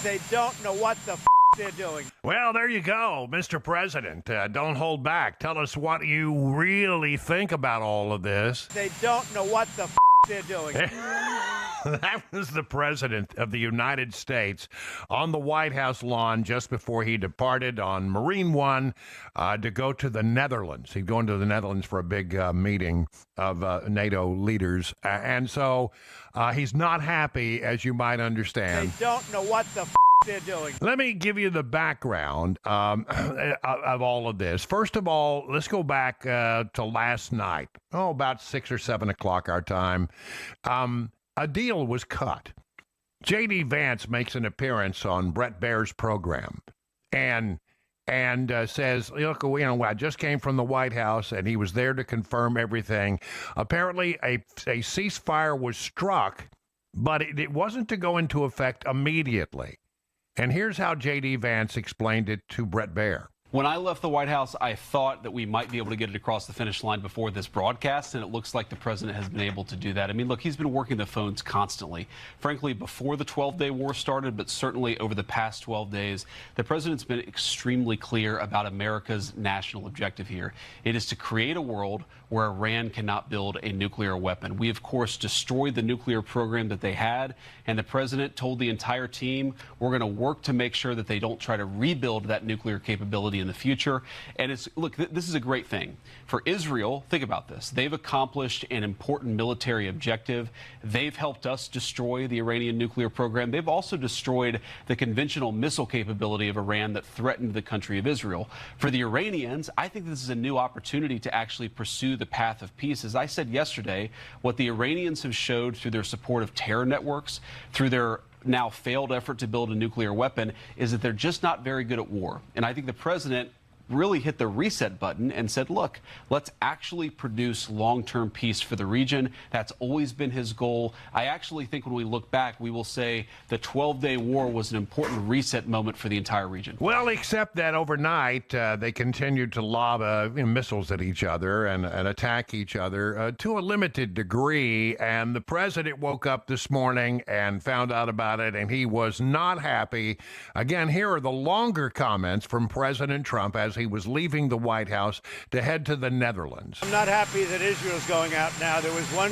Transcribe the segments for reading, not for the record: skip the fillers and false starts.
They don't know what the they're doing. Well, there you go, Mr. President. Don't hold back. Tell us what you really think about all of this. They don't know what the they're doing. That was the President of the United States on the White House lawn just before he departed on Marine One to go to the Netherlands. He'd go into the Netherlands for a big meeting of NATO leaders. And so he's not happy, as you might understand. They don't know what the they're doing. Let me give you the background of all of this. First of all, let's go back to last night. About 6 or 7 o'clock our time. A deal was cut. J.D. Vance makes an appearance on Bret Baier's program and says, look, I just came from the White House, and he was there to confirm everything. Apparently, a ceasefire was struck, but it wasn't to go into effect immediately. And here's how J.D. Vance explained it to Bret Baier. When I left the White House, I thought that we might be able to get it across the finish line before this broadcast, and it looks like the president has been able to do that. I mean, look, he's been working the phones constantly. Frankly, before the 12-day war started, but certainly over the past 12 days, the president's been extremely clear about America's national objective here. It is to create a world where Iran cannot build a nuclear weapon. We, of course, destroyed the nuclear program that they had, and the president told the entire team, we're going to work to make sure that they don't try to rebuild that nuclear capability in the future. And it's, look, this is a great thing. For Israel, think about this. They've accomplished an important military objective. They've helped us destroy the Iranian nuclear program. They've also destroyed the conventional missile capability of Iran that threatened the country of Israel. For the Iranians, I think this is a new opportunity to actually pursue the path of peace. As I said yesterday, what the Iranians have showed through their support of terror networks, through their now failed effort to build a nuclear weapon, is that they're just not very good at war. And I think the president really hit the reset button and said, look, let's actually produce long-term peace for the region. That's always been his goal. I actually think when we look back, we will say the 12-day war was an important reset moment for the entire region. Well, except that overnight, they continued to lob missiles at each other and attack each other to a limited degree. And the president woke up this morning and found out about it, and he was not happy. Again, here are the longer comments from President Trump as he was leaving the White House to head to the Netherlands. I'm not happy that Israel's going out now. There was one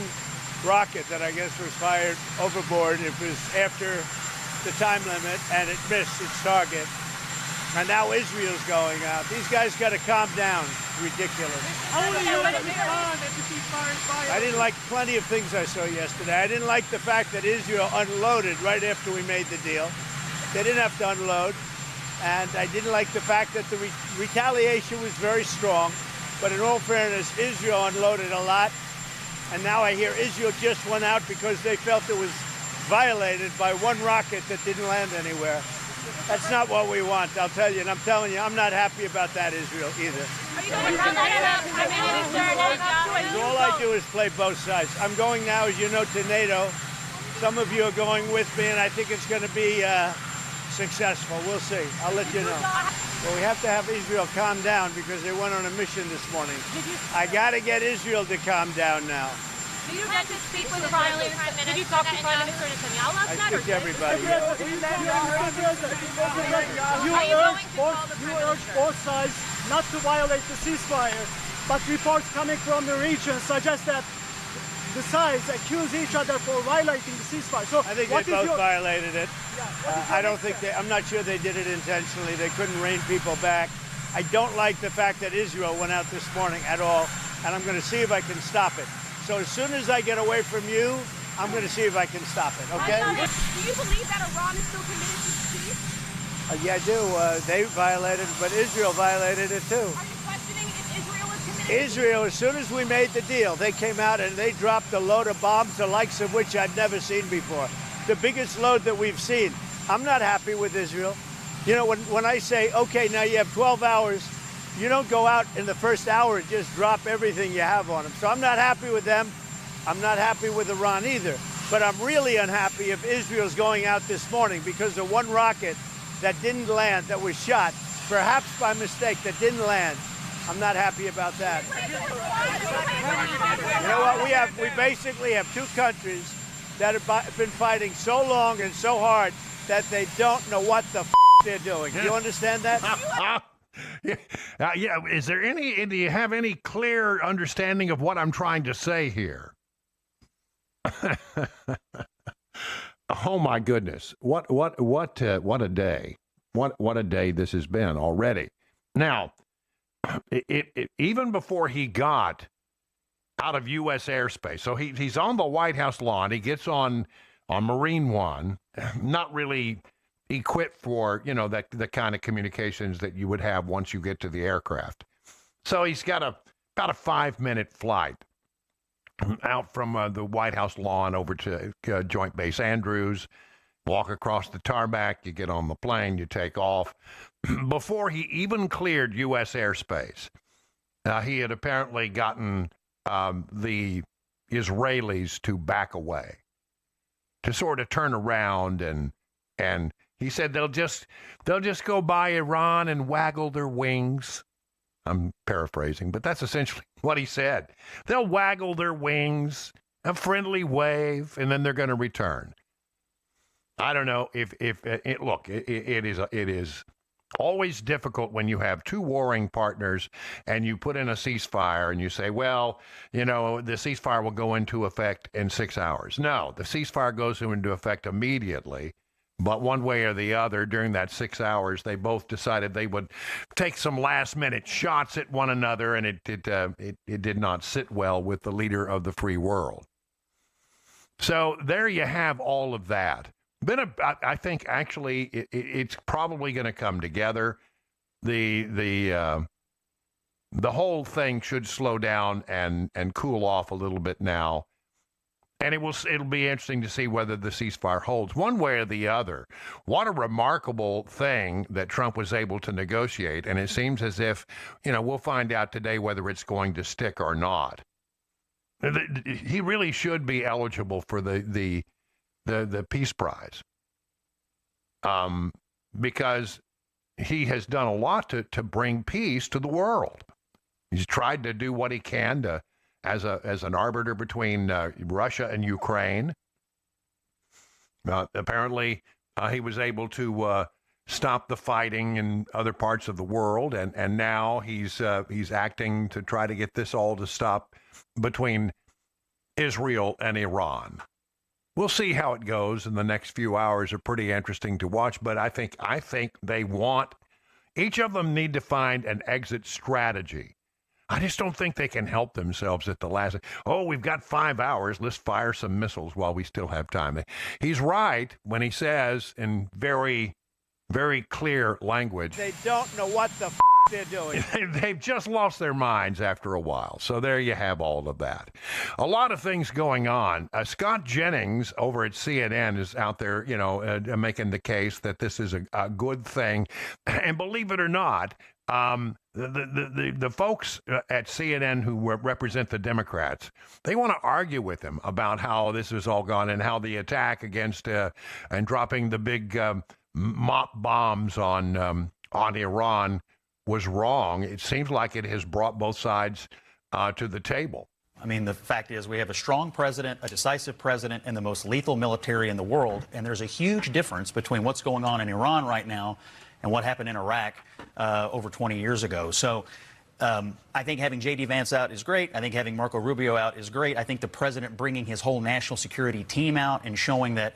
rocket that I guess was fired overboard. It was after the time limit, and it missed its target. And now Israel's going out. These guys got to calm down. Ridiculous. I didn't like plenty of things I saw yesterday. I didn't like the fact that Israel unloaded right after we made the deal. They didn't have to unload. And I didn't like the fact that the retaliation was very strong. But in all fairness, Israel unloaded a lot. And now I hear Israel just went out because they felt it was violated by one rocket that didn't land anywhere. That's not what we want, I'll tell you. And I'm telling you, I'm not happy about that, Israel, either. All I do is play both sides. I'm going now, as you know, to NATO. Some of you are going with me, and I think it's going to be successful. We'll see. I'll let you know. Well, we have to have Israel calm down because they went on a mission this morning. I got to get Israel to calm down now. Did you get to speak with the Prime Minister? Did you talk to Prime Minister Netanyahu last night? I speak to everybody. You urge both sides not to violate the ceasefire, but reports coming from the region suggest that the sides accuse each other for violating the ceasefire. So I think they both violated it. I don't think I'm not sure they did it intentionally. They couldn't rein people back. I don't like the fact that Israel went out this morning at all, and I'm going to see if I can stop it. So as soon as I get away from you, I'm going to see if I can stop it, okay? Do you believe that Iran is still committed to peace? Yeah, I do. They violated it, but Israel violated it too. Are you questioning if Israel is committed? Israel, as soon as we made the deal, they came out and they dropped a load of bombs, the likes of which I've never seen before. The biggest load that we've seen. I'm not happy with Israel. You know, when I say, okay, now you have 12 hours, you don't go out in the first hour and just drop everything you have on them. So I'm not happy with them. I'm not happy with Iran either. But I'm really unhappy if Israel's going out this morning because of one rocket that didn't land, that was shot, perhaps by mistake, that didn't land. I'm not happy about that. You know what? We basically have two countries that have been fighting so long and so hard that they don't know what the they're doing. Do you understand that? Yeah. Is there any? Do you have any clear understanding of what I'm trying to say here? Oh my goodness! What a day! What a day this has been already. Now, even before he got out of U.S. airspace, so he's on the White House lawn. He gets on Marine One, not really equipped for that the kind of communications that you would have once you get to the aircraft. So he's got about a 5-minute flight out from the White House lawn over to Joint Base Andrews, walk across the tarmac, you get on the plane, you take off. Before he even cleared U.S. airspace, he had apparently gotten the Israelis to back away, to sort of turn around, and he said they'll just go by Iran and waggle their wings. I'm paraphrasing, but that's essentially what he said. They'll waggle their wings, a friendly wave, and then they're going to return. I don't know if look, it is always difficult when you have two warring partners and you put in a ceasefire and you say, well, the ceasefire will go into effect in 6 hours. No, the ceasefire goes into effect immediately. But one way or the other, during that 6 hours, they both decided they would take some last-minute shots at one another, and it did not sit well with the leader of the free world. So there you have all of that. I think actually it's probably going to come together. The whole thing should slow down and cool off a little bit now. And it'll be interesting to see whether the ceasefire holds one way or the other. What a remarkable thing that Trump was able to negotiate. And it seems as if, we'll find out today whether it's going to stick or not. He really should be eligible for the Peace Prize. Because he has done a lot to bring peace to the world. He's tried to do what he can to as an arbiter between Russia and Ukraine. Apparently, he was able to stop the fighting in other parts of the world, and now he's acting to try to get this all to stop between Israel and Iran. We'll see how it goes, and the next few hours are pretty interesting to watch, but I think each of them need to find an exit strategy. I just don't think they can help themselves at the last. Oh, we've got 5 hours. Let's fire some missiles while we still have time. He's right when he says in very, very clear language. They don't know what the they're doing. They've just lost their minds after a while. So there you have all of that. A lot of things going on. Scott Jennings over at CNN is out there, making the case that this is a good thing. And believe it or not, the folks at CNN who represent the Democrats, they want to argue with him about how this has all gone and how the attack against and dropping the big mop bombs on Iran was wrong. It seems like it has brought both sides to the table. I mean, the fact is we have a strong president, a decisive president, and the most lethal military in the world. And there's a huge difference between what's going on in Iran right now and what happened in Iraq over 20 years ago. So I think having J.D. Vance out is great. I think having Marco Rubio out is great. I think the president bringing his whole national security team out and showing that,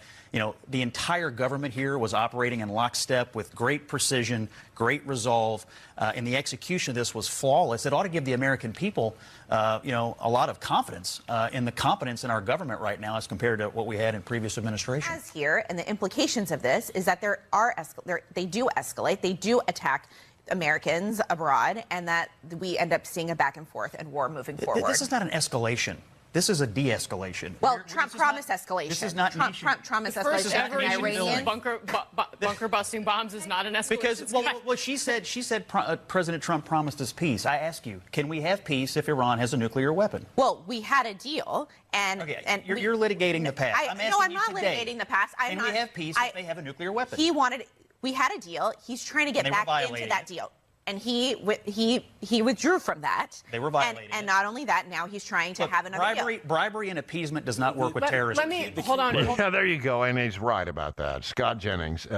the entire government here was operating in lockstep with great precision, great resolve, and the execution of this was flawless. It ought to give the American people, a lot of confidence in the competence in our government right now as compared to what we had in previous administrations. As here, and the implications of this is that they do escalate, they do attack Americans abroad, and that we end up seeing a back and forth and war moving forward. This is not an escalation. This is a de-escalation. Well, Trump promised escalation. This is not Trump promised escalation. Ever Iranian bunker busting bombs is not an escalation. Because she said President Trump promised us peace. I ask you, can we have peace if Iran has a nuclear weapon? Well, we had a deal, and you're litigating the past. I'm not litigating the past. Can we have peace if they have a nuclear weapon? We had a deal. He's trying to get back into that deal. and he withdrew from that. They were violating and it. not only that, now he's trying to have another deal. Bribery and appeasement does not work with terrorism. Let me hold on. Yeah, there you go, and he's right about that. Scott Jennings,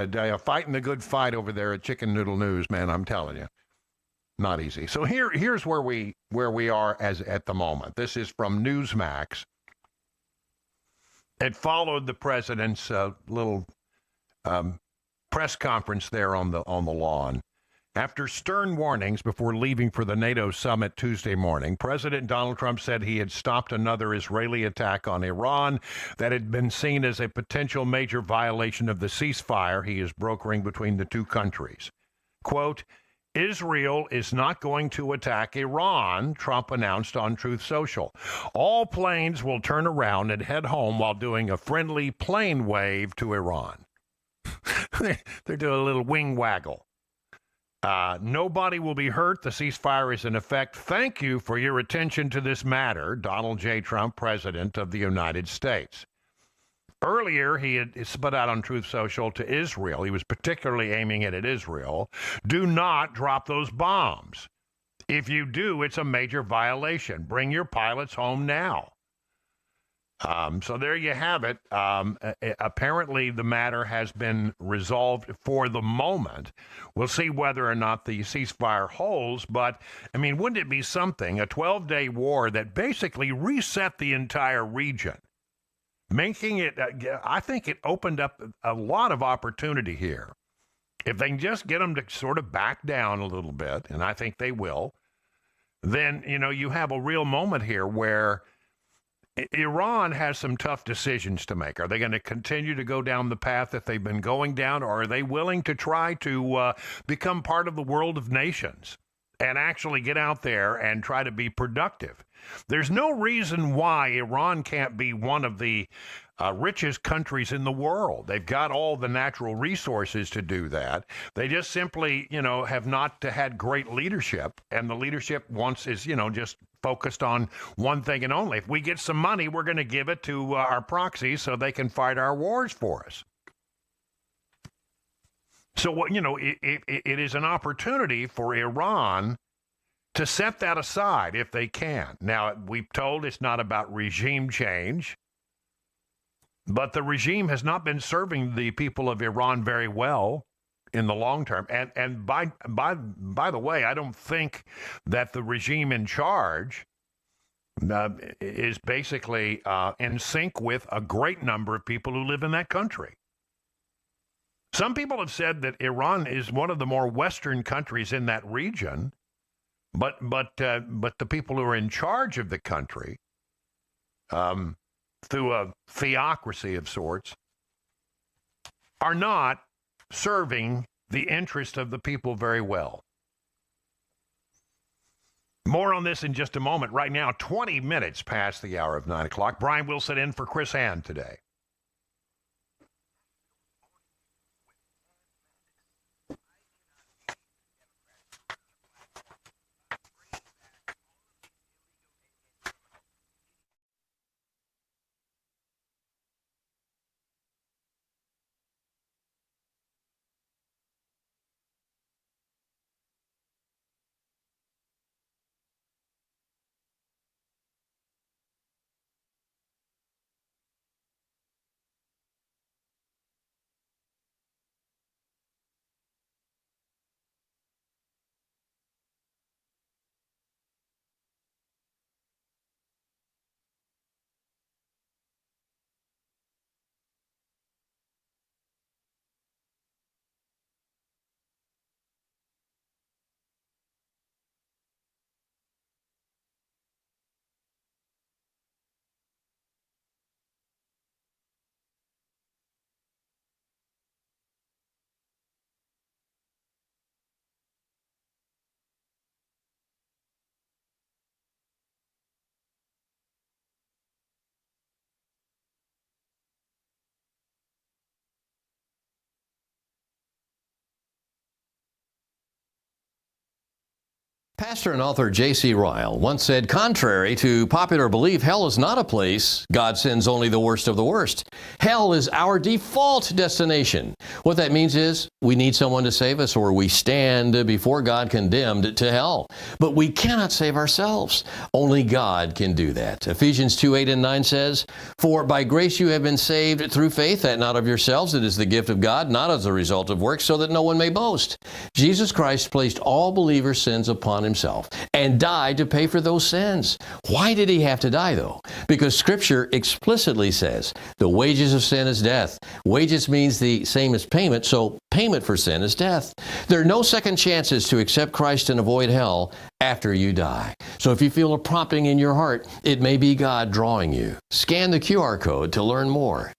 fighting the good fight over there at Chicken Noodle News, man. I'm telling you, not easy. So here's where we are as at the moment. This is from Newsmax. It followed the president's little press conference there on the lawn. After stern warnings before leaving for the NATO summit Tuesday morning, President Donald Trump said he had stopped another Israeli attack on Iran that had been seen as a potential major violation of the ceasefire he is brokering between the two countries. Quote, Israel is not going to attack Iran, Trump announced on Truth Social. All planes will turn around and head home while doing a friendly plane wave to Iran. They're doing a little wing waggle. Nobody will be hurt. The ceasefire is in effect. Thank you for your attention to this matter, Donald J. Trump, President of the United States. Earlier, he had spit out on Truth Social to Israel. He was particularly aiming it at Israel. Do not drop those bombs. If you do, it's a major violation. Bring your pilots home now. So there you have it. Apparently, the matter has been resolved for the moment. We'll see whether or not the ceasefire holds. But, I mean, wouldn't it be something, a 12-day war that basically reset the entire region, making it, I think it opened up a lot of opportunity here. If they can just get them to sort of back down a little bit, and I think they will, then, you have a real moment here where Iran has some tough decisions to make. Are they going to continue to go down the path that they've been going down, or are they willing to try to become part of the world of nations and actually get out there and try to be productive? There's no reason why Iran can't be one of the richest countries in the world. They've got all the natural resources to do that. They just simply, have not had great leadership, and the leadership is, just focused on one thing and only. If we get some money, we're going to give it to our proxies so they can fight our wars for us. So, it is an opportunity for Iran to set that aside if they can. Now, we've told it's not about regime change, but the regime has not been serving the people of Iran very well in the long term. And by the way, I don't think that the regime in charge is basically in sync with a great number of people who live in that country. Some people have said that Iran is one of the more Western countries in that region, but the people who are in charge of the country, through a theocracy of sorts, are not serving the interest of the people very well. More on this in just a moment. Right now, 20 minutes past the hour of 9 o'clock. Brian will sit in for Chris Hand today. Pastor and author J.C. Ryle once said, contrary to popular belief, hell is not a place God sends only the worst of the worst. Hell is our default destination. What that means is we need someone to save us, or we stand before God condemned to hell. But we cannot save ourselves. Only God can do that. Ephesians 2:8 and 9 says, for by grace you have been saved through faith, that not of yourselves, it is the gift of God, not as a result of works, so that no one may boast. Jesus Christ placed all believers' sins upon himself and died to pay for those sins. Why did he have to die, though? Because Scripture explicitly says the wages of sin is death. Wages means the same as payment, so payment for sin is death. There are no second chances to accept Christ and avoid hell after you die. So if you feel a prompting in your heart, it may be God drawing you. Scan the QR code to learn more.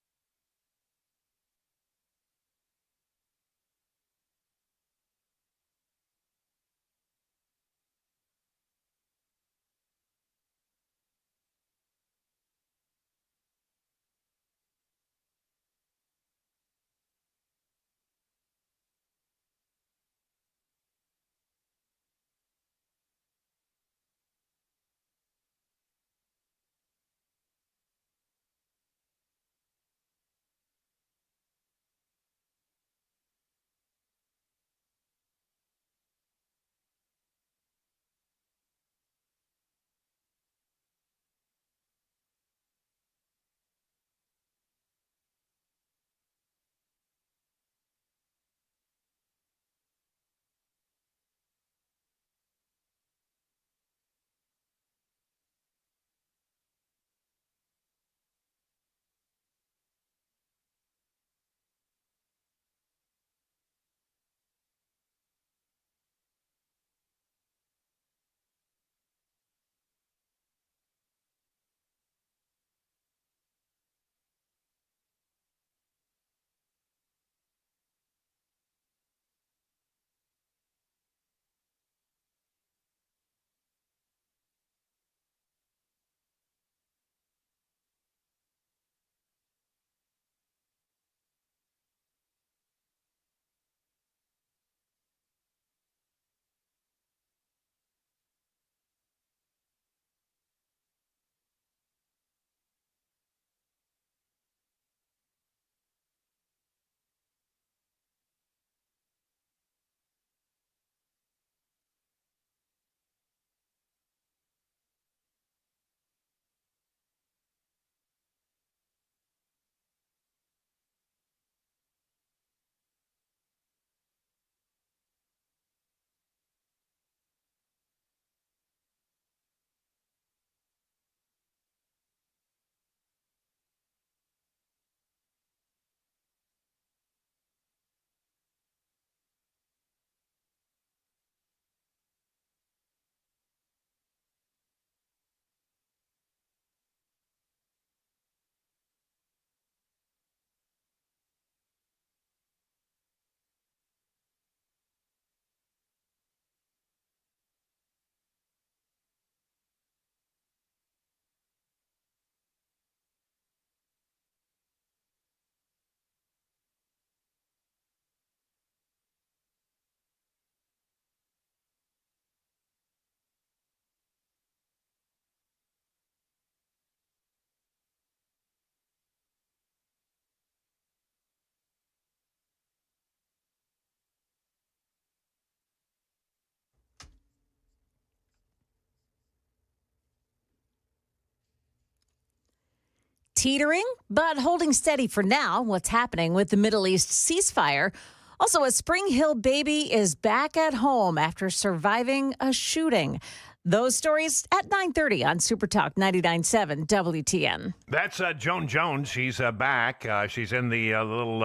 Teetering, but holding steady for now. What's happening with the Middle East ceasefire? Also, a Spring Hill baby is back at home after surviving a shooting. Those stories at 9:30 on Super Talk 99.7 WTN. That's Joan Jones. She's back. She's in the little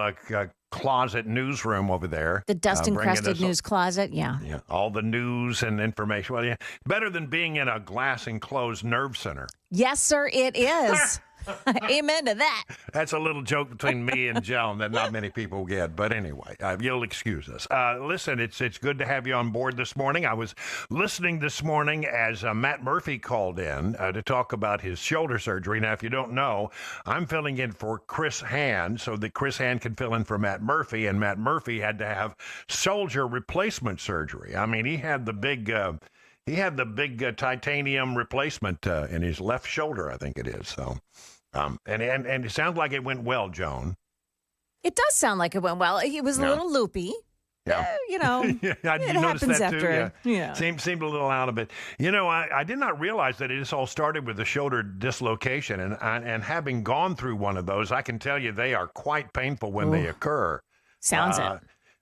closet newsroom over there. The dust-encrusted news closet, yeah. Yeah, all the news and information. Well, yeah, better than being in a glass-enclosed nerve center. Yes, sir, it is. Amen to that. That's a little joke between me and Joan that not many people get. But anyway, you'll excuse us. Listen, it's good to have you on board this morning. I was listening this morning as Matt Murphy called in to talk about his shoulder surgery. Now, if you don't know, I'm filling in for Chris Hand so that Chris Hand can fill in for Matt Murphy. And Matt Murphy had to have shoulder replacement surgery. I mean, he had the big... He had the big titanium replacement in his left shoulder, I think it is. So, and it sounds like it went well, Joan. It does sound like it went well. He was a little loopy. Yeah. You know, yeah, it you noticed happens that after. too. Yeah. Seemed a little out of it. You know, I did not realize that it just all started with the shoulder dislocation, and having gone through one of those, I can tell you they are quite painful when they occur. Sounds it.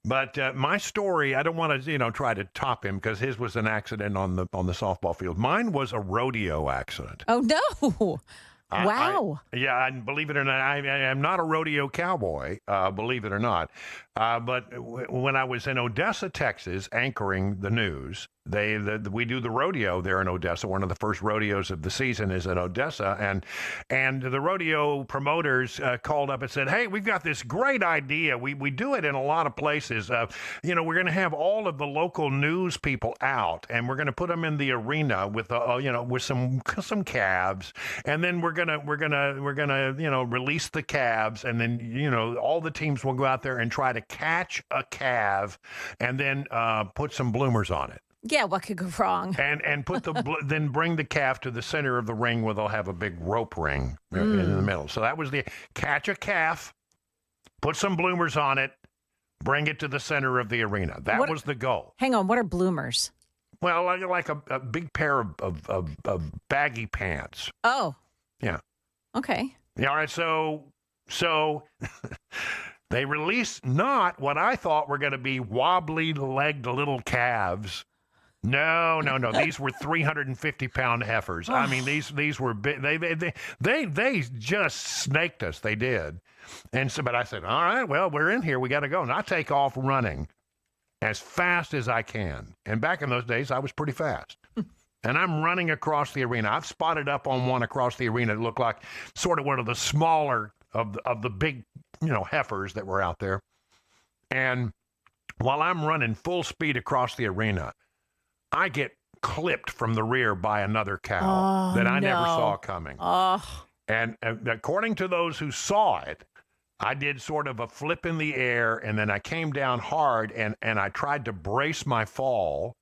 But my story, I don't want to, try to top him because his was an accident on the softball field. Mine was a rodeo accident. Oh no! Wow. And believe it or not, I am not a rodeo cowboy, believe it or not. But when I was in Odessa, Texas, anchoring the news, we do the rodeo there in Odessa. One of the first rodeos of the season is in Odessa, and the rodeo promoters called up and said, "Hey, we've got this great idea. We do it in a lot of places. We're going to have all of the local news people out, and we're going to put them in the arena with with some calves, and then we're gonna release the calves, and then all the teams will go out there and try to catch a calf, and then put some bloomers on it." Yeah, what could go wrong? And put then bring the calf to the center of the ring where they'll have a big rope ring in the middle. So that was the catch a calf, put some bloomers on it, bring it to the center of the arena. That was the goal. Hang on, what are bloomers? Well, like a big pair of baggy pants. Oh. Yeah. Okay. Yeah. All right. So they released not what I thought were going to be wobbly-legged little calves. No. These were 350-pound heifers. I mean, these were big. They just snaked us. They did. And so, but I said, all right, well, we're in here. We got to go. And I take off running as fast as I can. And back in those days, I was pretty fast. And I'm running across the arena. I've spotted up on one across the arena that looked like sort of one of the smaller of the big, heifers that were out there. And while I'm running full speed across the arena, I get clipped from the rear by another cow that I never saw coming. And according to those who saw it, I did sort of a flip in the air, and then I came down hard, and I tried to brace my fall,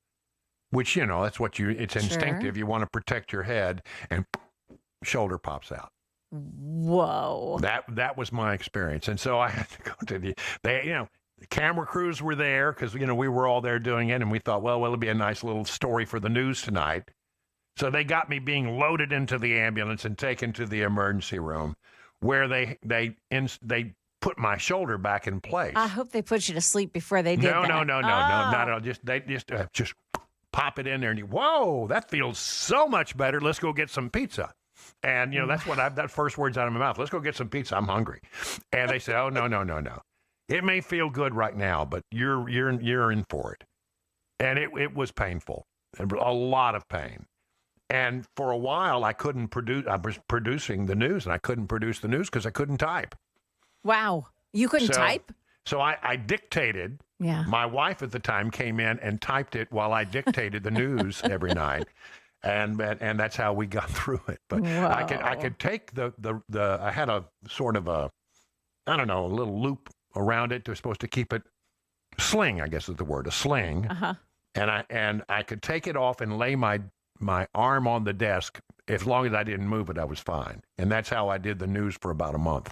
which, that's what it's instinctive. You want to protect your head, and shoulder pops out. Whoa. That was my experience. And so I had to go to the camera crews were there because, we were all there doing it. And we thought, well, it'll be a nice little story for the news tonight. So they got me being loaded into the ambulance and taken to the emergency room where they put my shoulder back in place. I hope they put you to sleep before they did that. No, not at all. They just pop it in there and whoa, that feels so much better. Let's go get some pizza. And, that's what that first words out of my mouth. Let's go get some pizza. I'm hungry. And they said, oh, no. It may feel good right now, but you're in for it. And it was painful, a lot of pain. And for a while, I was producing the news, and I couldn't produce the news because I couldn't type. Wow. You couldn't type? So I dictated. Yeah. My wife at the time came in and typed it while I dictated the news every night. And that's how we got through it. But I could take I had a sort of a little loop around it. They're supposed to keep it sling, I guess is the word, a sling. Uh-huh. And I could take it off and lay my arm on the desk. As long as I didn't move it, I was fine. And that's how I did the news for about a month.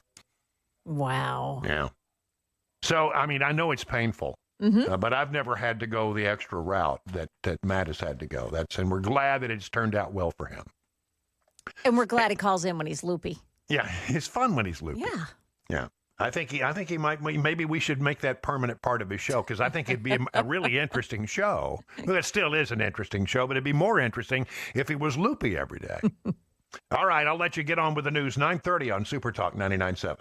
Wow. Yeah. So, I mean, I know it's painful. Mm-hmm. But I've never had to go the extra route that Matt has had to go. And we're glad that it's turned out well for him. And we're glad he calls in when he's loopy. Yeah, it's fun when he's loopy. Yeah. Yeah. I think he might. Maybe we should make that permanent part of his show because I think it'd be a really interesting show. Well, it still is an interesting show, but it'd be more interesting if he was loopy every day. All right, I'll let you get on with the news. 9:30 on Super Talk 99.7.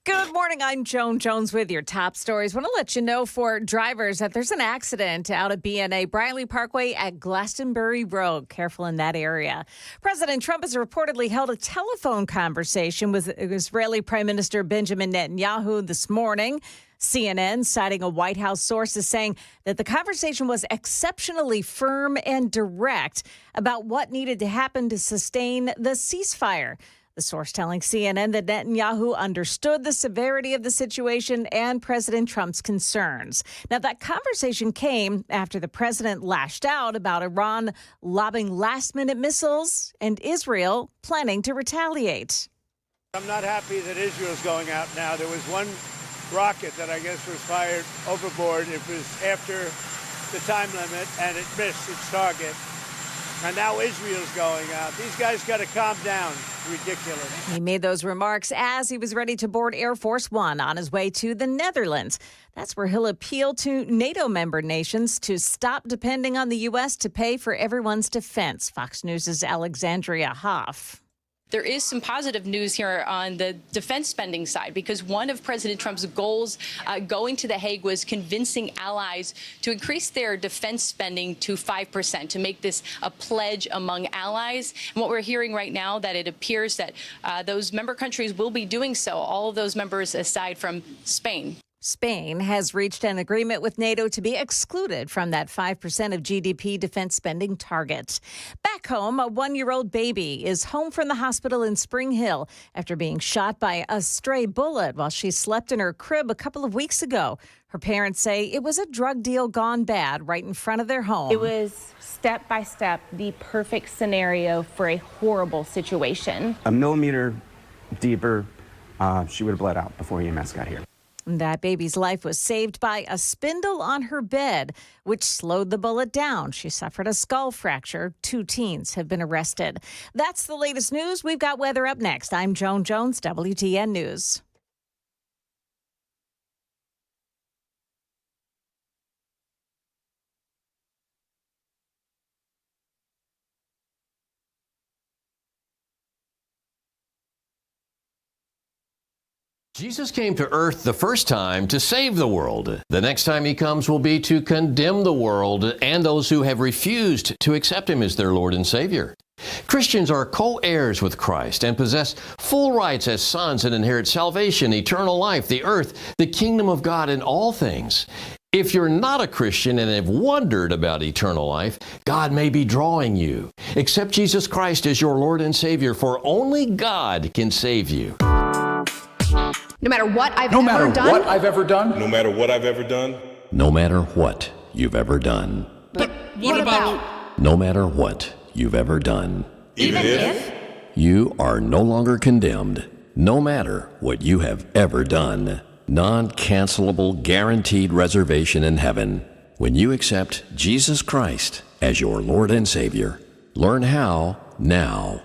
Good morning. I'm Joan Jones with your top stories. Want to let you know for drivers that there's an accident out at BNA Briley Parkway at Glastonbury Road. Careful in that area. President Trump has reportedly held a telephone conversation with Israeli Prime Minister Benjamin Netanyahu this morning. CNN, citing a White House source, is saying that the conversation was exceptionally firm and direct about what needed to happen to sustain the ceasefire. The source telling CNN that Netanyahu understood the severity of the situation and President Trump's concerns. Now, that conversation came after the president lashed out about Iran lobbing last-minute missiles and Israel planning to retaliate. I'm not happy that Israel's going out now. There was one rocket that I guess was fired overboard. It was after the time limit, and it missed its target. And now Israel's going out. These guys got to calm down. Ridiculous. He made those remarks as he was ready to board Air Force One on his way to the Netherlands. That's where he'll appeal to NATO member nations to stop depending on the U.S. to pay for everyone's defense. Fox News' Alexandria Hoff. There is some positive news here on the defense spending side, because one of President Trump's goals going to The Hague was convincing allies to increase their defense spending to 5%, to make this a pledge among allies. And what we're hearing right now, that it appears that those member countries will be doing so, all of those members aside from Spain. Spain has reached an agreement with NATO to be excluded from that 5% of GDP defense spending target. Back home, a 1-year-old baby is home from the hospital in Spring Hill after being shot by a stray bullet while she slept in her crib a couple of weeks ago. Her parents say it was a drug deal gone bad right in front of their home. It was step by step the perfect scenario for a horrible situation. A millimeter deeper, she would have bled out before EMS got here. That baby's life was saved by a spindle on her bed, which slowed the bullet down. She suffered a skull fracture. 2 teens have been arrested. That's the latest news. We've got weather up next. I'm Joan Jones, WTN News. Jesus came to earth the first time to save the world. The next time he comes will be to condemn the world and those who have refused to accept him as their Lord and Savior. Christians are co-heirs with Christ and possess full rights as sons and inherit salvation, eternal life, the earth, the kingdom of God, and all things. If you're not a Christian and have wondered about eternal life, God may be drawing you. Accept Jesus Christ as your Lord and Savior, for only God can save you. No matter what I've ever done. No matter what I've ever done. No matter what I've ever done. No matter what you've ever done. But what about? No matter what you've ever done. Even if? You are no longer condemned, no matter what you have ever done. Non-cancelable, guaranteed reservation in heaven when you accept Jesus Christ as your Lord and Savior. Learn how now.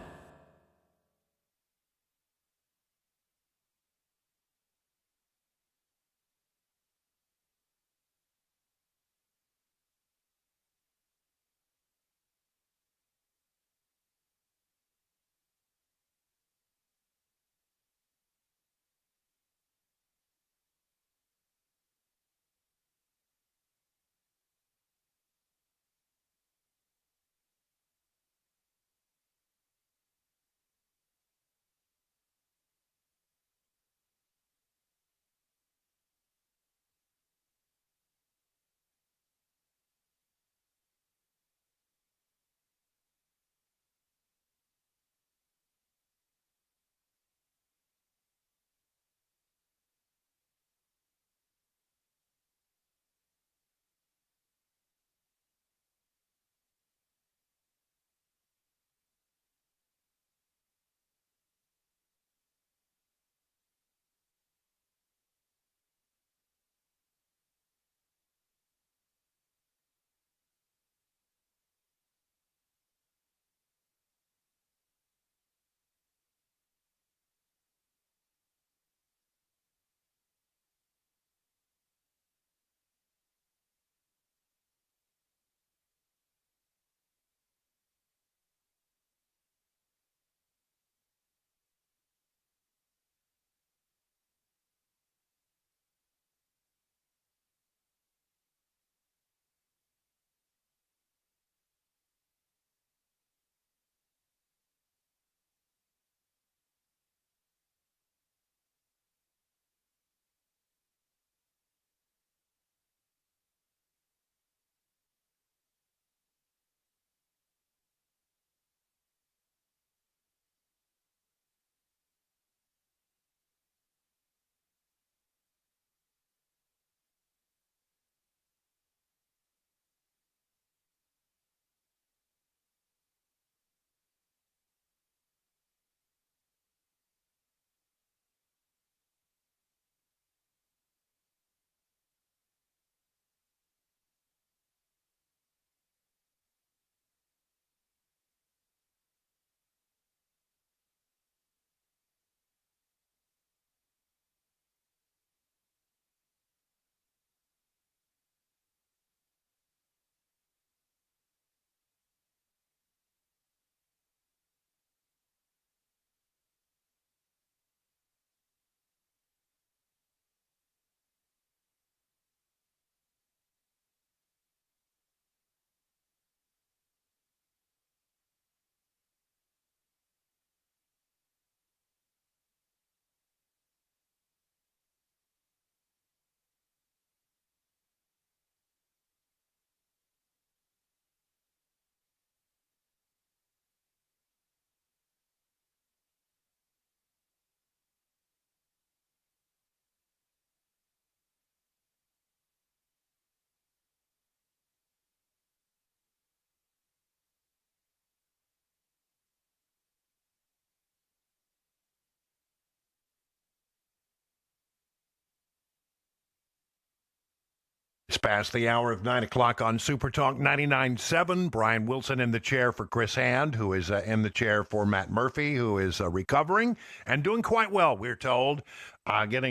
It's past the hour of 9 o'clock on Super Talk 99.7. Brian Wilson in the chair for Chris Hand, who is in the chair for Matt Murphy, who is recovering and doing quite well, we're told. I don't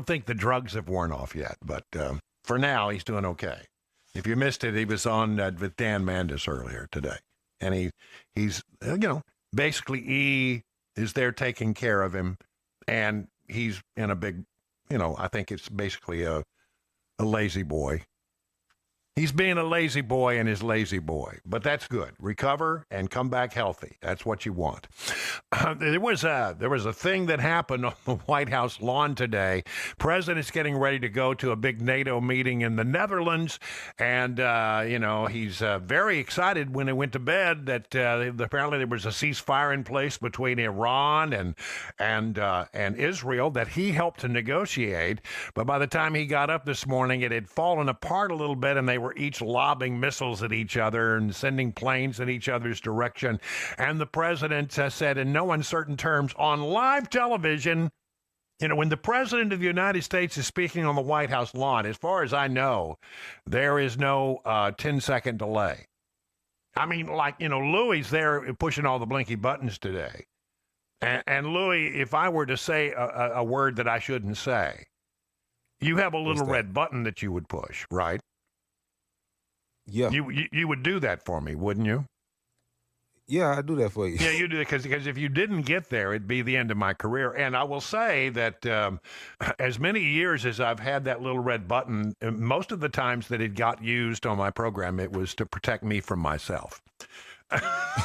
think the drugs have worn off yet, but for now, he's doing okay. If you missed it, he was on with Dan Mandis earlier today. And he's basically E is there taking care of him. And he's in a big, I think it's basically a lazy boy. He's being a lazy boy and his lazy boy, but that's good. Recover and come back healthy. That's what you want. There was a thing that happened on the White House lawn today. President's getting ready to go to a big NATO meeting in the Netherlands, and he's very excited when he went to bed that apparently there was a ceasefire in place between Iran and Israel that he helped to negotiate. But by the time he got up this morning, it had fallen apart a little bit, and they were each lobbing missiles at each other and sending planes in each other's direction. And the president said in no uncertain terms on live television, when the president of the United States is speaking on the White House lawn, as far as I know, there is no 10-second delay. I mean, Louis there pushing all the blinky buttons today. And Louis, if I were to say a word that I shouldn't say, you have a little red button that you would push, right? Yeah. You would do that for me, wouldn't you? Yeah, I do that for you. Yeah, you do it because if you didn't get there, it'd be the end of my career. And I will say that as many years as I've had that little red button, most of the times that it got used on my program, it was to protect me from myself.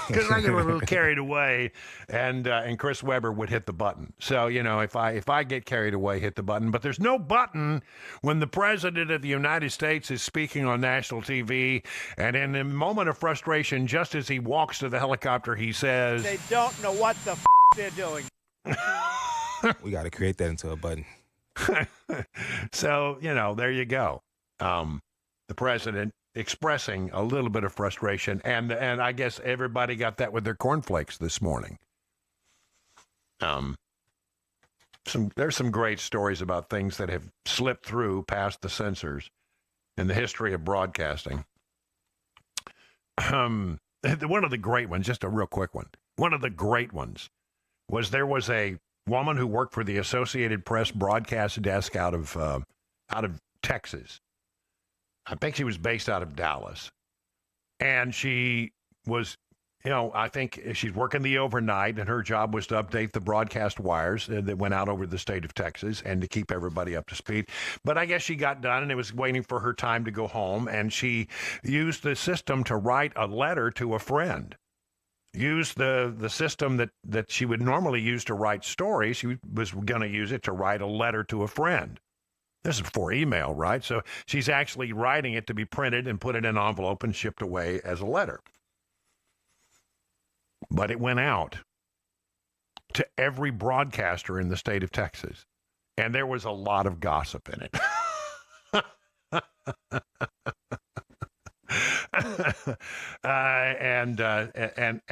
Because I get a little carried away, and Chris Webber would hit the button. So if I get carried away, hit the button. But there's no button when the president of the United States is speaking on national TV, and in a moment of frustration, just as he walks to the helicopter, he says, "They don't know what the they're doing." We got to create that into a button. So there you go. The president expressing a little bit of frustration, and I guess everybody got that with their cornflakes this morning. There's some great stories about things that have slipped through past the censors in the history of broadcasting. One of the great ones, just a real quick one. One of the great ones was there was a woman who worked for the Associated Press broadcast desk out of Texas. I think she was based out of Dallas. And she was, I think she's working the overnight, and her job was to update the broadcast wires that went out over the state of Texas and to keep everybody up to speed. But I guess she got done, and it was waiting for her time to go home, and she used the system to write a letter to a friend. Used the system that she would normally use to write stories. She was going to use it to write a letter to a friend. This is before email, right? So she's actually writing it to be printed and put in an envelope and shipped away as a letter. But it went out to every broadcaster in the state of Texas. And there was a lot of gossip in it.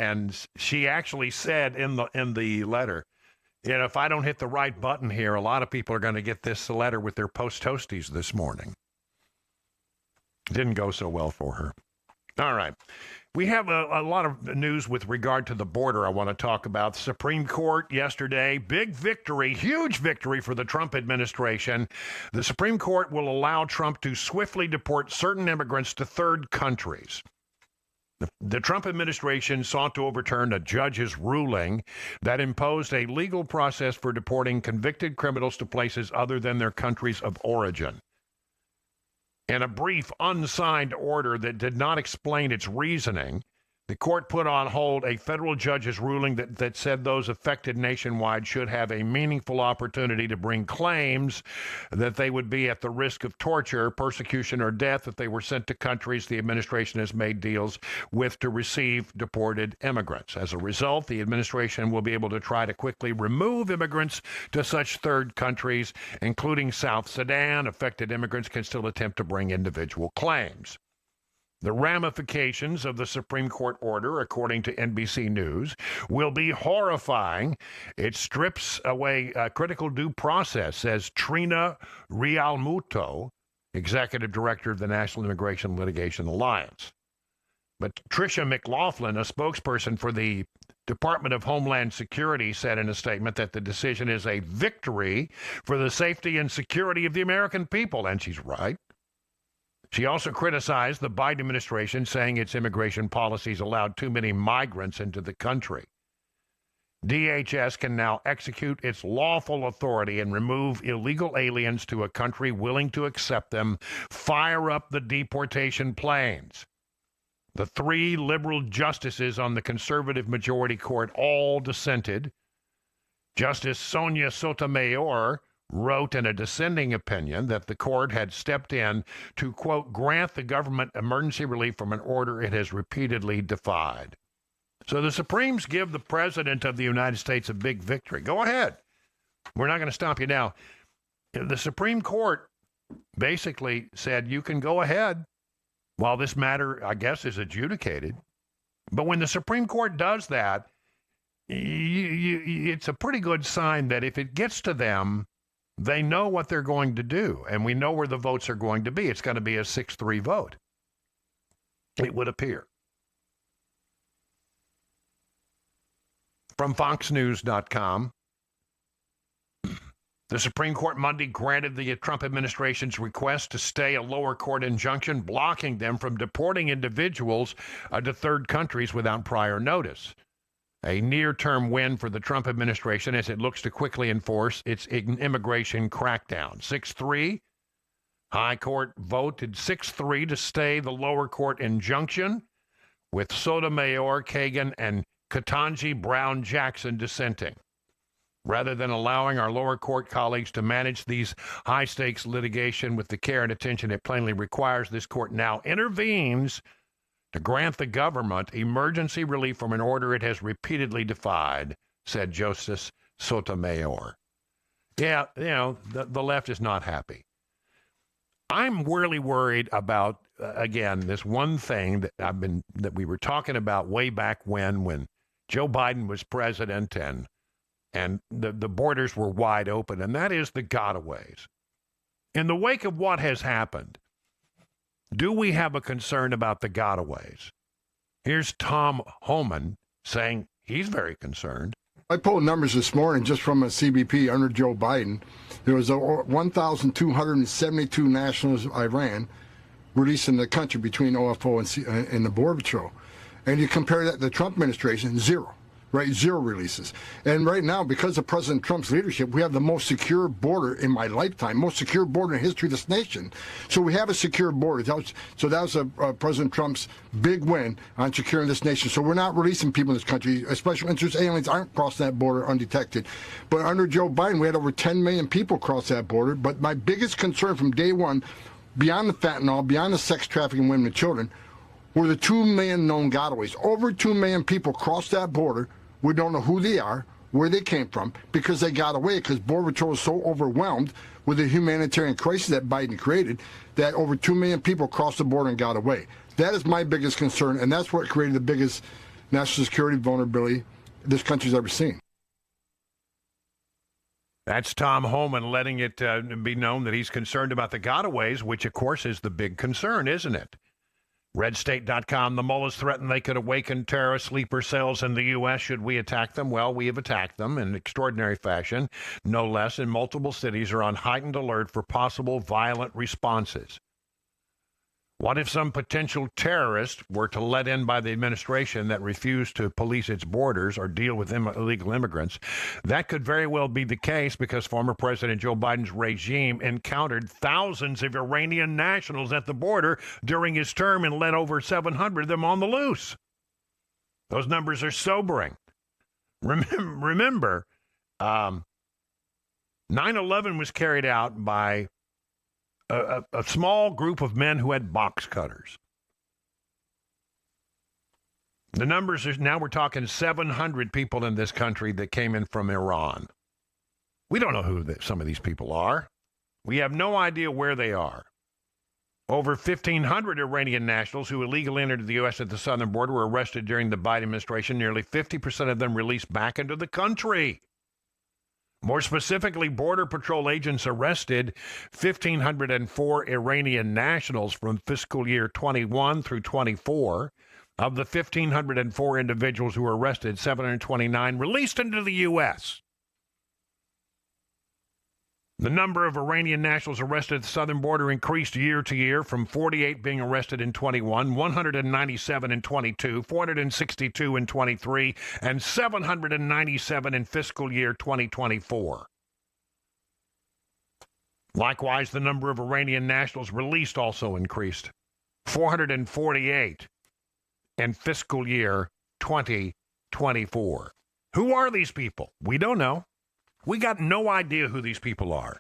And she actually said in the letter, if I don't hit the right button here, a lot of people are going to get this letter with their post toasties this morning. Didn't go so well for her. All right. We have a lot of news with regard to the border I want to talk about. Supreme Court yesterday, big victory, huge victory for the Trump administration. The Supreme Court will allow Trump to swiftly deport certain immigrants to third countries. The Trump administration sought to overturn a judge's ruling that imposed a legal process for deporting convicted criminals to places other than their countries of origin. In a brief, unsigned order that did not explain its reasoning, the court put on hold a federal judge's ruling that said those affected nationwide should have a meaningful opportunity to bring claims that they would be at the risk of torture, persecution, or death if they were sent to countries the administration has made deals with to receive deported immigrants. As a result, the administration will be able to try to quickly remove immigrants to such third countries, including South Sudan. Affected immigrants can still attempt to bring individual claims. The ramifications of the Supreme Court order, according to NBC News, will be horrifying. It strips away critical due process, says Trina Rialmuto, executive director of the National Immigration Litigation Alliance. But Tricia McLaughlin, a spokesperson for the Department of Homeland Security, said in a statement that the decision is a victory for the safety and security of the American people, and she's right. She also criticized the Biden administration, saying its immigration policies allowed too many migrants into the country. DHS can now execute its lawful authority and remove illegal aliens to a country willing to accept them, fire up the deportation planes. The 3 liberal justices on the conservative majority court all dissented. Justice Sonia Sotomayor wrote in a dissenting opinion that the court had stepped in to, quote, grant the government emergency relief from an order it has repeatedly defied. So the Supremes give the President of the United States a big victory. Go ahead. We're not going to stop you now. The Supreme Court basically said you can go ahead while this matter, I guess, is adjudicated. But when the Supreme Court does that, it's a pretty good sign that if it gets to them, they know what they're going to do, and we know where the votes are going to be. It's going to be a 6-3 vote, it would appear. From FoxNews.com, the Supreme Court Monday granted the Trump administration's request to stay a lower court injunction blocking them from deporting individuals to third countries without prior notice. A near-term win for the Trump administration as it looks to quickly enforce its immigration crackdown. 6-3. High Court voted 6-3 to stay the lower court injunction, with Sotomayor, Kagan, and Ketanji Brown Jackson dissenting. Rather than allowing our lower court colleagues to manage these high-stakes litigation with the care and attention it plainly requires, this court now intervenes to grant the government emergency relief from an order it has repeatedly defied, said Justice Sotomayor. Yeah, the left is not happy. I'm really worried about, again, this one thing that we were talking about way back when Joe Biden was president and the borders were wide open, and that is the gotaways. In the wake of what has happened, do we have a concern about the gotaways? Here's Tom Homan saying he's very concerned. I pulled numbers this morning just from a CBP under Joe Biden. There was 1,272 nationals of Iran released in the country between OFO and the Border Patrol. And you compare that to the Trump administration, zero. Right, 0 releases. And right now, because of President Trump's leadership, we have the most secure border in my lifetime, most secure border in the history of this nation. So we have a secure border. That was President Trump's big win on securing this nation. So we're not releasing people in this country. Special interest aliens aren't crossing that border undetected. But under Joe Biden, we had over 10 million people cross that border. But my biggest concern from day one, beyond the fentanyl, beyond the sex trafficking women and children, were the 2 million known gotaways. Over 2 million people crossed that border. We don't know who they are, where they came from, because they got away, because Border Patrol was so overwhelmed with the humanitarian crisis that Biden created that over 2 million people crossed the border and got away. That is my biggest concern, and that's what created the biggest national security vulnerability this country's ever seen. That's Tom Homan letting it be known that he's concerned about the gotaways, which, of course, is the big concern, isn't it? RedState.com, the mullahs threaten they could awaken terrorist sleeper cells in the U.S. should we attack them. Well, we have attacked them in extraordinary fashion, no less, and multiple cities are on heightened alert for possible violent responses. What if some potential terrorist were to let in by the administration that refused to police its borders or deal with illegal immigrants? That could very well be the case because former President Joe Biden's regime encountered thousands of Iranian nationals at the border during his term and let over 700 of them on the loose. Those numbers are sobering. Remember, 9/11 was carried out by a small group of men who had box cutters. The numbers are now, we're talking 700 people in this country that came in from Iran. We don't know who some of these people are. We have no idea where they are. Over 1,500 Iranian nationals who illegally entered the U.S. at the southern border were arrested during the Biden administration. Nearly 50% of them released back into the country. More specifically, Border Patrol agents arrested 1,504 Iranian nationals from fiscal year 21 through 24. Of the 1,504 individuals who were arrested, 729 released into the U.S. The number of Iranian nationals arrested at the southern border increased year to year, from 48 being arrested in 21, 197 in 22, 462 in 23, and 797 in fiscal year 2024. Likewise, the number of Iranian nationals released also increased, 448 in fiscal year 2024. Who are these people? We don't know. We got no idea who these people are.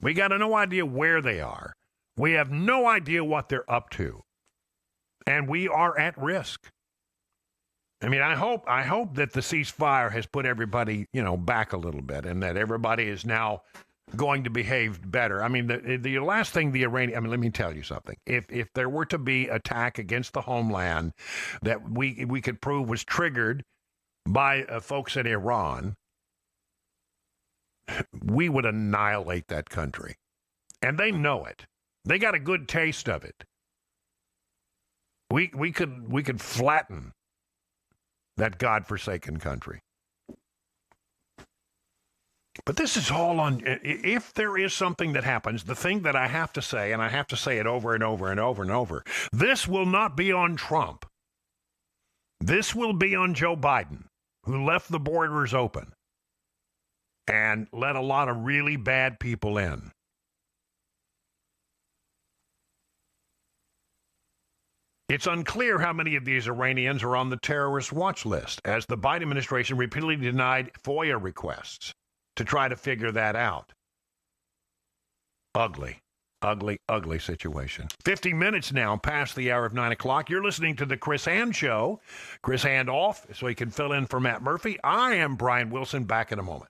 We got no idea where they are. We have no idea what they're up to. And we are at risk. I mean, I hope that the ceasefire has put everybody, back a little bit, and that everybody is now going to behave better. I mean, the last thing let me tell you something. If there were to be attack against the homeland that we could prove was triggered by folks in Iran, we would annihilate that country. And they know it. They got a good taste of it. We could flatten that godforsaken country. But this is all on, if there is something that happens, the thing that I have to say, and I have to say it over and over and over and over, this will not be on Trump. This will be on Joe Biden, who left the borders open and let a lot of really bad people in. It's unclear how many of these Iranians are on the terrorist watch list, as the Biden administration repeatedly denied FOIA requests to try to figure that out. Ugly, ugly, ugly situation. 50 minutes now past the hour of 9 o'clock. You're listening to the Chris Hand Show. Chris Hand off so he can fill in for Matt Murphy. I am Brian Wilson. Back in a moment.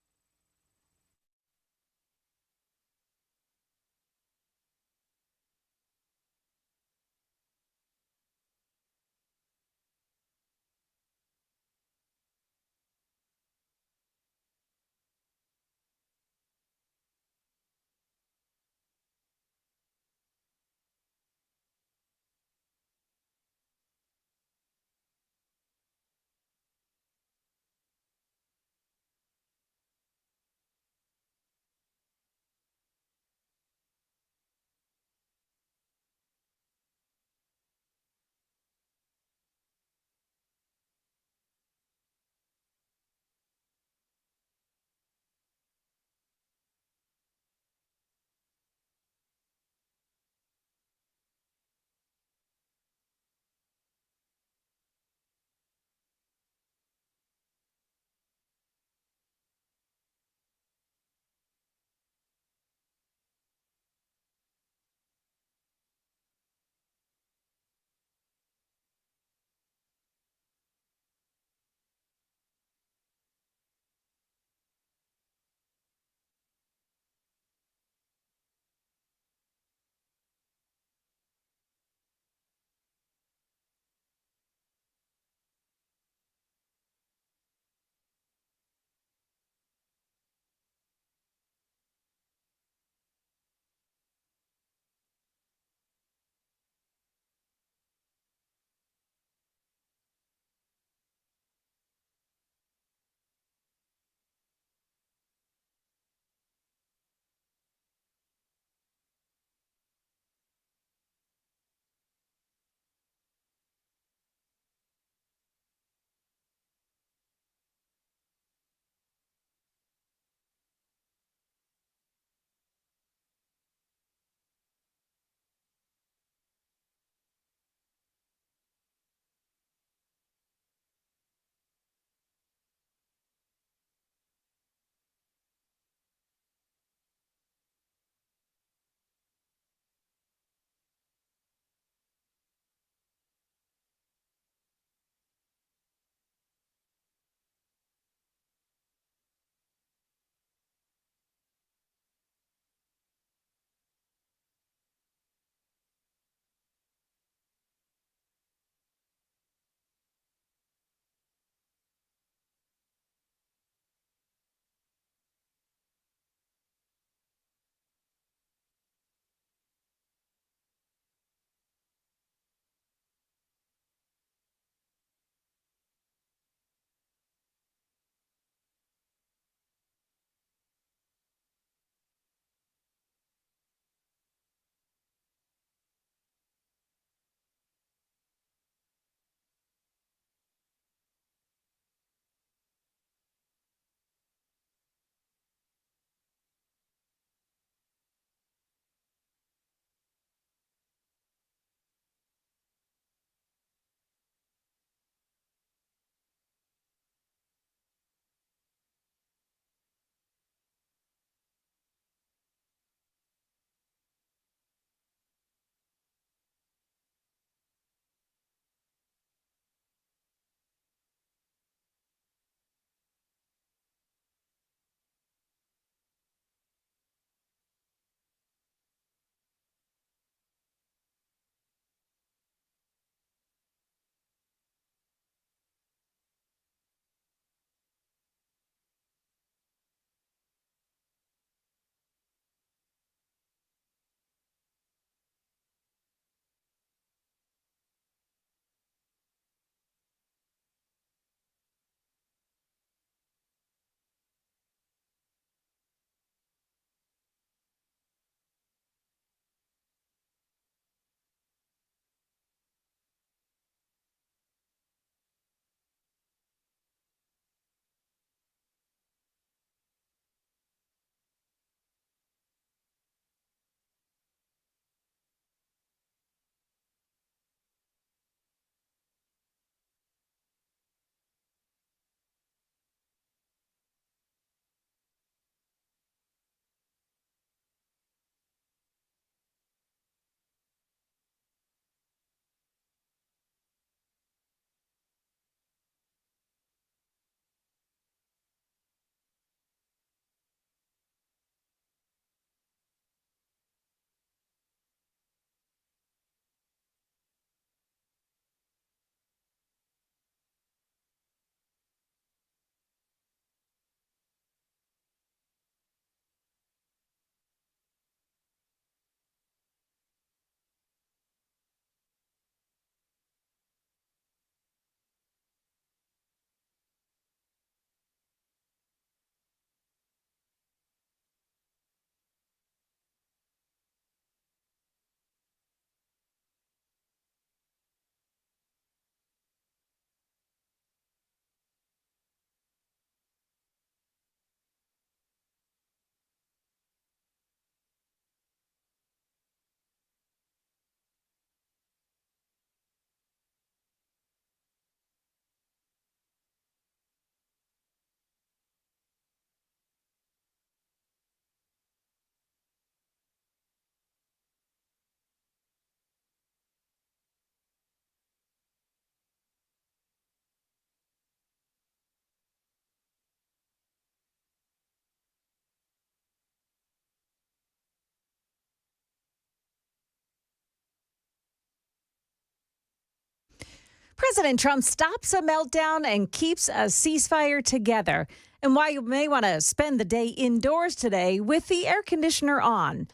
President Trump stops a meltdown and keeps a ceasefire together. And why you may want to spend the day indoors today with the air conditioner on.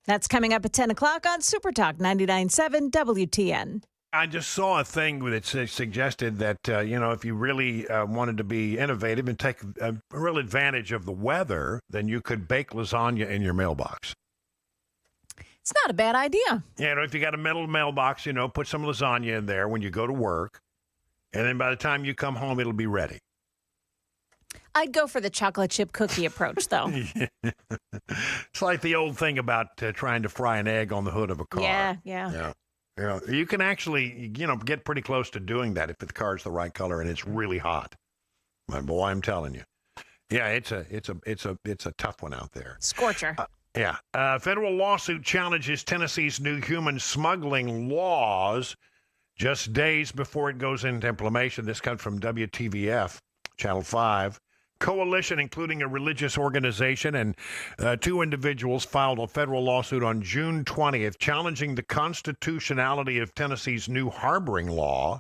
That's coming up at 10 o'clock on Super Talk 99.7 WTN. I just saw a thing that suggested that, if you really wanted to be innovative and take a real advantage of the weather, then you could bake lasagna in your mailbox. It's not a bad idea. If you got a metal mailbox, put some lasagna in there when you go to work, and then by the time you come home, it'll be ready. I'd go for the chocolate chip cookie approach, though. It's like the old thing about trying to fry an egg on the hood of a car. Yeah. You can actually, get pretty close to doing that if the car's the right color and it's really hot. My boy, I'm telling you. Yeah, it's a tough one out there. Scorcher. Federal lawsuit challenges Tennessee's new human smuggling laws just days before it goes into implementation. This comes from WTVF, Channel 5. Coalition, including a religious organization and two individuals, filed a federal lawsuit on June 20th challenging the constitutionality of Tennessee's new harboring law.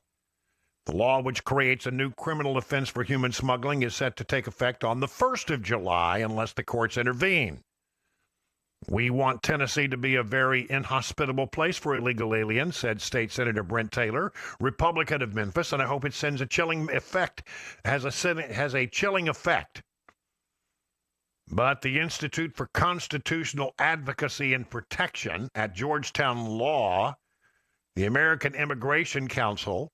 The law, which creates a new criminal offense for human smuggling, is set to take effect on the 1st of July unless the courts intervene. We want Tennessee to be a very inhospitable place for illegal aliens, said State Senator Brent Taylor, Republican of Memphis, and I hope it sends a chilling effect, has a chilling effect. But the Institute for Constitutional Advocacy and Protection at Georgetown Law, the American Immigration Council,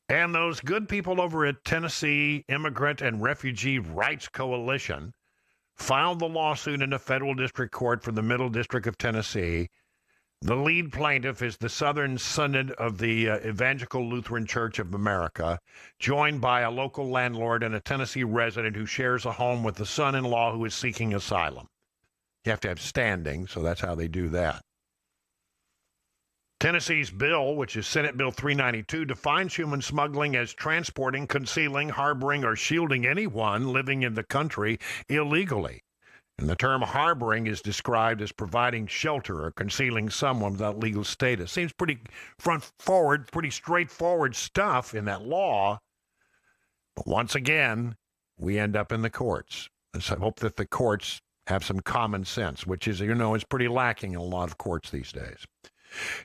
and those good people over at Tennessee Immigrant and Refugee Rights Coalition filed the lawsuit in a federal district court for the Middle District of Tennessee. The lead plaintiff is the Southern Synod of the Evangelical Lutheran Church of America, joined by a local landlord and a Tennessee resident who shares a home with the son-in-law who is seeking asylum. You have to have standing, so that's how they do that. Tennessee's bill, which is Senate Bill 392, defines human smuggling as transporting, concealing, harboring, or shielding anyone living in the country illegally. And the term harboring is described as providing shelter or concealing someone without legal status. Seems pretty front-forward, pretty straightforward stuff in that law. But once again, we end up in the courts. Let's hope that the courts have some common sense, which is, is pretty lacking in a lot of courts these days.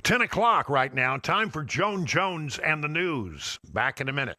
10 o'clock right now. Time for Joan Jones and the news. Back in a minute.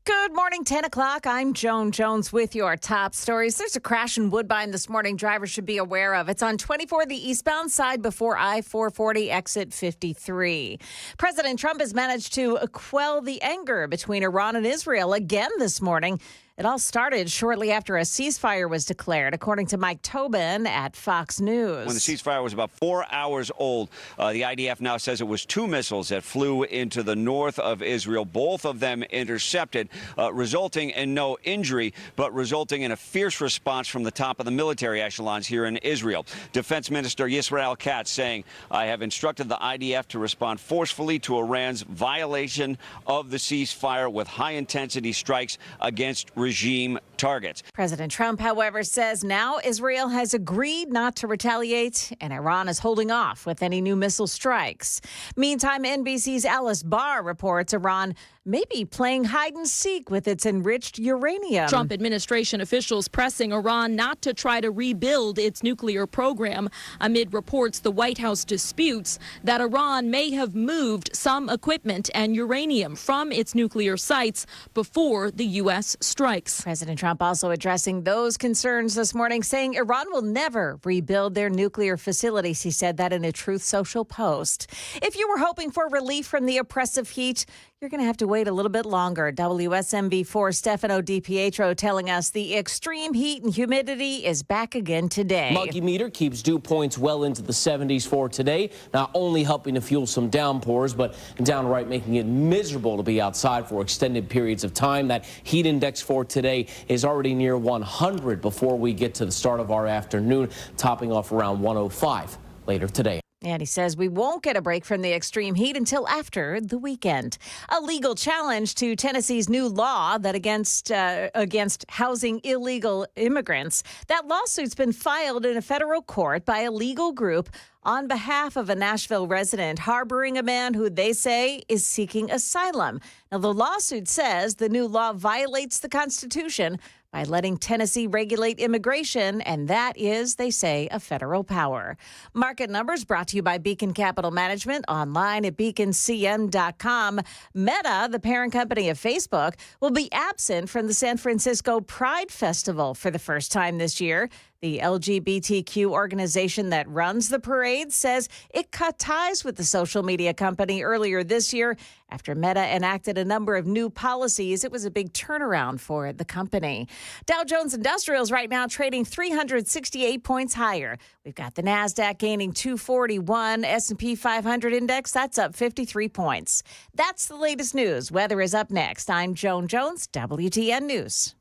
Good morning, 10 o'clock. I'm Joan Jones with your top stories. There's a crash in Woodbine this morning drivers should be aware of. It's on 24, the eastbound side before I-440 exit 53. President Trump has managed to quell the anger between Iran and Israel again this morning. It all started shortly after a ceasefire was declared, according to Mike Tobin at Fox News. When the ceasefire was about 4 hours old, the IDF now says it was two missiles that flew into the north of Israel, both of them intercepted, resulting in no injury, but resulting in a fierce response from the top of the military echelons here in Israel. Defense Minister Yisrael Katz saying, I have instructed the IDF to respond forcefully to Iran's violation of the ceasefire with high-intensity strikes against regime targets. President Trump, however, says now Israel has agreed not to retaliate and Iran is holding off with any new missile strikes. Meantime, NBC's Alice Barr reports Iran may be playing hide and seek with its enriched uranium. Trump administration officials pressing Iran not to try to rebuild its nuclear program amid reports the White House disputes that Iran may have moved some equipment and uranium from its nuclear sites before the U.S. strikes. President Trump also addressing those concerns this morning, saying Iran will never rebuild their nuclear facilities. He said that in a Truth Social post. If you were hoping for relief from the oppressive heat, you're going to have to wait a little bit longer. WSMV4 Stefano DiPietro telling us the extreme heat and humidity is back again today. Muggy meter keeps dew points well into the 70s for today, not only helping to fuel some downpours, but downright making it miserable to be outside for extended periods of time. That heat index for today is already near 100 before we get to the start of our afternoon, topping off around 105 later today. And he says we won't get a break from the extreme heat until after the weekend. A legal challenge to Tennessee's new law that against housing illegal immigrants. That lawsuit's been filed in a federal court by a legal group on behalf of a Nashville resident harboring a man who they say is seeking asylum. Now, the lawsuit says the new law violates the Constitution by letting Tennessee regulate immigration, and that is, they say, a federal power. Market numbers brought to you by Beacon Capital Management, online at beaconcm.com. Meta, the parent company of Facebook, will be absent from the San Francisco Pride Festival for the first time this year. The LGBTQ organization that runs the parade says it cut ties with the social media company earlier this year after Meta enacted a number of new policies. It was a big turnaround for the company. Dow Jones Industrials right now trading 368 points higher. We've got the NASDAQ gaining 241. S&P 500 index, that's up 53 points. That's the latest news. Weather is up next. I'm Joan Jones, WTN News.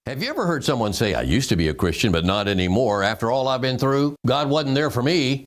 Have you ever heard someone say, I used to be a Christian, but not anymore. After all I've been through, God wasn't there for me.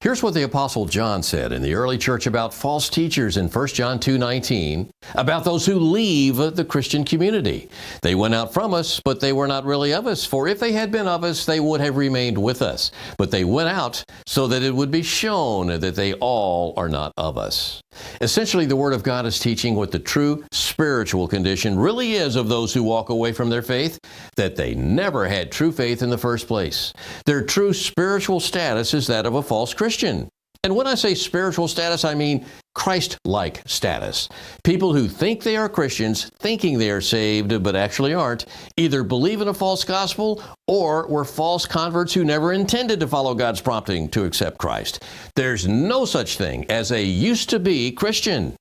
Here's what the Apostle John said in the early church about false teachers in 1 John 2:19, about those who leave the Christian community. They went out from us, but they were not really of us. For if they had been of us, they would have remained with us. But they went out so that it would be shown that they all are not of us. Essentially, the Word of God is teaching what the true spiritual condition really is of those who walk away from their faith, that they never had true faith in the first place. Their true spiritual status is that of a false Christian. And when I say spiritual status, I mean Christ-like status. People who think they are Christians, thinking they are saved, but actually aren't, either believe in a false gospel or were false converts who never intended to follow God's prompting to accept Christ. There's no such thing as a used-to-be Christian.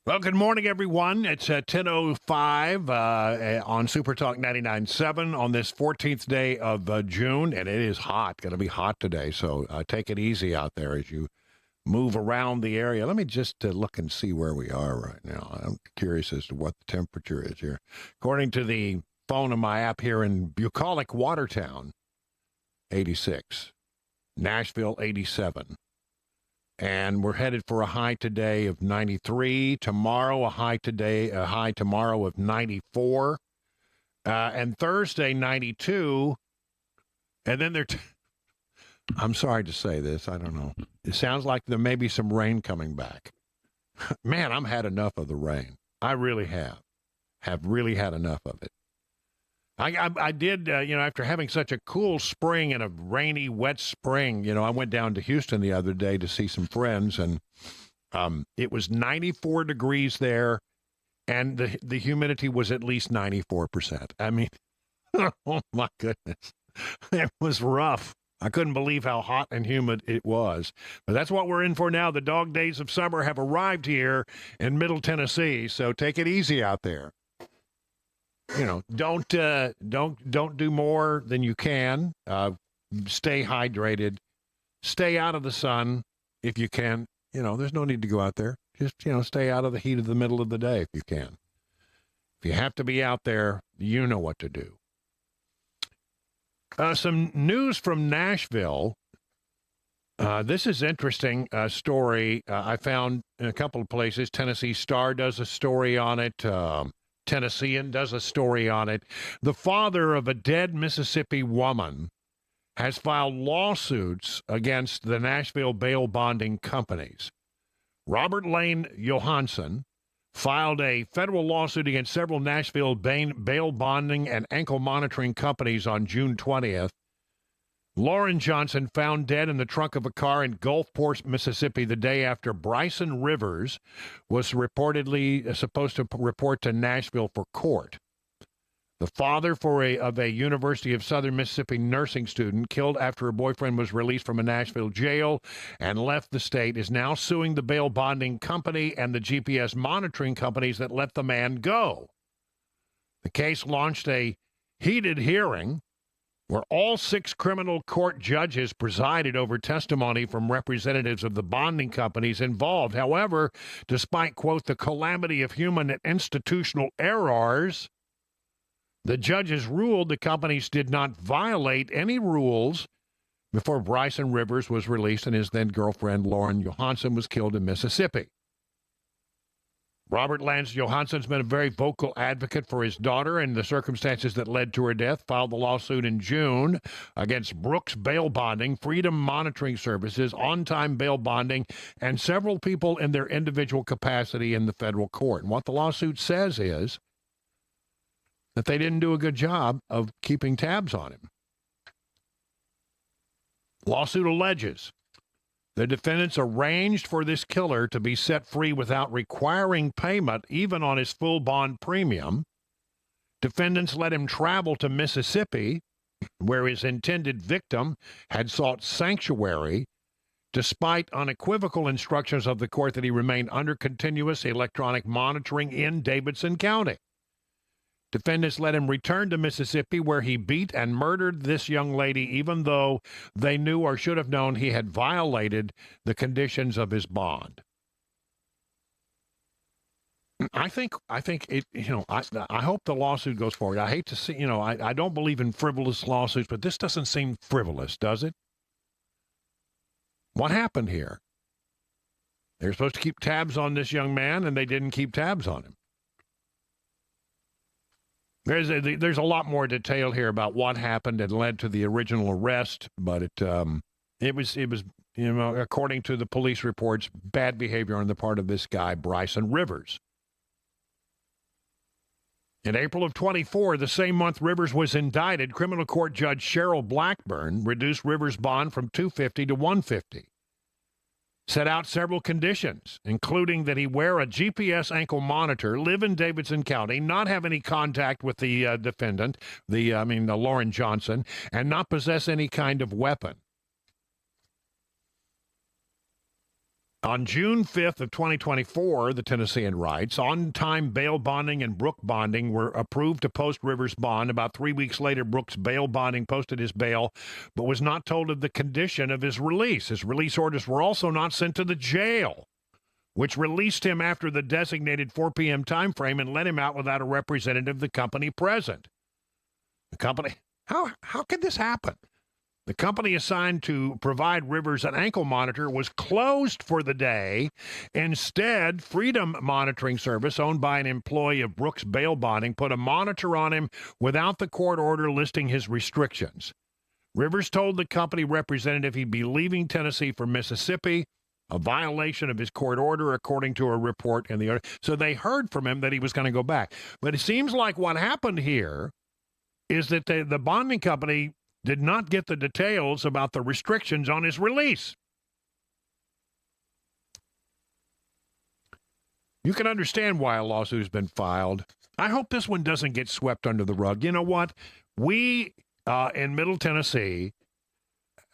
Well, good morning, everyone. It's 10:05 on Super Talk 99.7 on this 14th day of June, and it is hot. Going to be hot today, so take it easy out there as you move around the area. Let me just look and see where we are right now. I'm curious as to what the temperature is here. According to the phone in my app here in bucolic Watertown, 86. Nashville, 87. And we're headed for a high today of 93. Tomorrow, a high tomorrow of 94. And Thursday, 92. And then I'm sorry to say this. I don't know. It sounds like there may be some rain coming back. Man, I've had enough of the rain. I really have. Have really had enough of it. I did, after having such a cool spring and a rainy, wet spring, I went down to Houston the other day to see some friends, and it was 94 degrees there, and the humidity was at least 94%. I mean, oh my goodness, it was rough. I couldn't believe how hot and humid it was. But that's what we're in for now. The dog days of summer have arrived here in Middle Tennessee, so take it easy out there. You know, don't do more than you can. Stay hydrated. Stay out of the sun if you can. You know, there's no need to go out there. Just, stay out of the heat of the middle of the day if you can. If you have to be out there, you know what to do. Some news from Nashville. This is interesting story I found in a couple of places. Tennessee Star does a story on it. Tennessean does a story on it. The father of a dead Mississippi woman has filed lawsuits against the Nashville bail bonding companies. Robert Lane Johansson filed a federal lawsuit against several Nashville bail bonding and ankle monitoring companies on June 20th. Lauren Johnson found dead in the trunk of a car in Gulfport, Mississippi, the day after Bryson Rivers was reportedly supposed to report to Nashville for court. The father of a University of Southern Mississippi nursing student killed after her boyfriend was released from a Nashville jail and left the state is now suing the bail bonding company and the GPS monitoring companies that let the man go. The case launched a heated hearing where all 6 criminal court judges presided over testimony from representatives of the bonding companies involved. However, despite, quote, the calamity of human and institutional errors, the judges ruled the companies did not violate any rules before Bryson Rivers was released and his then-girlfriend Lauren Johansson was killed in Mississippi. Robert Lance Johansson's been a very vocal advocate for his daughter and the circumstances that led to her death, filed the lawsuit in June against Brooks Bail Bonding, Freedom Monitoring Services, On-Time Bail Bonding, and several people in their individual capacity in the federal court. And what the lawsuit says is that they didn't do a good job of keeping tabs on him. Lawsuit alleges the defendants arranged for this killer to be set free without requiring payment, even on his full bond premium. Defendants let him travel to Mississippi, where his intended victim had sought sanctuary, despite unequivocal instructions of the court that he remain under continuous electronic monitoring in Davidson County. Defendants let him return to Mississippi, where he beat and murdered this young lady, even though they knew or should have known he had violated the conditions of his bond. I think it, I hope the lawsuit goes forward. I hate to see, I don't believe in frivolous lawsuits, but this doesn't seem frivolous, does it? What happened here? They were supposed to keep tabs on this young man, and they didn't keep tabs on him. There's a lot more detail here about what happened and led to the original arrest, but it was according to the police reports, bad behavior on the part of this guy, Bryson Rivers. In April of 24, the same month Rivers was indicted, criminal court judge Cheryl Blackburn reduced Rivers' bond from $250 to $150. Set out several conditions, including that he wear a GPS ankle monitor, live in Davidson County, not have any contact with the defendant, the Lauren Johnson, and not possess any kind of weapon. On June 5th of 2024, the Tennessean writes, on-time bail bonding and Brook bonding were approved to post Rivers' bond. About 3 weeks later, Brooks bail bonding posted his bail, but was not told of the condition of his release. His release orders were also not sent to the jail, which released him after the designated 4 p.m. time frame and let him out without a representative of the company present. The company, how could this happen? The company assigned to provide Rivers an ankle monitor was closed for the day. Instead, Freedom Monitoring Service, owned by an employee of Brooks Bail Bonding, put a monitor on him without the court order listing his restrictions. Rivers told the company representative he'd be leaving Tennessee for Mississippi, a violation of his court order, according to a report in the order. So they heard from him that he was going to go back. But it seems like what happened here is that the bonding company did not get the details about the restrictions on his release. You can understand why a lawsuit has been filed. I hope this one doesn't get swept under the rug. You know what? We in Middle Tennessee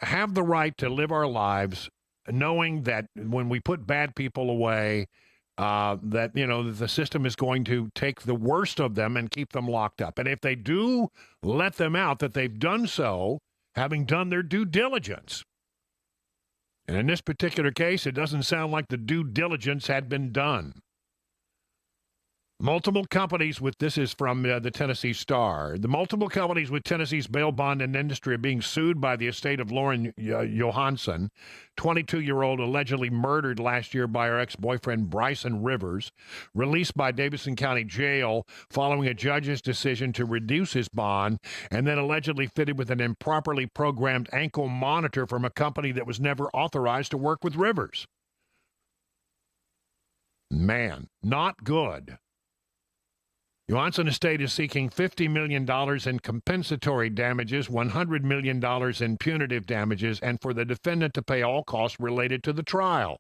have the right to live our lives knowing that when we put bad people away, that, the system is going to take the worst of them and keep them locked up. And if they do let them out, that they've done so, having done their due diligence. And in this particular case, it doesn't sound like the due diligence had been done. Multiple companies this is from the Tennessee Star. The multiple companies with Tennessee's bail bond and industry are being sued by the estate of Lauren Johansson, 22-year-old allegedly murdered last year by her ex-boyfriend Bryson Rivers, released by Davidson County Jail following a judge's decision to reduce his bond, and then allegedly fitted with an improperly programmed ankle monitor from a company that was never authorized to work with Rivers. Man, not good. Johansson estate is seeking $50 million in compensatory damages, $100 million in punitive damages, and for the defendant to pay all costs related to the trial.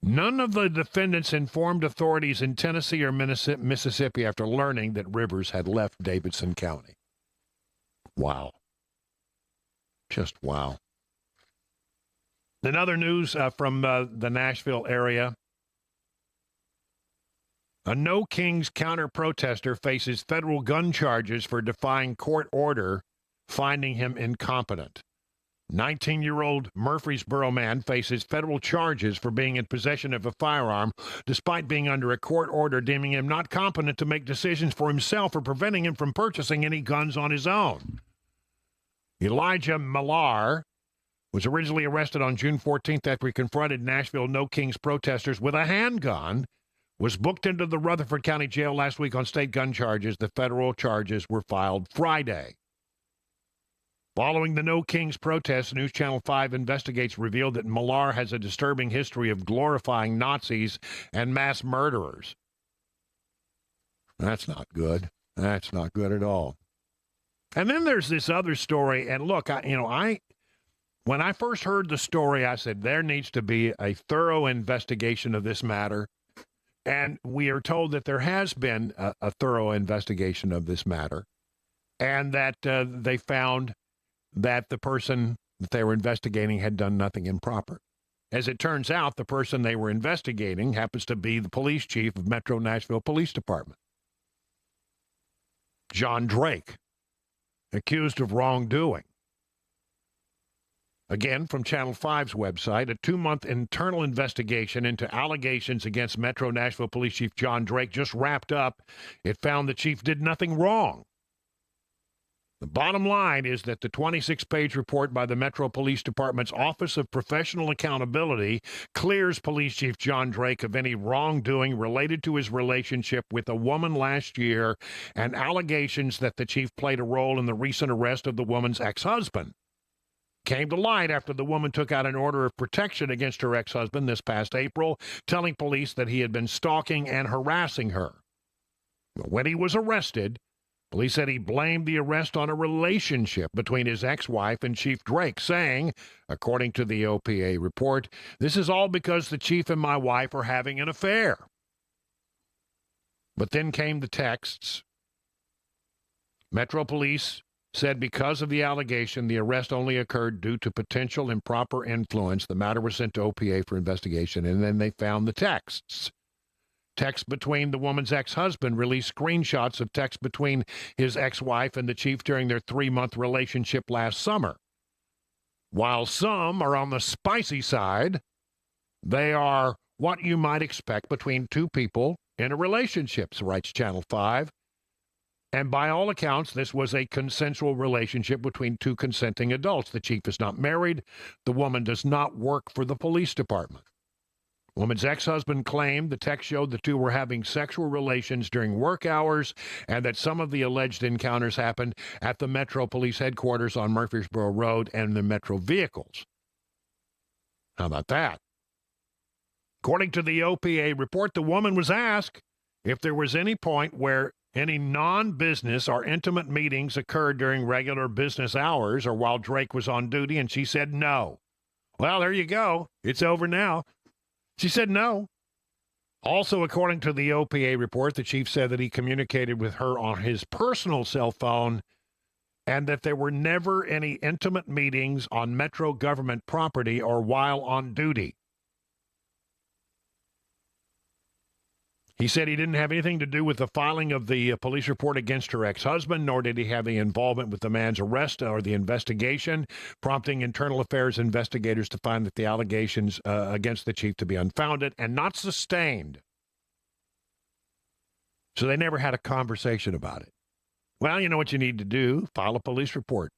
None of the defendants informed authorities in Tennessee or Mississippi after learning that Rivers had left Davidson County. Wow. Just wow. In other news from the Nashville area, a No Kings counter-protester faces federal gun charges for defying court order, finding him incompetent. 19-year-old Murfreesboro man faces federal charges for being in possession of a firearm, despite being under a court order deeming him not competent to make decisions for himself or preventing him from purchasing any guns on his own. Elijah Millar was originally arrested on June 14th after he confronted Nashville No Kings protesters with a handgun, was booked into the Rutherford County Jail last week on state gun charges. The federal charges were filed Friday. Following the No Kings protests, News Channel 5 investigates revealed that Millar has a disturbing history of glorifying Nazis and mass murderers. That's not good. That's not good at all. And then there's this other story, and look, when I first heard the story, I said there needs to be a thorough investigation of this matter. And we are told that there has been a thorough investigation of this matter, and that they found that the person that they were investigating had done nothing improper. As it turns out, the person they were investigating happens to be the police chief of Metro Nashville Police Department, John Drake, accused of wrongdoing. Again, from Channel 5's website, a 2-month internal investigation into allegations against Metro Nashville Police Chief John Drake just wrapped up. It found the chief did nothing wrong. The bottom line is that the 26-page report by the Metro Police Department's Office of Professional Accountability clears Police Chief John Drake of any wrongdoing related to his relationship with a woman last year and allegations that the chief played a role in the recent arrest of the woman's ex-husband. Came to light after the woman took out an order of protection against her ex-husband this past April, telling police that he had been stalking and harassing her. When he was arrested, police said he blamed the arrest on a relationship between his ex-wife and Chief Drake, saying, according to the OPA report, "This is all because the chief and my wife are having an affair." But then came the texts. Metro Police said because of the allegation, the arrest only occurred due to potential improper influence. The matter was sent to OPA for investigation, and then they found the texts. Texts between the woman's ex-husband released screenshots of texts between his ex-wife and the chief during their 3-month relationship last summer. While some are on the spicy side, they are what you might expect between two people in a relationship, writes Channel 5. And by all accounts, this was a consensual relationship between two consenting adults. The chief is not married. The woman does not work for the police department. The woman's ex-husband claimed the text showed the two were having sexual relations during work hours and that some of the alleged encounters happened at the Metro Police headquarters on Murfreesboro Road and the Metro vehicles. How about that? According to the OPA report, the woman was asked if there was any point where any non-business or intimate meetings occurred during regular business hours or while Drake was on duty, and she said no. Well, there you go. It's over now. She said no. Also, according to the OPA report, the chief said that he communicated with her on his personal cell phone and that there were never any intimate meetings on Metro government property or while on duty. He said he didn't have anything to do with the filing of the police report against her ex-husband, nor did he have any involvement with the man's arrest or the investigation, prompting internal affairs investigators to find that the allegations against the chief to be unfounded and not sustained. So they never had a conversation about it. Well, you know what you need to do? File a police report.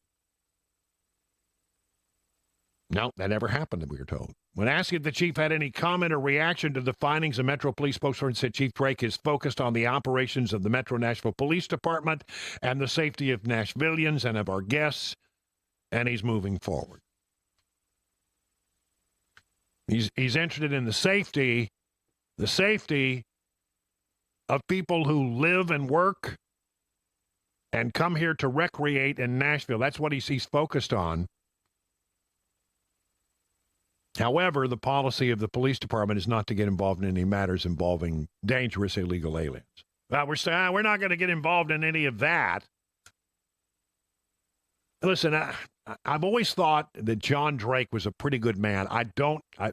No, that never happened, we were told. When asked if the chief had any comment or reaction to the findings, the Metro Police spokesperson said Chief Drake is focused on the operations of the Metro Nashville Police Department and the safety of Nashvillians and of our guests, and he's moving forward. He's interested in the safety of people who live and work and come here to recreate in Nashville. That's what he's focused on. However, the policy of the police department is not to get involved in any matters involving dangerous illegal aliens. Well, we're saying we're not going to get involved in any of that. Listen, I've always thought that John Drake was a pretty good man. I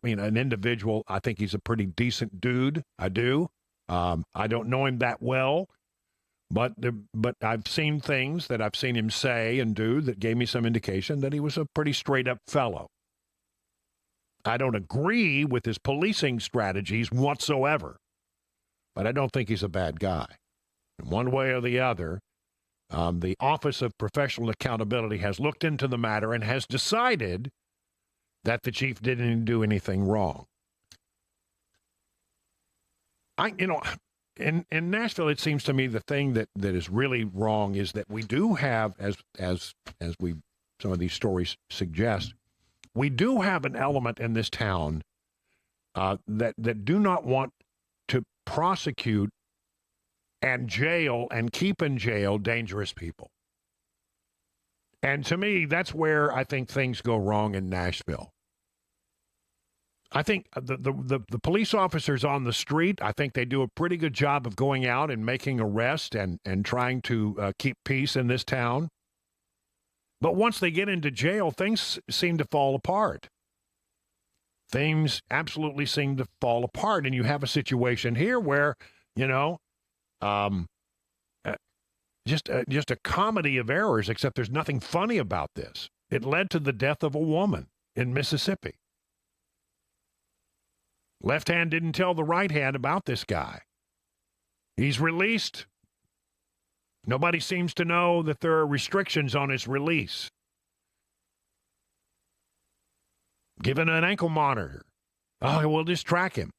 mean, an individual, I think he's a pretty decent dude. I do. I don't know him that well, but I've seen things that I've seen him say and do that gave me some indication that he was a pretty straight-up fellow. I don't agree with his policing strategies whatsoever, but I don't think he's a bad guy. One way or the other, the Office of Professional Accountability has looked into the matter and has decided that the chief didn't do anything wrong. In Nashville, it seems to me the thing that is really wrong is that we do have, as some of these stories suggest, we do have an element in this town that do not want to prosecute and jail and keep in jail dangerous people. And to me, that's where I think things go wrong in Nashville. I think the police officers on the street, I think they do a pretty good job of going out and making arrests and trying to keep peace in this town. But once they get into jail, things seem to fall apart. Things absolutely seem to fall apart. And you have a situation here where, just a comedy of errors, except there's nothing funny about this. It led to the death of a woman in Mississippi. Left hand didn't tell the right hand about this guy. He's released. Nobody seems to know that there are restrictions on his release. Given an ankle monitor. Oh, we'll just track him.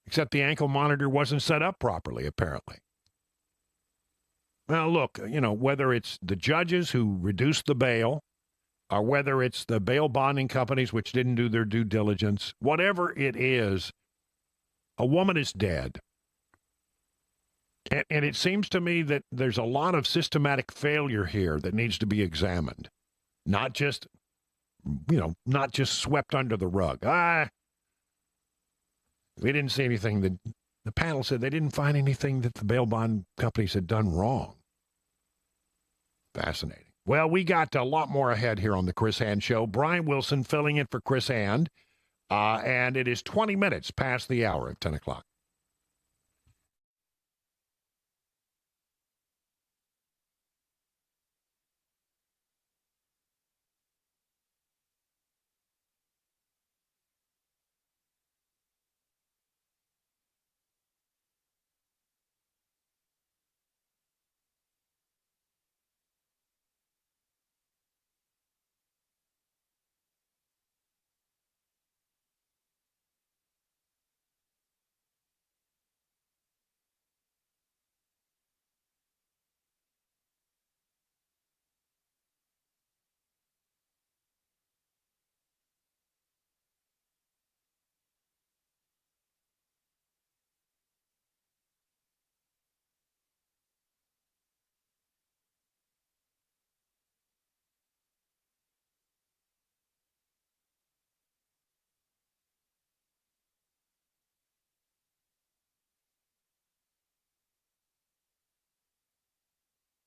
Except the ankle monitor wasn't set up properly, apparently. Well, look, whether it's the judges who reduced the bail, or whether it's the bail bonding companies which didn't do their due diligence, whatever it is, a woman is dead. And it seems to me that there's a lot of systematic failure here that needs to be examined. Not just swept under the rug. We didn't see anything that the panel said they didn't find anything that the bail bond companies had done wrong. Fascinating. Well, we got a lot more ahead here on the Chris Hand Show. Brian Wilson filling in for Chris Hand. And it is 20 minutes past the hour of 10 o'clock.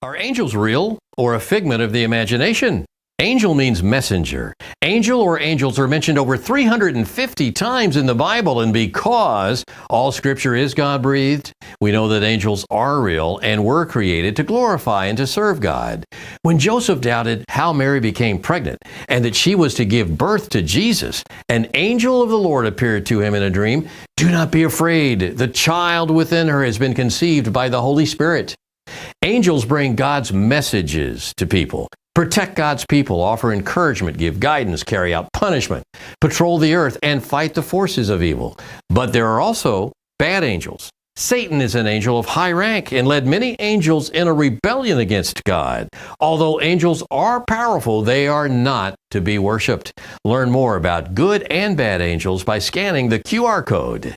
Are angels real or a figment of the imagination? Angel means messenger. Angel or angels are mentioned over 350 times in the Bible, and because all Scripture is God-breathed, we know that angels are real and were created to glorify and to serve God. When Joseph doubted how Mary became pregnant and that she was to give birth to Jesus, an angel of the Lord appeared to him in a dream. Do not be afraid. The child within her has been conceived by the Holy Spirit. Angels bring God's messages to people. Protect God's people, offer encouragement, give guidance, carry out punishment, patrol the earth, and fight the forces of evil. But there are also bad angels. Satan is an angel of high rank and led many angels in a rebellion against God. Although angels are powerful, they are not to be worshipped. Learn more about good and bad angels by scanning the QR code.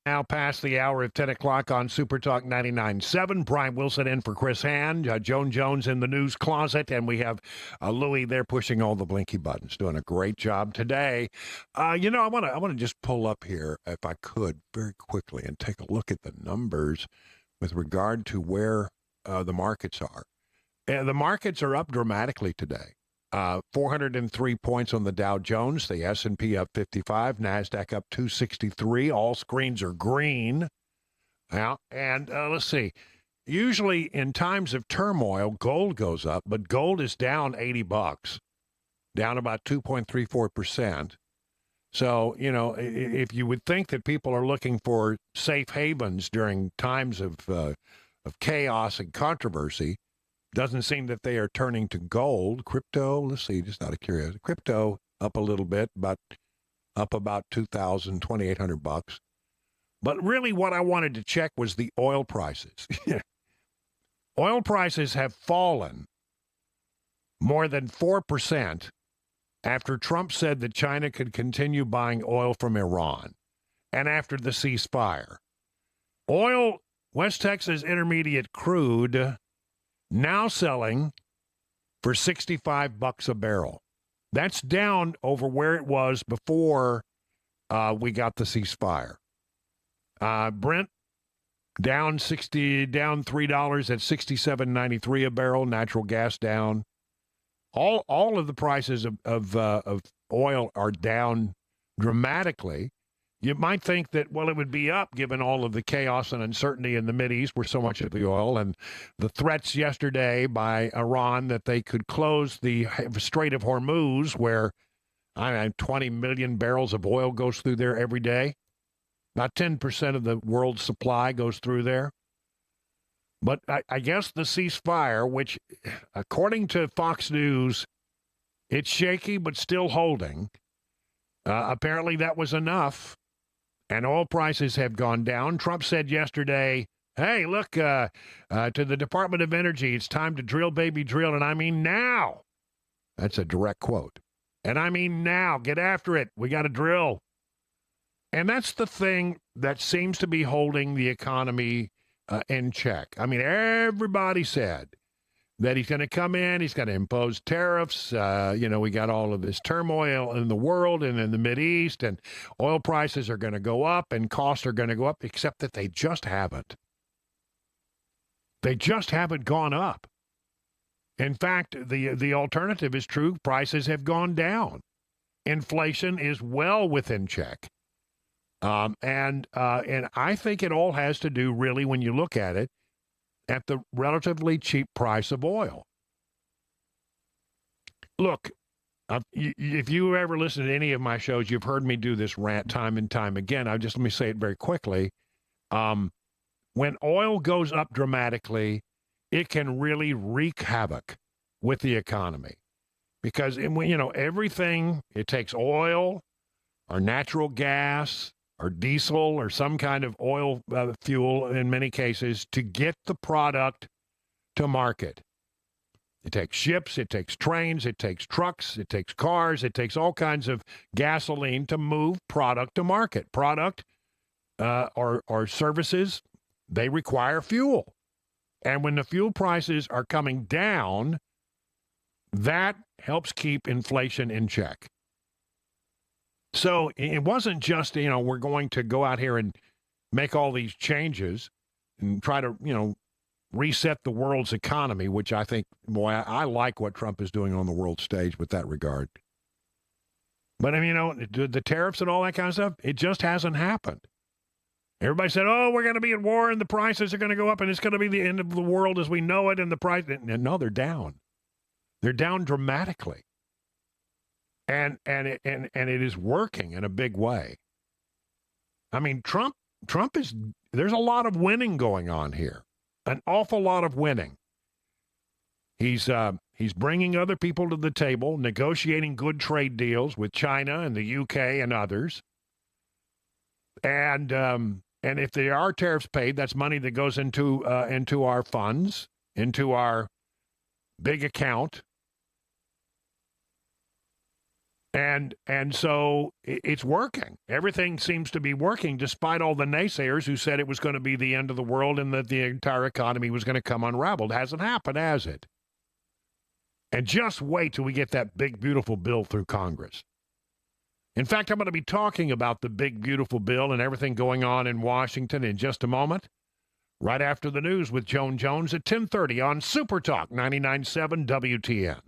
Now past the hour of 10 o'clock on Super Talk 99.7. Brian Wilson in for Chris Hand. Joan Jones in the news closet. And we have Louie there pushing all the blinky buttons. Doing a great job today. I want to just pull up here, if I could, very quickly and take a look at the numbers with regard to where the markets are. The markets are up dramatically today. 403 points on the Dow Jones, the S&P up 55, NASDAQ up 263. All screens are green. Yeah, and let's see. Usually in times of turmoil, gold goes up, but gold is down $80, down about 2.34%. So, if you would think that people are looking for safe havens during times of chaos and controversy, doesn't seem that they are turning to gold. Crypto, let's see, just out of curiosity. Crypto up a little bit, up about $2,800. But really what I wanted to check was the oil prices. Oil prices have fallen more than 4% after Trump said that China could continue buying oil from Iran and after the ceasefire. Oil, West Texas Intermediate crude, now selling for $65 a barrel. That's down over where it was before we got the ceasefire. Brent down $3 at $67.93 a barrel. Natural gas down. All of the prices of oil are down dramatically. You might think that, well, it would be up given all of the chaos and uncertainty in the Mideast where so much of the oil and the threats yesterday by Iran that they could close the Strait of Hormuz where 20 million barrels of oil goes through there every day. About 10% of the world's supply goes through there. But I guess the ceasefire, which according to Fox News, it's shaky but still holding. Apparently that was enough. And oil prices have gone down. Trump said yesterday, hey, look, to the Department of Energy, it's time to drill, baby, drill. And I mean now. That's a direct quote. And I mean now. Get after it. We got to drill. And that's the thing that seems to be holding the economy in check. I mean, everybody said that he's going to come in, he's going to impose tariffs. We got all of this turmoil in the world and in the Mideast, and oil prices are going to go up and costs are going to go up, except that they just haven't. They just haven't gone up. In fact, the alternative is true. Prices have gone down. Inflation is well within check. And I think it all has to do, really, when you look at it, at the relatively cheap price of oil. Look, if you ever listen to any of my shows, you've heard me do this rant time and time again. Let me say it very quickly. When oil goes up dramatically, it can really wreak havoc with the economy. Because, everything, it takes oil or natural gas or diesel or some kind of oil fuel in many cases to get the product to market. It takes ships, it takes trains, it takes trucks, it takes cars, it takes all kinds of gasoline to move product to market. Product or services, they require fuel. And when the fuel prices are coming down, that helps keep inflation in check. So it wasn't just, we're going to go out here and make all these changes and try to, reset the world's economy, which I think, boy, I like what Trump is doing on the world stage with that regard. But, the tariffs and all that kind of stuff, it just hasn't happened. Everybody said, oh, we're going to be at war and the prices are going to go up and it's going to be the end of the world as we know it and the price. No, they're down. They're down dramatically. And it is working in a big way. I mean, Trump is, there's a lot of winning going on here, an awful lot of winning. He's bringing other people to the table, negotiating good trade deals with China and the UK and others. And if there are tariffs paid, that's money that goes into our funds, into our big account. And so it's working. Everything seems to be working, despite all the naysayers who said it was going to be the end of the world and that the entire economy was going to come unraveled. It hasn't happened, has it? And just wait till we get that big, beautiful bill through Congress. In fact, I'm going to be talking about the big, beautiful bill and everything going on in Washington in just a moment, right after the news with Joan Jones at 10:30 on Super Talk 99.7 WTN.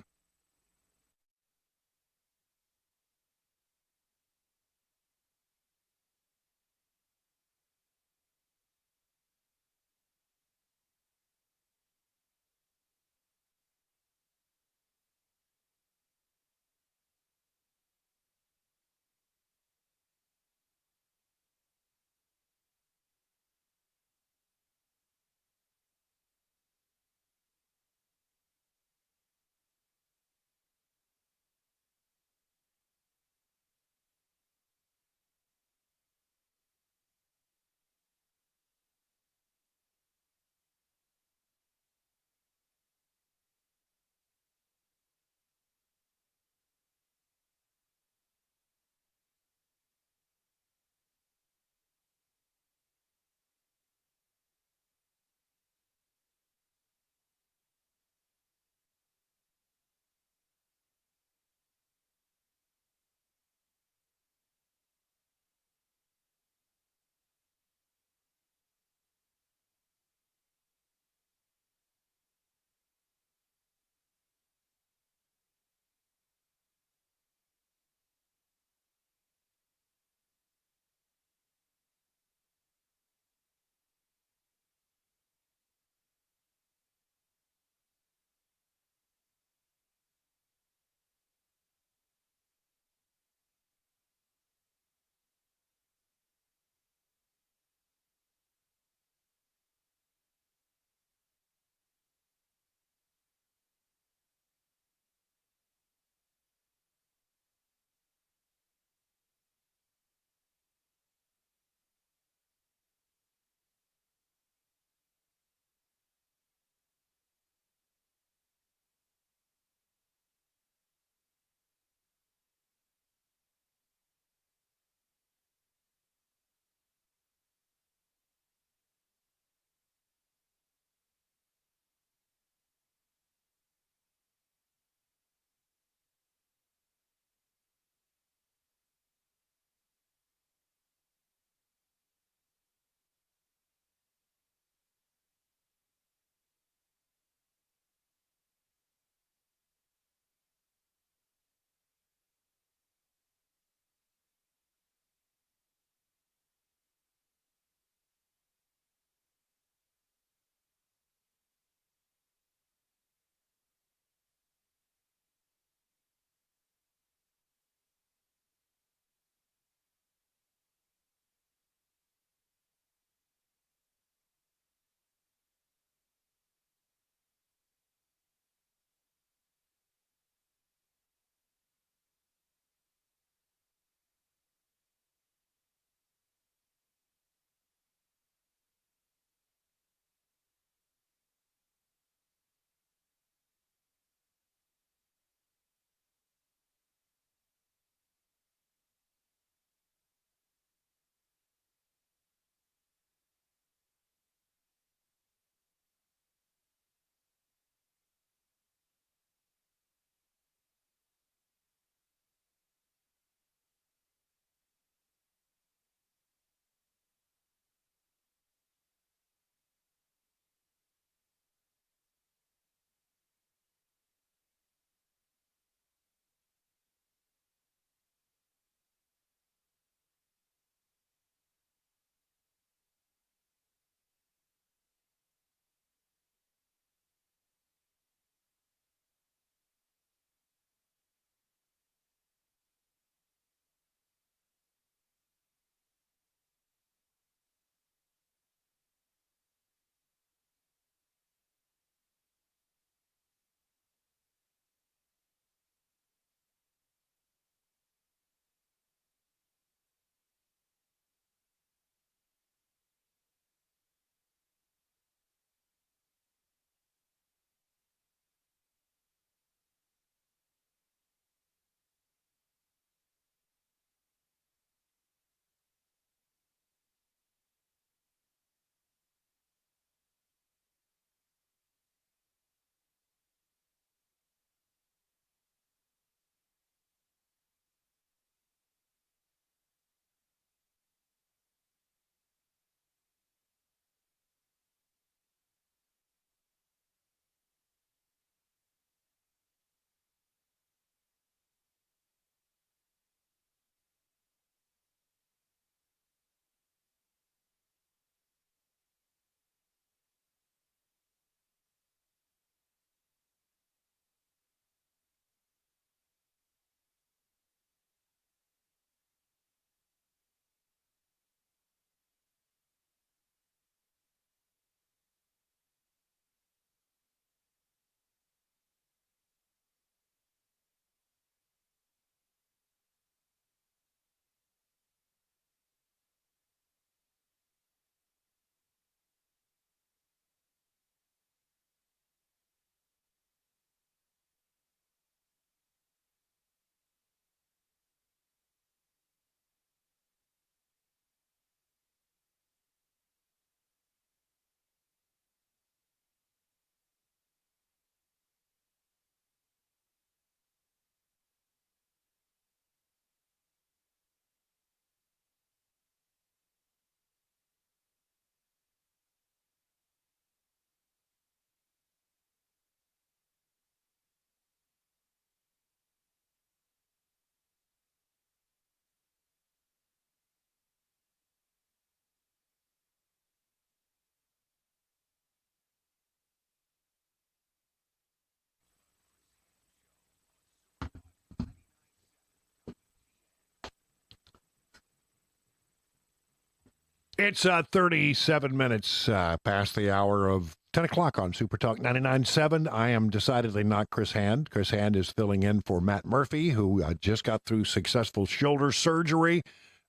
It's 37 minutes past the hour of 10 o'clock on Super Talk 99.7. I am decidedly not Chris Hand. Chris Hand is filling in for Matt Murphy, who just got through successful shoulder surgery.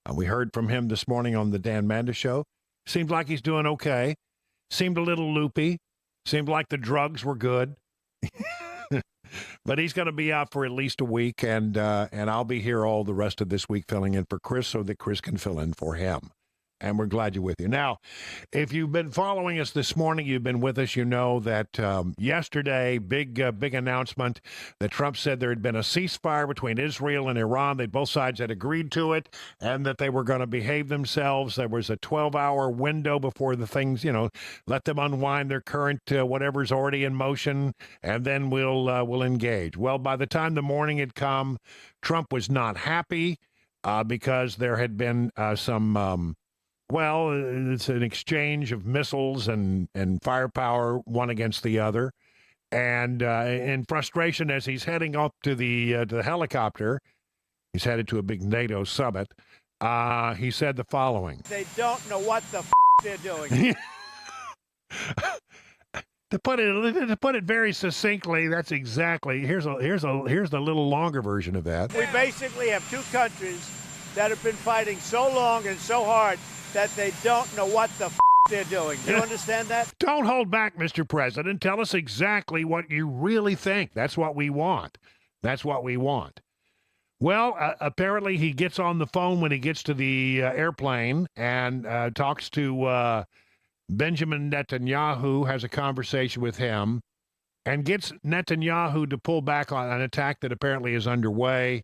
We heard from him this morning on the Dan Manda Show. Seems like he's doing okay. Seemed a little loopy. Seemed like the drugs were good. But he's going to be out for at least a week, and I'll be here all the rest of this week filling in for Chris so that Chris can fill in for him. And we're glad you're with you. Now, if you've been following us this morning, you've been with us, you know that yesterday, big announcement that Trump said there had been a ceasefire between Israel and Iran. That both sides had agreed to it and that they were going to behave themselves. There was a 12-hour window before the things, let them unwind their current whatever's already in motion, and then we'll engage. Well, by the time the morning had come, Trump was not happy because there had been some... Well, it's an exchange of missiles and firepower, one against the other. And in frustration, as he's heading up to the helicopter, he's headed to a big NATO summit, he said the following. They don't know what the they're doing. To put it very succinctly, that's exactly, here's the little longer version of that. We basically have two countries that have been fighting so long and so hard that they don't know what the they're doing. Do you understand that? Don't hold back, Mr. President. Tell us exactly what you really think. That's what we want. That's what we want. Well, apparently he gets on the phone when he gets to the airplane and talks to Benjamin Netanyahu, has a conversation with him, and gets Netanyahu to pull back on an attack that apparently is underway.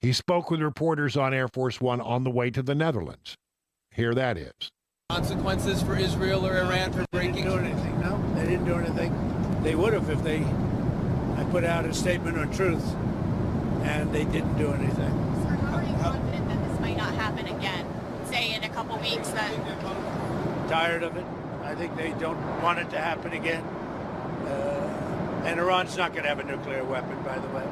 He spoke with reporters on Air Force One on the way to the Netherlands. Here that is. Consequences for Israel or Iran for breaking? They didn't do anything. No, they didn't do anything. They would have if I put out a statement on truth, and they didn't do anything. Sir, how are you confident that this might not happen again? Say in a couple weeks that... Tired of it. I think they don't want it to happen again. And Iran's not going to have a nuclear weapon, by the way.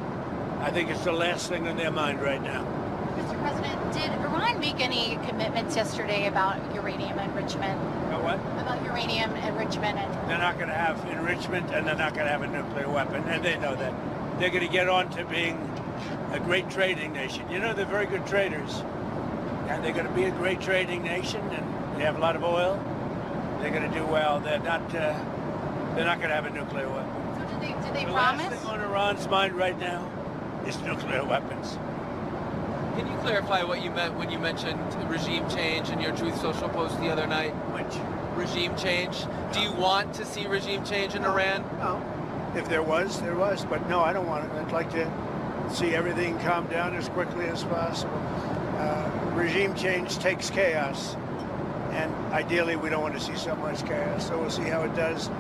I think it's the last thing on their mind right now. Mr. President, did Iran make any commitments yesterday about uranium enrichment? About what? About uranium enrichment. They're not going to have enrichment, and they're not going to have a nuclear weapon, and they know that. They're going to get on to being a great trading nation. They're very good traders, and they're going to be a great trading nation, and they have a lot of oil. They're going to do well. They're not going to have a nuclear weapon. So did they the promise? The last thing on Iran's mind right now is nuclear weapons. Can you clarify what you meant when you mentioned regime change in your Truth Social post the other night? Which? Regime change. Do you want to see regime change in Iran? No. If there was, there was. But no, I don't want it. I'd like to see everything calm down as quickly as possible. Regime change takes chaos. And ideally, we don't want to see so much chaos. So we'll see how it does.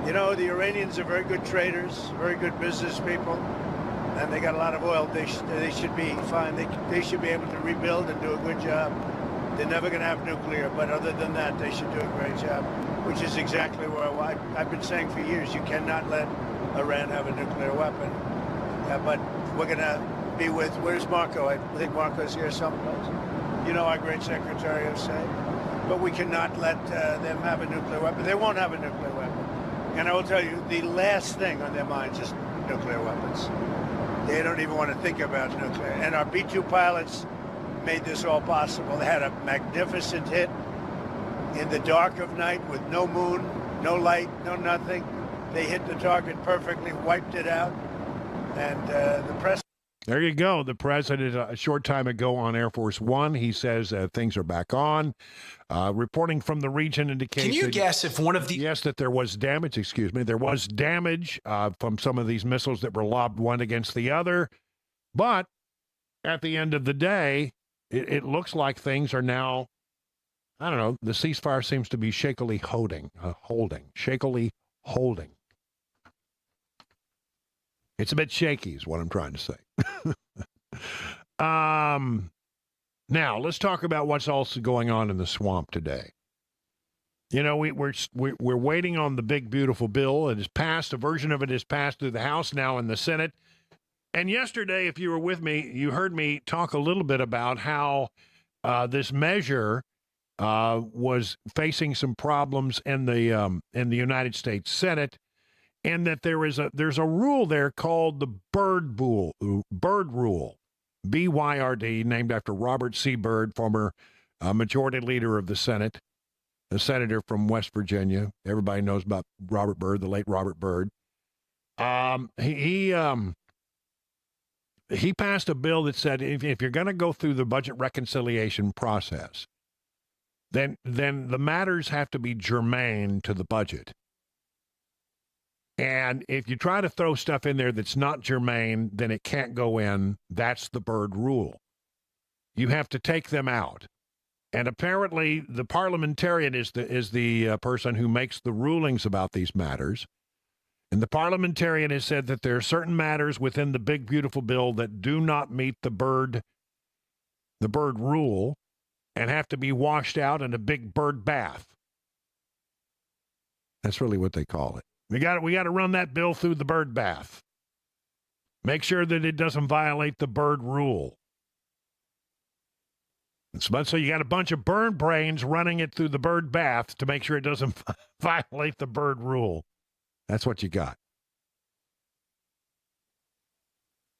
The Iranians are very good traders, very good business people. And they got a lot of oil. They should be fine. They should be able to rebuild and do a good job. They're never going to have nuclear, but other than that, they should do a great job, which is exactly where I've been saying for years. You cannot let Iran have a nuclear weapon. But we're going to be with, where's Marco? I think Marco's here someplace. Our great Secretary of State. But we cannot let them have a nuclear weapon. They won't have a nuclear weapon. And I will tell you, the last thing on their minds is nuclear weapons. They don't even want to think about nuclear. And our B-2 pilots made this all possible. They had a magnificent hit in the dark of night with no moon, no light, no nothing. They hit the target perfectly, wiped it out. And the press... There you go. The president, a short time ago on Air Force One, he says things are back on. Reporting from the region indicates... Can you guess if one of the... Yes, that there was damage, There was damage from some of these missiles that were lobbed one against the other. But at the end of the day, it looks like things are now, I don't know, the ceasefire seems to be shakily holding. It's a bit shaky is what I'm trying to say. Now, let's talk about what's also going on in the swamp today. We're waiting on the big, beautiful bill. It is passed. A version of it is passed through the House, now in the Senate. And yesterday, if you were with me, you heard me talk a little bit about how this measure was facing some problems in the United States Senate, and that there's a rule there called the Byrd rule, BYRD, named after Robert C. Byrd, former majority leader of the Senate, a senator from West Virginia. Everybody knows about Robert Byrd, the late Robert Byrd. He passed a bill that said if you're going to go through the budget reconciliation process, then the matters have to be germane to the budget. And if you try to throw stuff in there that's not germane, then it can't go in. That's the Byrd rule. You have to take them out. And apparently the parliamentarian is the person who makes the rulings about these matters. And the parliamentarian has said that there are certain matters within the big, beautiful bill that do not meet the Byrd rule and have to be washed out in a big Byrd bath. That's really what they call it. We got to run that bill through the Byrd bath. Make sure that it doesn't violate the Byrd rule. So you got a bunch of burn brains running it through the Byrd bath to make sure it doesn't violate the Byrd rule. That's what you got.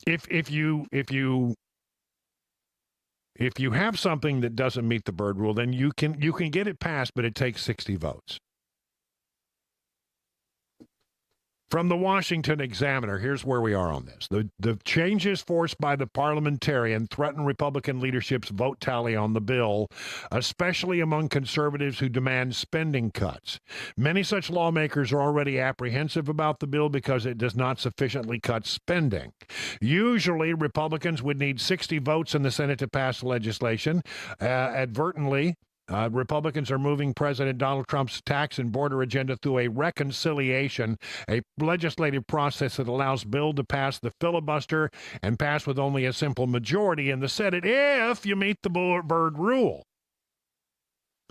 If you have something that doesn't meet the Byrd rule, then you can get it passed, but it takes 60 votes. From the Washington Examiner, here's where we are on this. The changes forced by the parliamentarian threaten Republican leadership's vote tally on the bill, especially among conservatives who demand spending cuts. Many such lawmakers are already apprehensive about the bill because it does not sufficiently cut spending. Usually, Republicans would need 60 votes in the Senate to pass legislation. Advertently, Republicans are moving President Donald Trump's tax and border agenda through a reconciliation, a legislative process that allows bill to pass the filibuster and pass with only a simple majority in the Senate if you meet the Byrd rule.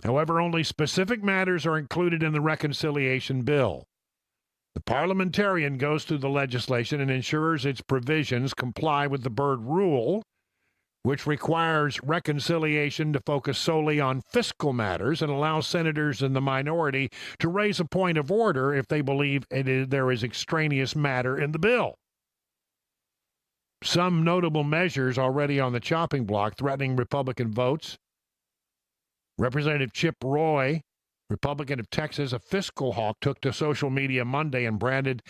However, only specific matters are included in the reconciliation bill. The parliamentarian goes through the legislation and ensures its provisions comply with the Byrd rule, which requires reconciliation to focus solely on fiscal matters and allows senators in the minority to raise a point of order if they believe there is extraneous matter in the bill. Some notable measures already on the chopping block threatening Republican votes. Representative Chip Roy, Republican of Texas, a fiscal hawk, took to social media Monday and branded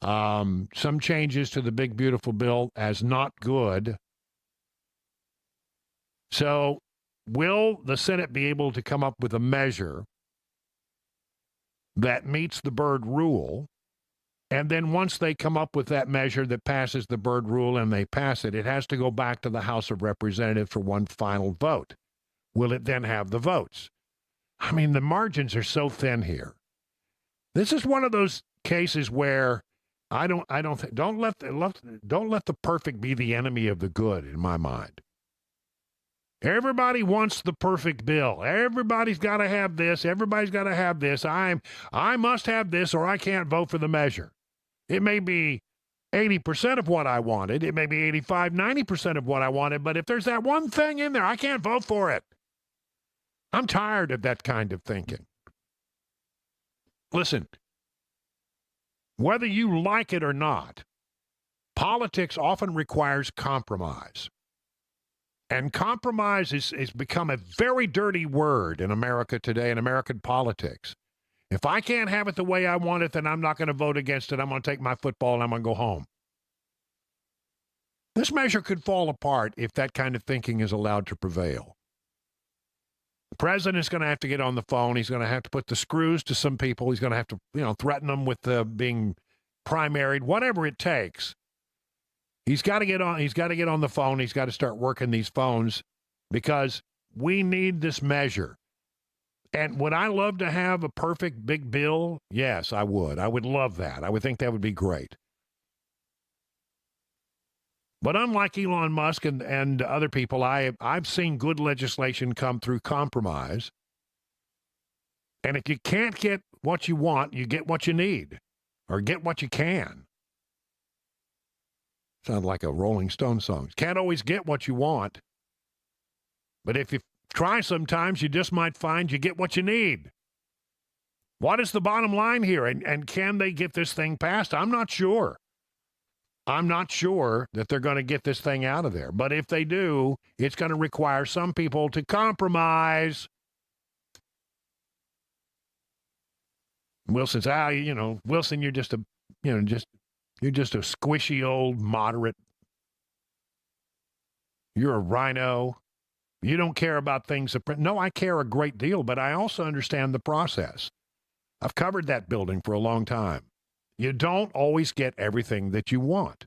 some changes to the big, beautiful bill as not good. So, will the Senate be able to come up with a measure that meets the Byrd rule? And then once they come up with that measure that passes the Byrd rule and they pass it, it has to go back to the House of Representatives for one final vote. Will it then have the votes? I mean, the margins are so thin here. This is one of those cases where don't let the perfect be the enemy of the good, in my mind. Everybody wants the perfect bill. Everybody's got to have this. Everybody's got to have this. I must have this or I can't vote for the measure. It may be 80% of what I wanted. It may be 85, 90% of what I wanted. But if there's that one thing in there, I can't vote for it. I'm tired of that kind of thinking. Listen, whether you like it or not, politics often requires compromise. And compromise has become a very dirty word in America today, in American politics. If I can't have it the way I want it, then I'm not going to vote against it. I'm going to take my football and I'm going to go home. This measure could fall apart if that kind of thinking is allowed to prevail. The president's going to have to get on the phone. He's going to have to put the screws to some people. He's going to have to, threaten them with being primaried, whatever it takes. He's got to get on the phone. He's got to start working these phones because we need this measure. And would I love to have a perfect big bill? Yes, I would. I would love that. I would think that would be great. But unlike Elon Musk and other people, I've seen good legislation come through compromise. And if you can't get what you want, you get what you need or get what you can. Sounds like a Rolling Stone song. Can't always get what you want. But if Try sometimes. You just might find you get what you need. What is the bottom line here? And can they get this thing passed? I'm not sure. I'm not sure that they're going to get this thing out of there. But if they do, it's going to require some people to compromise. Wilson's, Wilson, you're just a squishy old moderate. You're a rhino. You don't care about things. No, I care a great deal, but I also understand the process. I've covered that building for a long time. You don't always get everything that you want.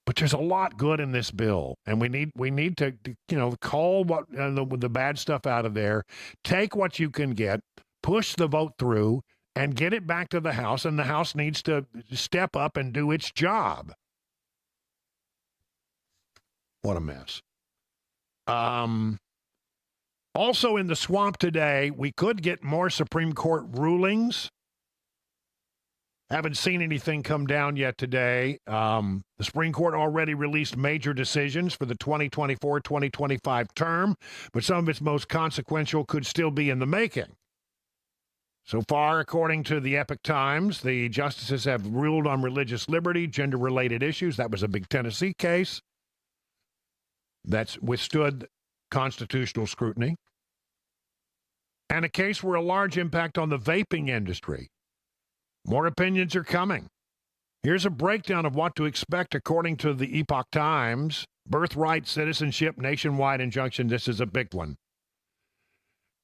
But there's a lot good in this bill, and we need to call the bad stuff out of there, take what you can get, push the vote through, and get it back to the House, and the House needs to step up and do its job. What a mess. Also in the swamp today, we could get more Supreme Court rulings. Haven't seen anything come down yet today. The Supreme Court already released major decisions for the 2024-2025 term, but some of its most consequential could still be in the making. So far, according to the Epoch Times, the justices have ruled on religious liberty, gender-related issues. That was a big Tennessee case that's withstood constitutional scrutiny, and a case where a large impact on the vaping industry. More opinions are coming. Here's a breakdown of what to expect according to the Epoch Times. Birthright, citizenship, nationwide injunction. This is a big one.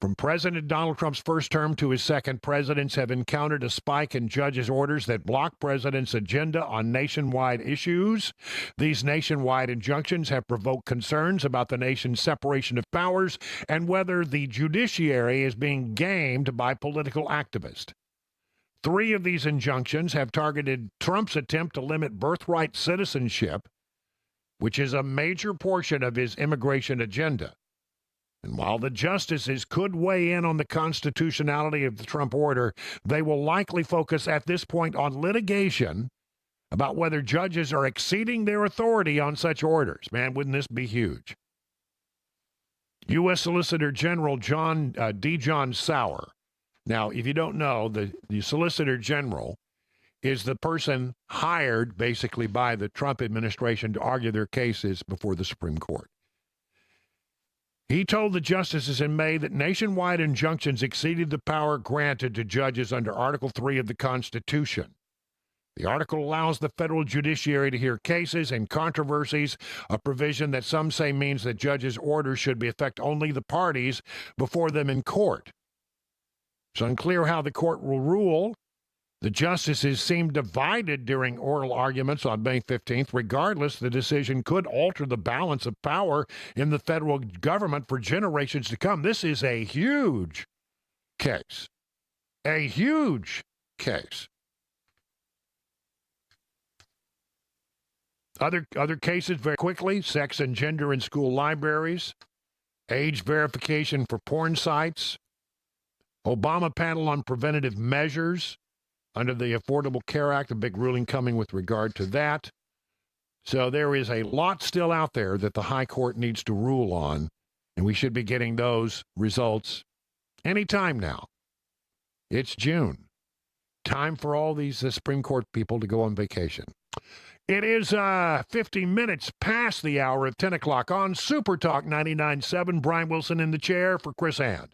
From President Donald Trump's first term to his second, presidents have encountered a spike in judges' orders that block presidents' agenda on nationwide issues. These nationwide injunctions have provoked concerns about the nation's separation of powers and whether the judiciary is being gamed by political activists. 3 of these injunctions have targeted Trump's attempt to limit birthright citizenship, which is a major portion of his immigration agenda. And while the justices could weigh in on the constitutionality of the Trump order, they will likely focus at this point on litigation about whether judges are exceeding their authority on such orders. Man, wouldn't this be huge? U.S. Solicitor General John Sauer. Now, if you don't know, the Solicitor General is the person hired basically by the Trump administration to argue their cases before the Supreme Court. He told the justices in May that nationwide injunctions exceeded the power granted to judges under Article 3 of the Constitution. The article allows the federal judiciary to hear cases and controversies, a provision that some say means that judges' orders should affect only the parties before them in court. It's unclear how the court will rule. The justices seemed divided during oral arguments on May 15th. Regardless, the decision could alter the balance of power in the federal government for generations to come. This is a huge case. A huge case. Other cases very quickly: sex and gender in school libraries, age verification for porn sites, Obama panel on preventative measures under the Affordable Care Act, a big ruling coming with regard to that. So there is a lot still out there that the high court needs to rule on, and we should be getting those results any time now. It's June. Time for all these Supreme Court people to go on vacation. It is 50 minutes past the hour of 10 o'clock on Super Talk 99.7. Brian Wilson in the chair for Chris And.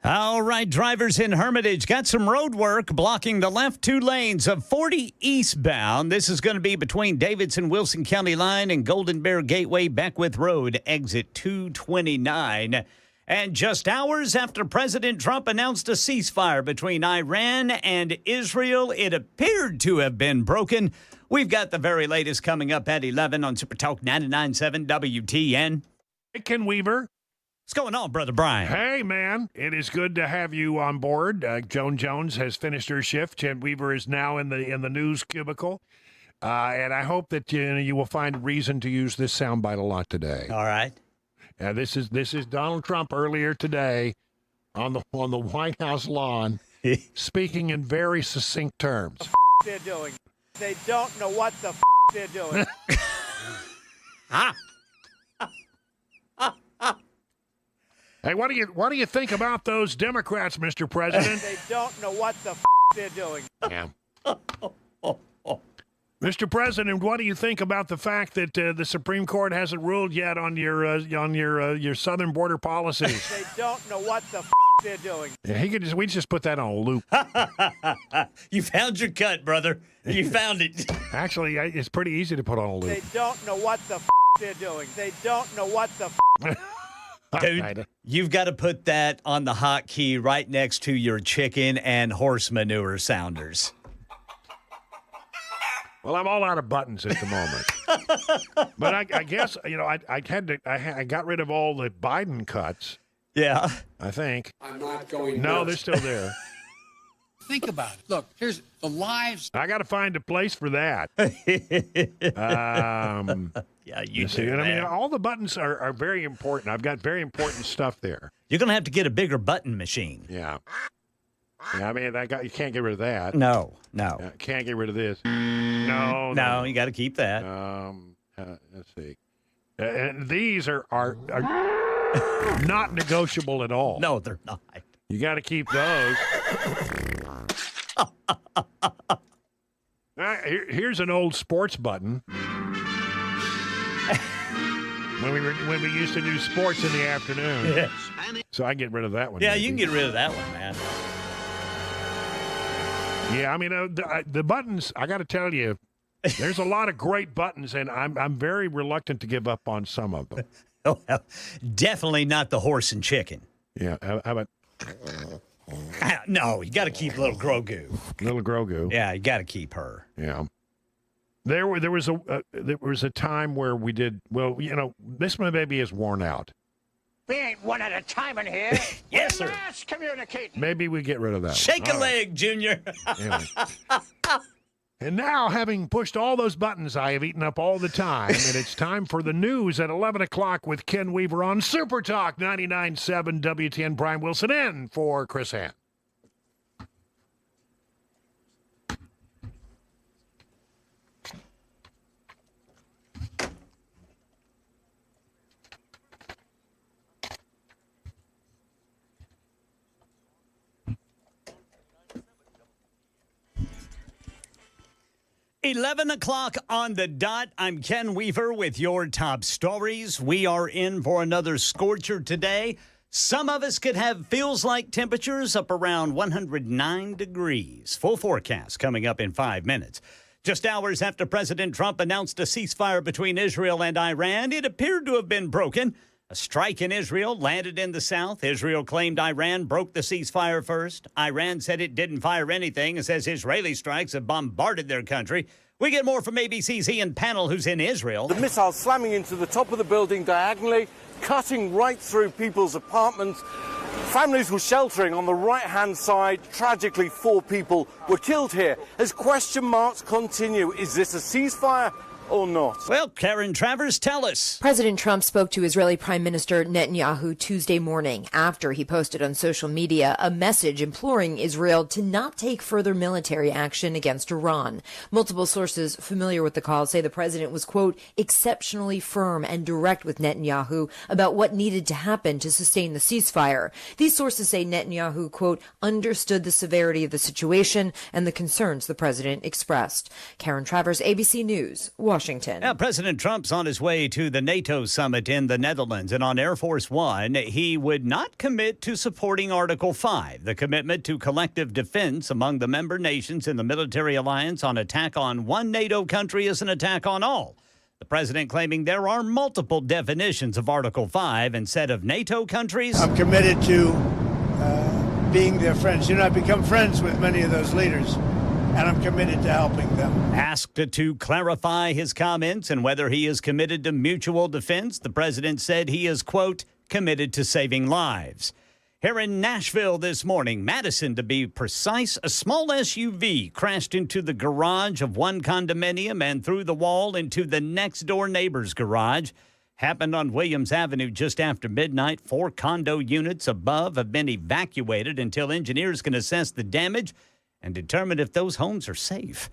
All right, drivers in Hermitage got some road work blocking the left 2 lanes of 40 eastbound. This is going to be between Davidson-Wilson County line and Golden Bear Gateway Beckwith Road, exit 229. And just hours after President Trump announced a ceasefire between Iran and Israel, it appeared to have been broken. We've got the very latest coming up at 11 on Super Talk 99.7 WTN. Hey, Ken Weaver. What's going on, Brother Brian? Hey, man. It is good to have you on board. Joan Jones has finished her shift. Ken Weaver is now in the news cubicle. And I hope that you will find reason to use this soundbite a lot today. All right. This is Donald Trump earlier today on the White House lawn speaking in very succinct terms. They're doing. They don't know what the they're doing. Hey, what do you think about those Democrats, Mr. President? They don't know what the they're doing. Yeah. Mr. President, what do you think about the fact that the Supreme Court hasn't ruled yet on your southern border policies? They don't know what the they're doing. Yeah, we just put that on a loop. You found your cut, brother. You found it. Actually, it's pretty easy to put on a loop. They don't know what the they're doing. They don't know what the Dude, you've got to put that on the hotkey right next to your chicken and horse manure sounders. Well, I'm all out of buttons at the moment. But I guess, I got rid of all the Biden cuts. Yeah. I think. I'm not going No, nuts. they're still there. Think about it. Look, here's the lives. I got to find a place for that. Yeah, you see, do, and I mean, man. all the buttons are very important. I've got very important stuff there. You're going to have to get a bigger button machine. Yeah. Yeah, I mean, you can't get rid of that. No. Can't get rid of this. No, you got to keep that. Let's see. And these are not negotiable at all. No, they're not. You got to keep those. Here's an old sports button. When we used to do sports in the afternoon. Yes. So I get rid of that one. Yeah, maybe. you can get rid of that one, man. Yeah, I mean, the buttons, I got to tell you, there's a lot of great buttons, and I'm very reluctant to give up on some of them. Oh, well, definitely not the horse and chicken. Yeah, how about... No, you got to keep little Grogu. Little Grogu. Yeah, you got to keep her. Yeah. There was a time where we did, this one maybe is worn out. We ain't one at a time in here. Yes, sir. Mass communicating. Maybe we get rid of that. Shake one. a leg, Junior. Anyway. And now, having pushed all those buttons, I have eaten up all the time, and it's time for the news at 11 o'clock with Ken Weaver on Super Talk 99.7 WTN. Brian Wilson in for Chris Hand. $11 o'clock on the dot. I'm Ken Weaver with your top stories. We are in for another scorcher today. Some of us could have feels like temperatures up around 109 degrees. Full forecast coming up in 5 minutes. Just hours after President Trump announced a ceasefire between Israel and Iran, it appeared to have been broken. A strike in Israel landed in the south. Israel claimed Iran broke the ceasefire first. Iran said it didn't fire anything and says Israeli strikes have bombarded their country. We get more from ABC's Ian Pannell, who's in Israel. The missile slamming into the top of the building diagonally, cutting right through people's apartments. Families were sheltering on the right-hand side. Tragically, 4 people were killed here. As question marks continue, is this a ceasefire or not? Well, Karen Travers, tell us. President Trump spoke to Israeli Prime Minister Netanyahu Tuesday morning after he posted on social media a message imploring Israel to not take further military action against Iran. Multiple sources familiar with the call say the president was, quote, exceptionally firm and direct with Netanyahu about what needed to happen to sustain the ceasefire. These sources say Netanyahu, quote, understood the severity of the situation and the concerns the president expressed. Karen Travers, ABC News, Washington. Washington. Now, President Trump's on his way to the NATO summit in the Netherlands, and on Air Force One, he would not commit to supporting Article 5, the commitment to collective defense among the member nations in the military alliance on attack on one NATO country is an attack on all. The president claiming there are multiple definitions of Article 5 instead of NATO countries. I'm committed to being their friends. I've become friends with many of those leaders, and I'm committed to helping them. Asked to clarify his comments and whether he is committed to mutual defense, the president said he is, quote, committed to saving lives. Here in Nashville this morning, Madison to be precise, a small SUV crashed into the garage of one condominium and through the wall into the next door neighbor's garage. Happened on Williams Avenue just after midnight. 4 condo units above have been evacuated until engineers can assess the damage and determine if those homes are safe.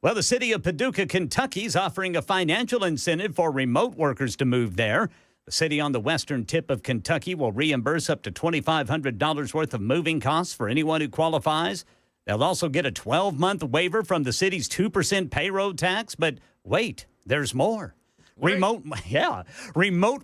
Well, the city of Paducah, Kentucky is offering a financial incentive for remote workers to move there. The city on the western tip of Kentucky will reimburse up to $2,500 worth of moving costs for anyone who qualifies. They'll also get a 12-month waiver from the city's 2% payroll tax. But wait, there's more. Remote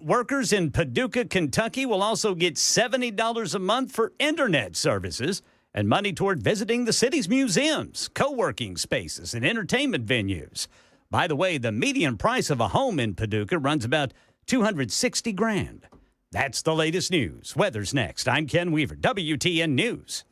workers in Paducah, Kentucky will also get $70 a month for internet services and money toward visiting the city's museums, co-working spaces, and entertainment venues. By the way, the median price of a home in Paducah runs about $260,000. That's the latest news. Weather's next. I'm Ken Weaver, WTN News.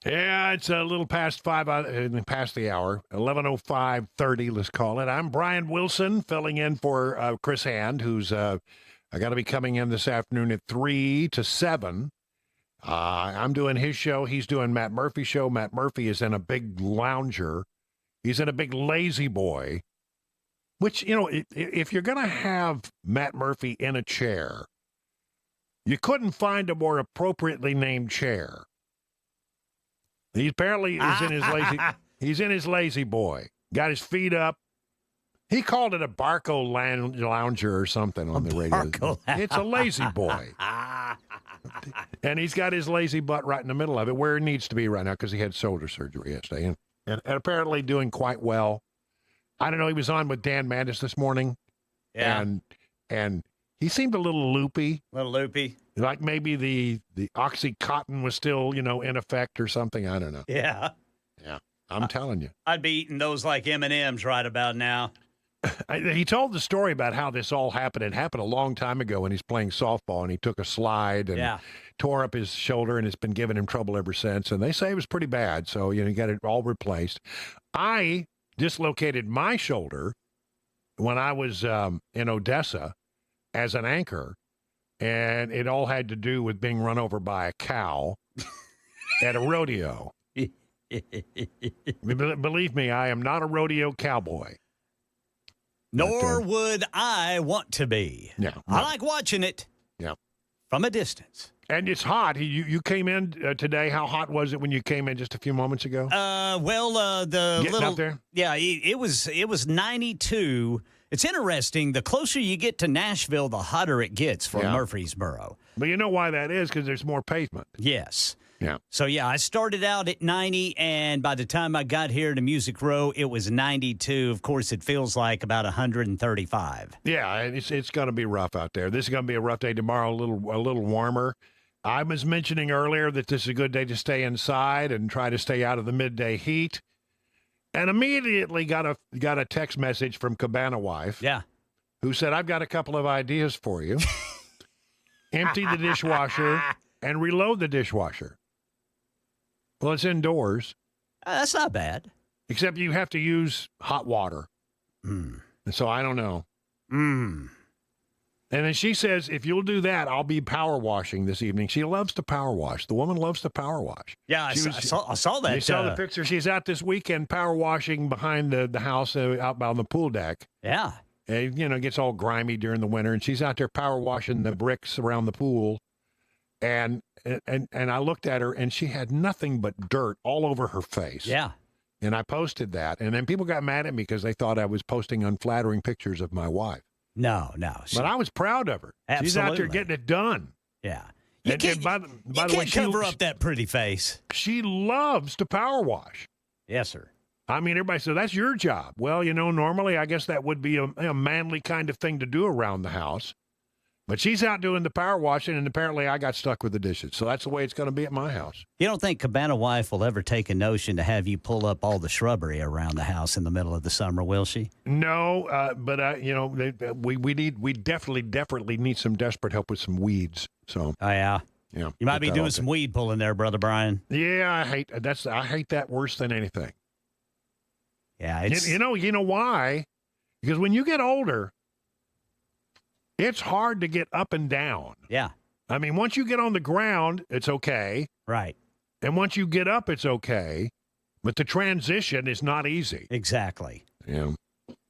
Yeah, it's a little past past the hour, 11:05:30. Let's call it. I'm Brian Wilson, filling in for Chris Hand, who's I got to be coming in this afternoon at 3 to 7. I'm doing his show. He's doing Matt Murphy's show. Matt Murphy is in a big lounger. He's in a big lazy boy. Which, if you're going to have Matt Murphy in a chair, you couldn't find a more appropriately named chair. He apparently is in his lazy. He's in his lazy boy. Got his feet up. He called it a Barco lounger or something on the radio. It's a lazy boy. And he's got his lazy butt right in the middle of it, where it needs to be right now, because he had shoulder surgery yesterday. And apparently doing quite well. I don't know, he was on with Dan Mandis this morning. Yeah. And he seemed a little loopy. Like maybe the Oxycontin was still, in effect or something. I don't know. Yeah. Yeah, I'm telling you. I'd be eating those like M&Ms right about now. He told the story about how this all happened. It happened a long time ago when he's playing softball, and he took a slide and tore up his shoulder, and it's been giving him trouble ever since. And they say it was pretty bad, so he got it all replaced. I dislocated my shoulder when I was in Odessa as an anchor, and it all had to do with being run over by a cow at a rodeo. Believe me, I am not a rodeo cowboy. Nor would I want to be. Yeah, I like watching it. Yeah, from a distance. And it's hot. You came in today. How hot was it when you came in just a few moments ago? The Getting little up there? Yeah, it was 92. It's interesting. The closer you get to Nashville, the hotter it gets for Murfreesboro. But you know why that is? Because there's more pavement. Yes. Yeah. So, I started out at 90, and by the time I got here to Music Row, it was 92. Of course, it feels like about 135. Yeah, it's going to be rough out there. This is going to be a rough day tomorrow, a little warmer. I was mentioning earlier that this is a good day to stay inside and try to stay out of the midday heat. And immediately got a text message from Cabana Wife. Yeah. Who said, I've got a couple of ideas for you. Empty the dishwasher and reload the dishwasher. Well, it's indoors. That's not bad. Except you have to use hot water. And so I don't know. And then she says, if you'll do that, I'll be power washing this evening. She loves to power wash. The woman loves to power wash. Yeah, I saw that. You saw the picture. She's out this weekend power washing behind the house out on the pool deck. Yeah. And, it gets all grimy during the winter. And she's out there power washing the bricks around the pool. And I looked at her, and she had nothing but dirt all over her face. Yeah. And I posted that. And then people got mad at me because they thought I was posting unflattering pictures of my wife. No. But I was proud of her. Absolutely. She's out there getting it done. Yeah. You can't cover up that pretty face. She loves to power wash. Yes, sir. I mean, everybody says, that's your job. Well, normally I guess that would be a manly kind of thing to do around the house. But she's out doing the power washing, and apparently I got stuck with the dishes. So that's the way it's going to be at my house. You don't think Cabana Wife will ever take a notion to have you pull up all the shrubbery around the house in the middle of the summer, will she? No, but we definitely need some desperate help with some weeds. So. Oh yeah. Yeah. You might be doing some weed pulling there, Brother Brian. Yeah, I hate that worse than anything. Yeah, it's you know why? Because when you get older, it's hard to get up and down. Yeah. I mean, once you get on the ground, it's okay. Right. And once you get up, it's okay. But the transition is not easy. Exactly. Yeah.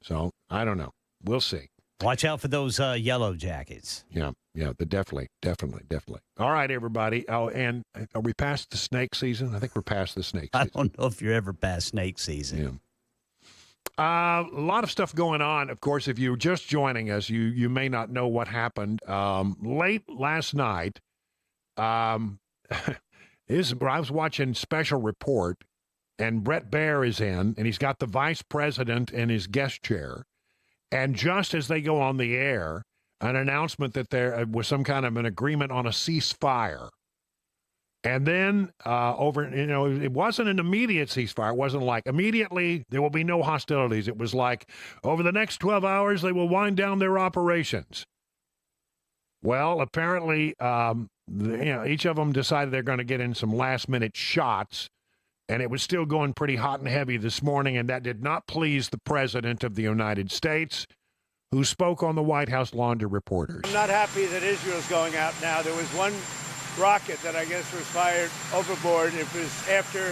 So, I don't know. We'll see. Watch out for those yellow jackets. Yeah. Definitely. All right, everybody. Oh, and are we past the snake season? I think we're past the snake season. I don't know if you're ever past snake season. Yeah. A lot of stuff going on. Of course, if you're just joining us, you may not know what happened. Late last night, I was watching Special Report, and Brett Baer is in, and he's got the vice president in his guest chair. And just as they go on the air, an announcement that there was some kind of an agreement on a ceasefire. And then it wasn't an immediate ceasefire. It wasn't like immediately there will be no hostilities. It was like over the next 12 hours, they will wind down their operations. Well, apparently, each of them decided they're going to get in some last minute shots. And it was still going pretty hot and heavy this morning. And that did not please the president of the United States, who spoke on the White House lawn to reporters. I'm not happy that Israel's going out now. There was one rocket that I guess was fired overboard. It was after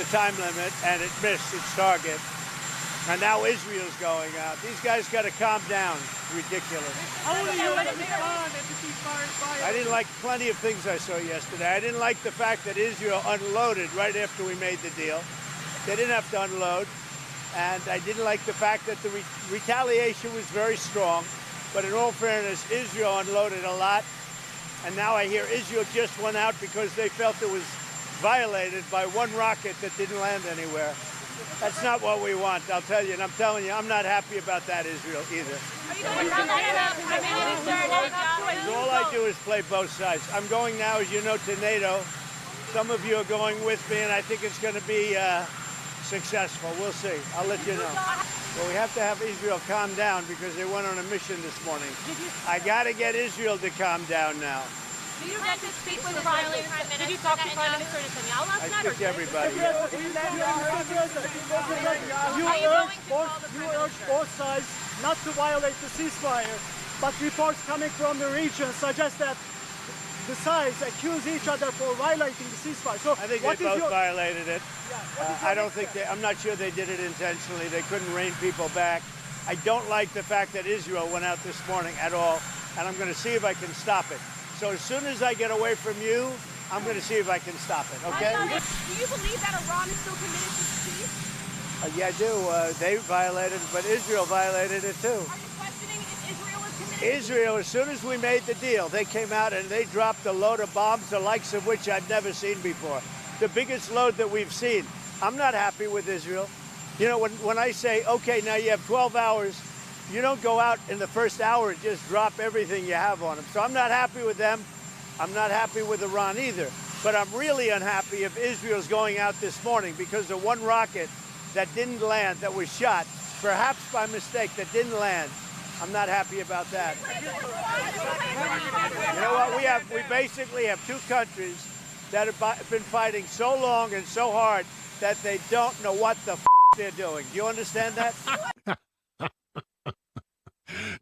the time limit, and it missed its target. And now Israel's going out. These guys got to calm down. Ridiculous. I didn't like plenty of things I saw yesterday. I didn't like the fact that Israel unloaded right after we made the deal. They didn't have to unload. And I didn't like the fact that the retaliation was very strong. But in all fairness, Israel unloaded a lot. And now I hear Israel just went out because they felt it was violated by one rocket that didn't land anywhere. That's not what we want, I'll tell you. And I'm telling you, I'm not happy about that, Israel, either. All I do is play both sides. I'm going now, as you know, to NATO. Some of you are going with me, and I think it's going to be successful. We'll see. I'll let you know. Well, we have to have Israel calm down because they went on a mission this morning. I got to get Israel to calm down now. Did you get to speak with the Prime Minister? Did you talk to Prime Minister Netanyahu last night? I speak to everybody. You urge both sides not to violate the ceasefire, but reports coming from the region suggest that the sides accuse each other for violating the ceasefire. So I think they both violated it. I don't think I'm not sure they did it intentionally. They couldn't rein people back. I don't like the fact that Israel went out this morning at all, and I'm going to see if I can stop it. So as soon as I get away from you, I'm going to see if I can stop it, okay? Do you believe that Iran is still committed to peace? Yeah, I do. They violated it, but Israel violated it too. Are you questioning if Israel is committed? Israel, as soon as we made the deal, they came out and they dropped a load of bombs, the likes of which I've never seen before. The biggest load that we've seen. I'm not happy with Israel. You know, when I say, okay, now you have 12 hours, you don't go out in the first hour and just drop everything you have on them. So I'm not happy with them. I'm not happy with Iran either. But I'm really unhappy if Israel's going out this morning because of one rocket that didn't land, that was shot, perhaps by mistake, that didn't land. I'm not happy about that. You know what? We basically have two countries that have been fighting so long and so hard that they don't know what the they're doing. Do you understand that?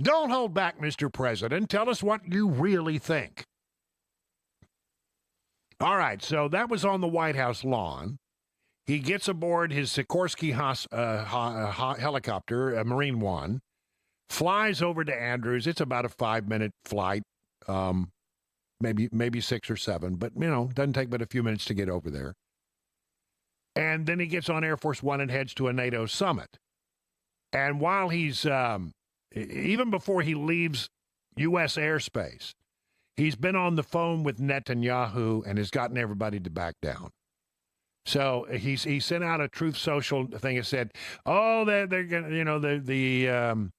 Don't hold back, Mr. President. Tell us what you really think. All right, so that was on the White House lawn. He gets aboard his Sikorsky helicopter, Marine One, flies over to Andrews. It's about a 5-minute flight, maybe 6 or 7, but, you know, doesn't take but a few minutes to get over there. And then he gets on Air Force One and heads to a NATO summit. And while he's, even before he leaves U.S. airspace, he's been on the phone with Netanyahu and has gotten everybody to back down. So he sent out a Truth Social thing that said, "Oh, they're going, you know, the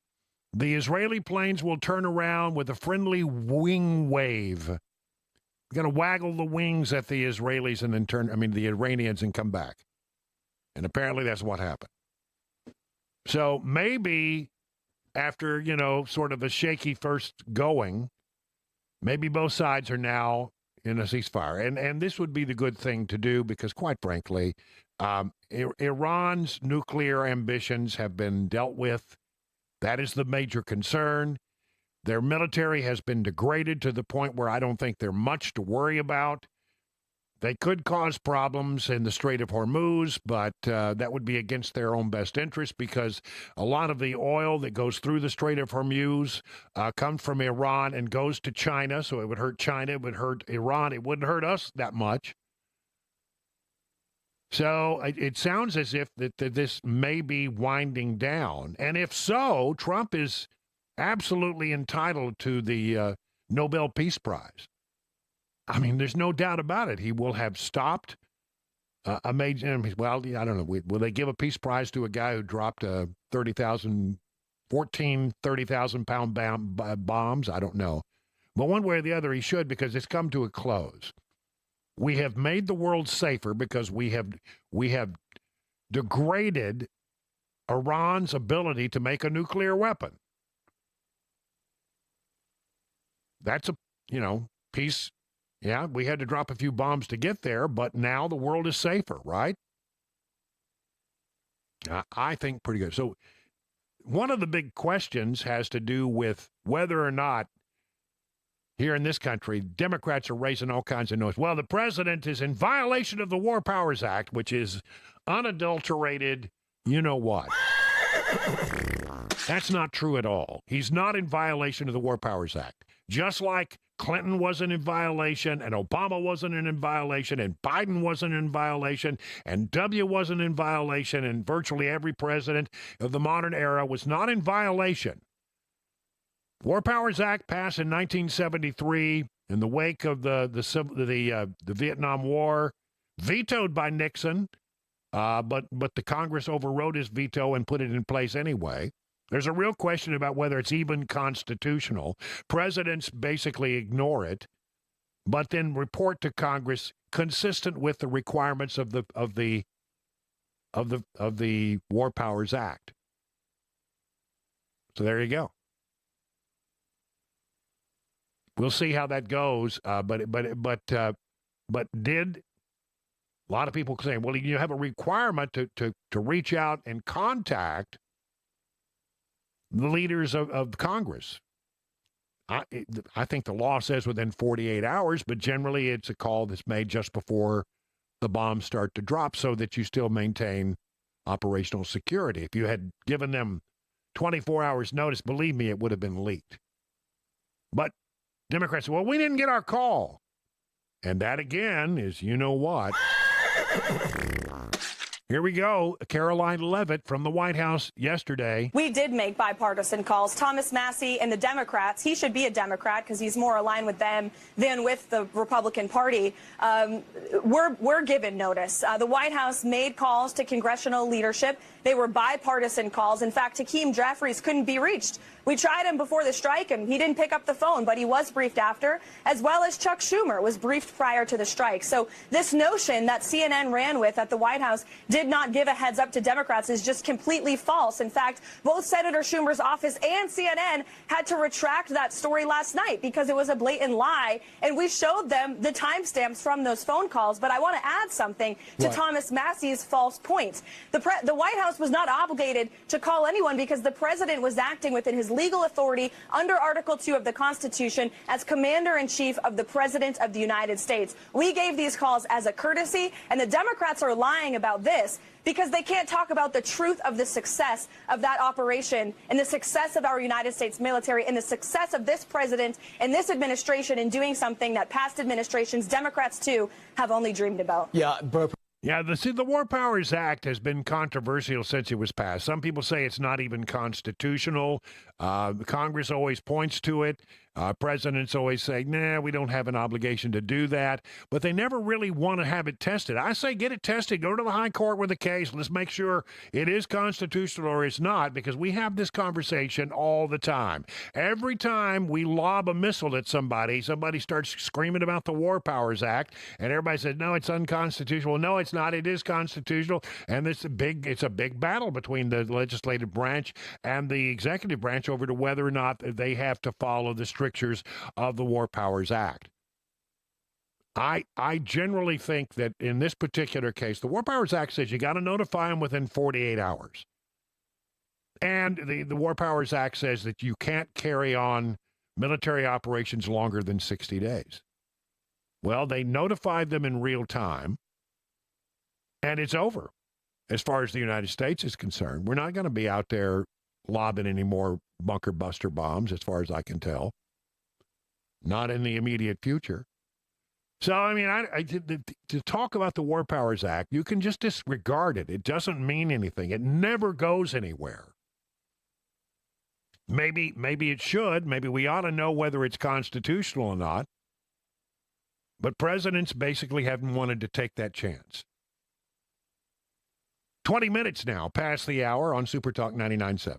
Israeli planes will turn around with a friendly wing wave. Going to waggle the wings at the Israelis and then the Iranians and come back." And apparently that's what happened. So maybe after, you know, sort of a shaky first going, maybe both sides are now in a ceasefire. And this would be the good thing to do because, quite frankly, Iran's nuclear ambitions have been dealt with. That is the major concern. Their military has been degraded to the point where I don't think they're much to worry about. They could cause problems in the Strait of Hormuz, but that would be against their own best interest because a lot of the oil that goes through the Strait of Hormuz comes from Iran and goes to China, so it would hurt China, it would hurt Iran, it wouldn't hurt us that much. So it sounds as if that this may be winding down. And if so, Trump is absolutely entitled to the Nobel Peace Prize. I mean, there's no doubt about it. He will have stopped a major, well, I don't know. Will they give a peace prize to a guy who dropped 30,000 pound bombs? I don't know. But one way or the other, he should, because it's come to a close. We have made the world safer because we have degraded Iran's ability to make a nuclear weapon. That's a, peace. Yeah, we had to drop a few bombs to get there, but now the world is safer, right? I think pretty good. So one of the big questions has to do with whether or not here in this country, Democrats are raising all kinds of noise. Well, the president is in violation of the War Powers Act, which is unadulterated, you know what. That's not true at all. He's not in violation of the War Powers Act. Just like Clinton wasn't in violation, and Obama wasn't in violation, and Biden wasn't in violation, and W wasn't in violation, and virtually every president of the modern era was not in violation. War Powers Act passed in 1973 in the wake of the Vietnam War, vetoed by Nixon, but the Congress overrode his veto and put it in place anyway. There's a real question about whether it's even constitutional. Presidents basically ignore it, but then report to Congress consistent with the requirements of the War Powers Act. So there you go. We'll see how that goes. But did a lot of people saying, well, you have a requirement to reach out and contact the leaders of Congress. I think the law says within 48 hours, but generally it's a call that's made just before the bombs start to drop so that you still maintain operational security. If you had given them 24 hours notice, believe me, it would have been leaked. But Democrats say, well, we didn't get our call. And that, again, is you know what. Here we go. Caroline Leavitt from the White House yesterday. We did make bipartisan calls. Thomas Massie and the Democrats, he should be a Democrat because he's more aligned with them than with the Republican Party. We're given notice. The White House made calls to congressional leadership. They were bipartisan calls. In fact, Hakeem Jeffries couldn't be reached. We tried him before the strike, and he didn't pick up the phone, but he was briefed after, as well as Chuck Schumer was briefed prior to the strike. So this notion that CNN ran with at the White House did not give a heads up to Democrats is just completely false. In fact, both Senator Schumer's office and CNN had to retract that story last night because it was a blatant lie, and we showed them the timestamps from those phone calls. But I want to add something to Thomas Massie's false point. The White House was not obligated to call anyone because the president was acting within his legal authority under Article 2 of the Constitution as Commander-in-Chief of the President of the United States. We gave these calls as a courtesy, and the Democrats are lying about this because they can't talk about the truth of the success of that operation and the success of our United States military and the success of this president and this administration in doing something that past administrations, Democrats too, have only dreamed about. Yeah, the War Powers Act has been controversial since it was passed. Some people say it's not even constitutional. Congress always points to it. Presidents always say, nah, we don't have an obligation to do that. But they never really want to have it tested. I say get it tested. Go to the high court with the case. Let's make sure it is constitutional or it's not, because we have this conversation all the time. Every time we lob a missile at somebody starts screaming about the War Powers Act, and everybody says, no, it's unconstitutional. No, it's not. It is constitutional. And it's a big battle between the legislative branch and the executive branch over to whether or not they have to follow the strictures of the War Powers Act. I generally think that in this particular case, the War Powers Act says you got to notify them within 48 hours. And the War Powers Act says that you can't carry on military operations longer than 60 days. Well, they notified them in real time, and it's over as far as the United States is concerned. We're not going to be out there lobbing any more bunker buster bombs, as far as I can tell. Not in the immediate future. So, I mean, to talk about the War Powers Act, you can just disregard it. It doesn't mean anything. It never goes anywhere. Maybe it should. Maybe we ought to know whether it's constitutional or not. But presidents basically haven't wanted to take that chance. 20 minutes now past the hour on Super Talk 99.7.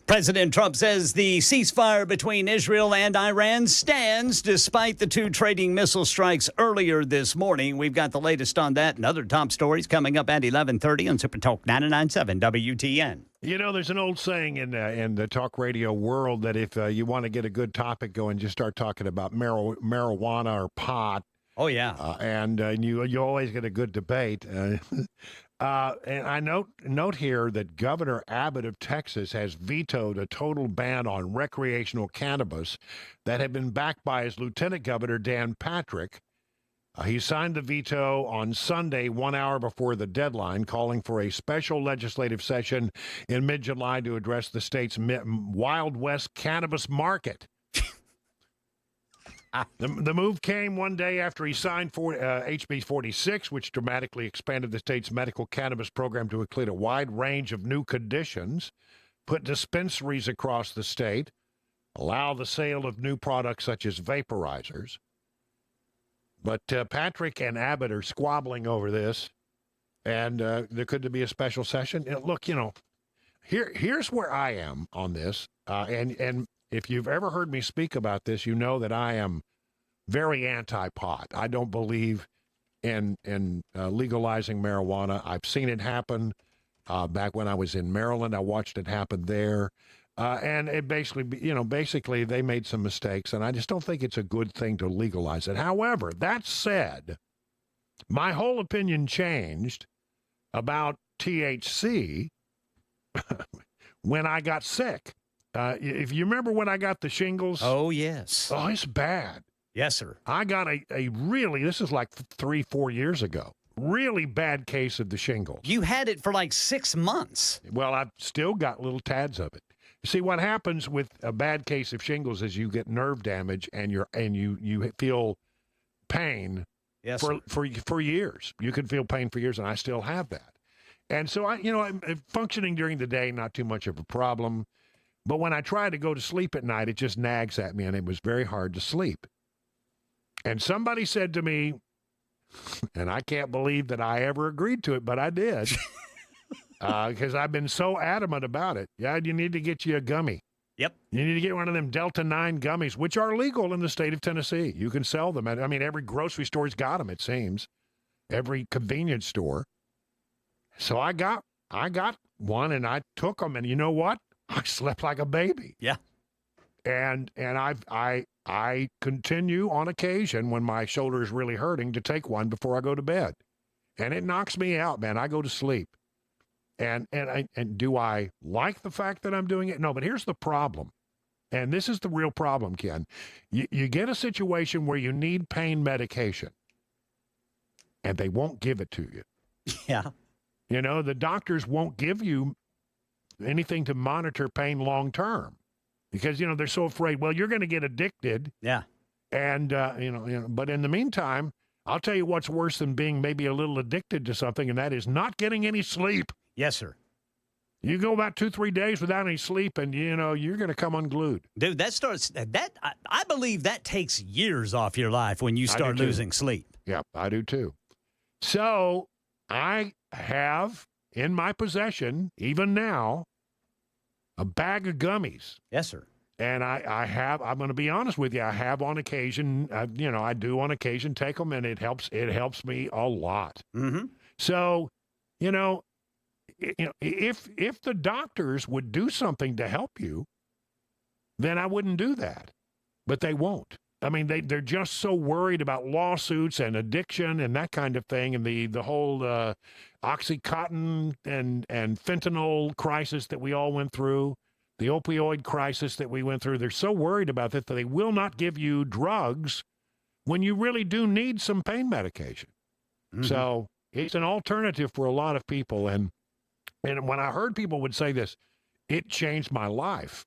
President Trump says the ceasefire between Israel and Iran stands despite the two trading missile strikes earlier this morning. We've got the latest on that and other top stories coming up at 11:30 on Super Talk 99.7 WTN. You know, there's an old saying in the talk radio world that if you want to get a good topic going, just start talking about marijuana or pot. Oh, yeah. And you always get a good debate. And I note here that Governor Abbott of Texas has vetoed a total ban on recreational cannabis that had been backed by his Lieutenant Governor, Dan Patrick. He signed the veto on Sunday, 1 hour before the deadline, calling for a special legislative session in mid-July to address the state's Wild West cannabis market. The move came one day after he signed for HB 46, which dramatically expanded the state's medical cannabis program to include a wide range of new conditions, put dispensaries across the state, allow the sale of new products such as vaporizers. But Patrick and Abbott are squabbling over this, and there could be a special session. Look, here's where I am on this, and if you've ever heard me speak about this, you know that I am very anti-pot. I don't believe in legalizing marijuana. I've seen it happen back when I was in Maryland. I watched it happen there. And it basically they made some mistakes, and I just don't think it's a good thing to legalize it. However, that said, my whole opinion changed about THC when I got sick. If you remember when I got the shingles. Oh, yes. Oh, it's bad. Yes, sir. I got a really, this is like 3-4 years ago, really bad case of the shingles. You had it for like 6 months. Well, I've still got little tads of it. See, what happens with a bad case of shingles is you get nerve damage and you feel pain for years. You can feel pain for years, and I still have that. And so I'm functioning during the day, not too much of a problem. But when I try to go to sleep at night, it just nags at me, and it was very hard to sleep. And somebody said to me, and I can't believe that I ever agreed to it, but I did, because I've been so adamant about it. Yeah, you need to get you a gummy. Yep. You need to get one of them Delta 9 gummies, which are legal in the state of Tennessee. You can sell them. I mean, every grocery store's got them, it seems. Every convenience store. So I got one, and I took them, and you know what? I slept like a baby. Yeah. And I continue on occasion when my shoulder is really hurting to take one before I go to bed. And it knocks me out, man. I go to sleep. And do I like the fact that I'm doing it? No, but here's the problem. And this is the real problem, Ken. You get a situation where you need pain medication, and they won't give it to you. Yeah. The doctors won't give you anything to monitor pain long term because they're so afraid, well, you're going to get addicted. Yeah. And but in the meantime, I'll tell you what's worse than being maybe a little addicted to something, and that is not getting any sleep. Yes, sir. You go about 2-3 days without any sleep, and you're going to come unglued. Dude, I believe that takes years off your life when you start losing sleep. Yeah, I do too. So I have in my possession, even now, a bag of gummies. Yes, sir. And I'm going to be honest with you, I have on occasion, I do on occasion take them, and it helps me a lot. Mm-hmm. So, if the doctors would do something to help you, then I wouldn't do that. But they won't. I mean, they're just so worried about lawsuits and addiction and that kind of thing, and the whole Oxycontin and fentanyl crisis that we all went through, the opioid crisis that we went through. They're so worried about that they will not give you drugs when you really do need some pain medication. Mm-hmm. So it's an alternative for a lot of people. And when I heard people would say this, it changed my life.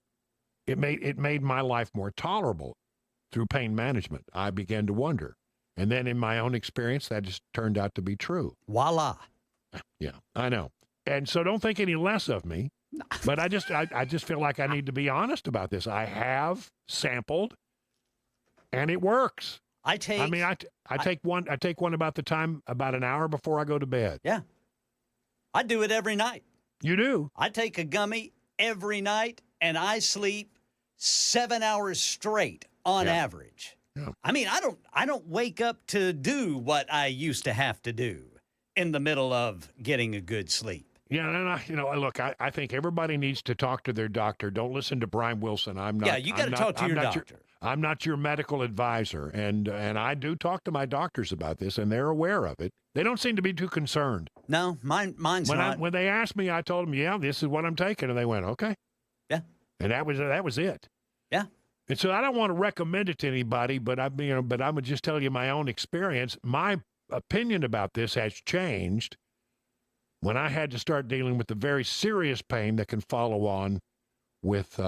It made my life more tolerable. Through pain management, I began to wonder. And then in my own experience, that just turned out to be true. Voila. Yeah, I know. And so don't think any less of me. But I just feel like I need to be honest about this. I have sampled, and it works. I take one about an hour before I go to bed. Yeah. I do it every night. You do? I take a gummy every night, and I sleep 7 hours straight on average. Yeah. I mean, I don't wake up to do what I used to have to do in the middle of getting a good sleep. Yeah, and look, I think everybody needs to talk to their doctor. Don't listen to Brian Wilson. I'm not. Yeah, you got to talk to your doctor. I'm not your medical advisor, and I do talk to my doctors about this, and they're aware of it. They don't seem to be too concerned. No, mine's not. When they asked me, I told them, yeah, this is what I'm taking, and they went, okay. Yeah. And that was it. Yeah. And so I don't want to recommend it to anybody, but I would just tell you my own experience. My opinion about this has changed when I had to start dealing with the very serious pain that can follow on with